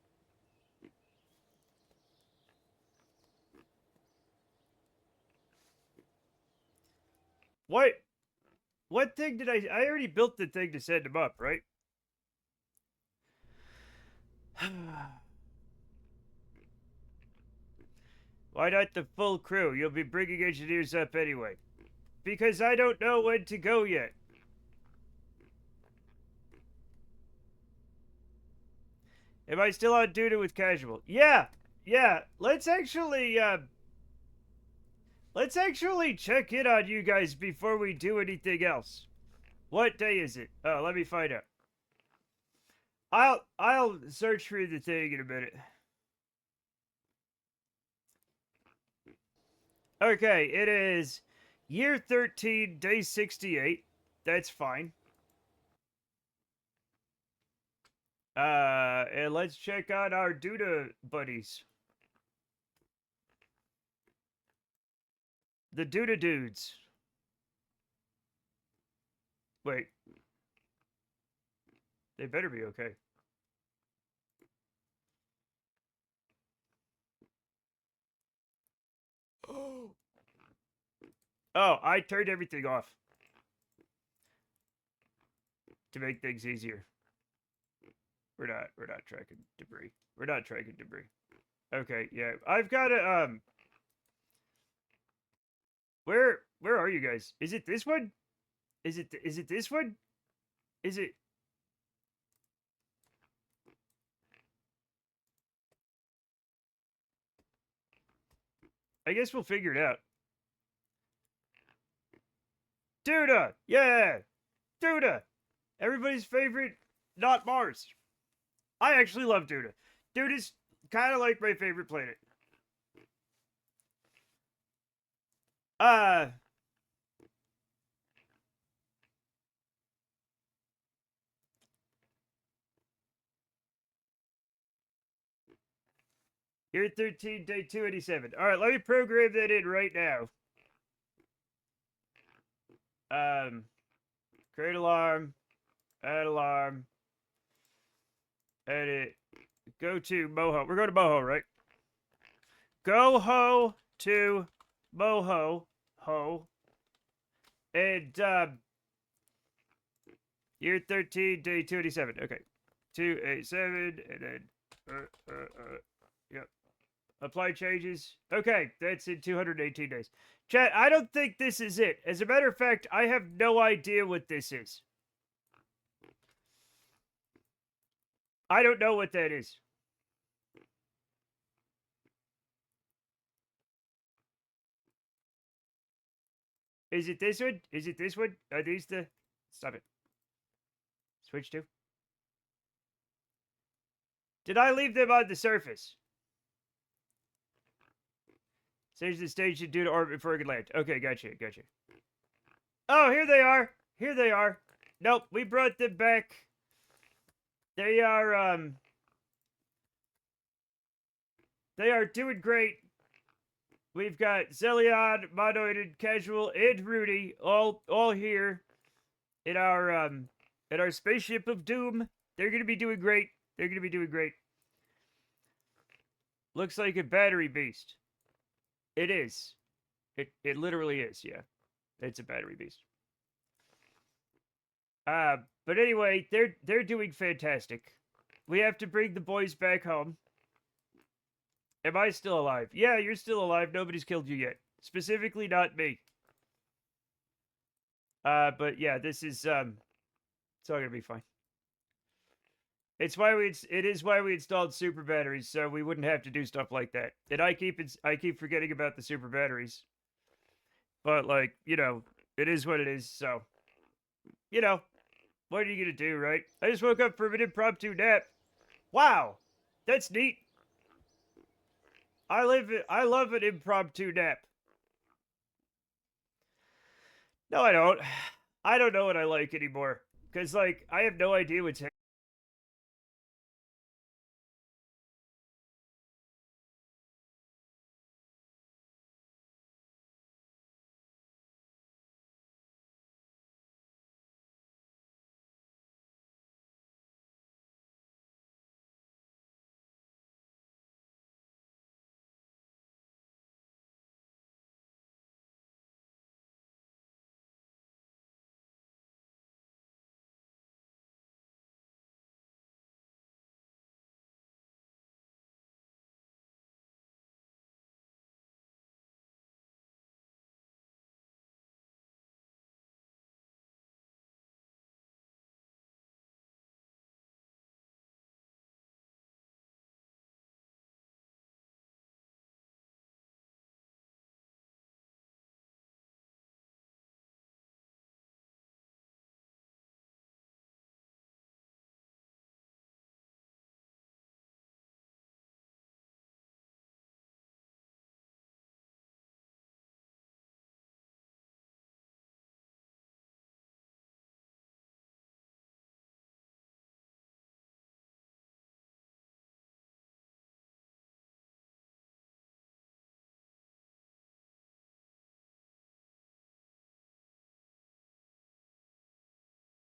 What? What thing did I already built the thing to send him up, right? Why not the full crew? You'll be bringing engineers up anyway. Because I don't know when to go yet. Am I still on duty with casual? Yeah, yeah. Let's actually check in on you guys before we do anything else. What day is it? Oh, let me find out. I'll search for the thing in a minute. Okay, it is year 13, day 68. That's fine. And let's check on our Duda buddies. The Duda dudes. Wait. They better be okay. Oh, I turned everything off. To make things easier. We're not tracking debris. We're not tracking debris. Okay, yeah. I've got a Where are you guys? Is it this one? Is it this one? Is it I guess we'll figure it out. Duda! Yeah! Duda! Everybody's favorite, not Mars. I actually love Duda. Duda's kind of like my favorite planet. Year 13, day 287. Alright, let me program that in right now. Create alarm, add alarm, edit, go to Moho. We're going to Moho, right? Go ho to Moho, ho, and, year 13, day 287. Okay. 287, and then, yep. Apply changes. Okay, that's in 218 days. Chat, I don't think this is it. As a matter of fact, I have no idea what this is. I don't know what that is. Is it this one? Is it this one? Are these the... Stop it. Switch to? Did I leave them on the surface? Stage the stage should do to orbit before it can land. Okay, gotcha. Oh, here they are. Here they are. Nope, we brought them back. They are doing great. We've got Zelion, Monoid, Casual, and Rudy all here in our spaceship of doom. They're gonna be doing great. Looks like a battery beast. It is. It literally is, yeah. It's a battery beast. But anyway, they're doing fantastic. We have to bring the boys back home. Am I still alive? Yeah, you're still alive. Nobody's killed you yet. Specifically not me. But yeah, this is it's all gonna be fine. It is why we installed super batteries, so we wouldn't have to do stuff like that. And I keep forgetting about the super batteries. But like, you know, it is what it is, so you know, what are you gonna do, right? I just woke up from an impromptu nap. Wow, that's neat. I love an impromptu nap. No, I don't. I don't know what I like anymore. Because, like, I have no idea what's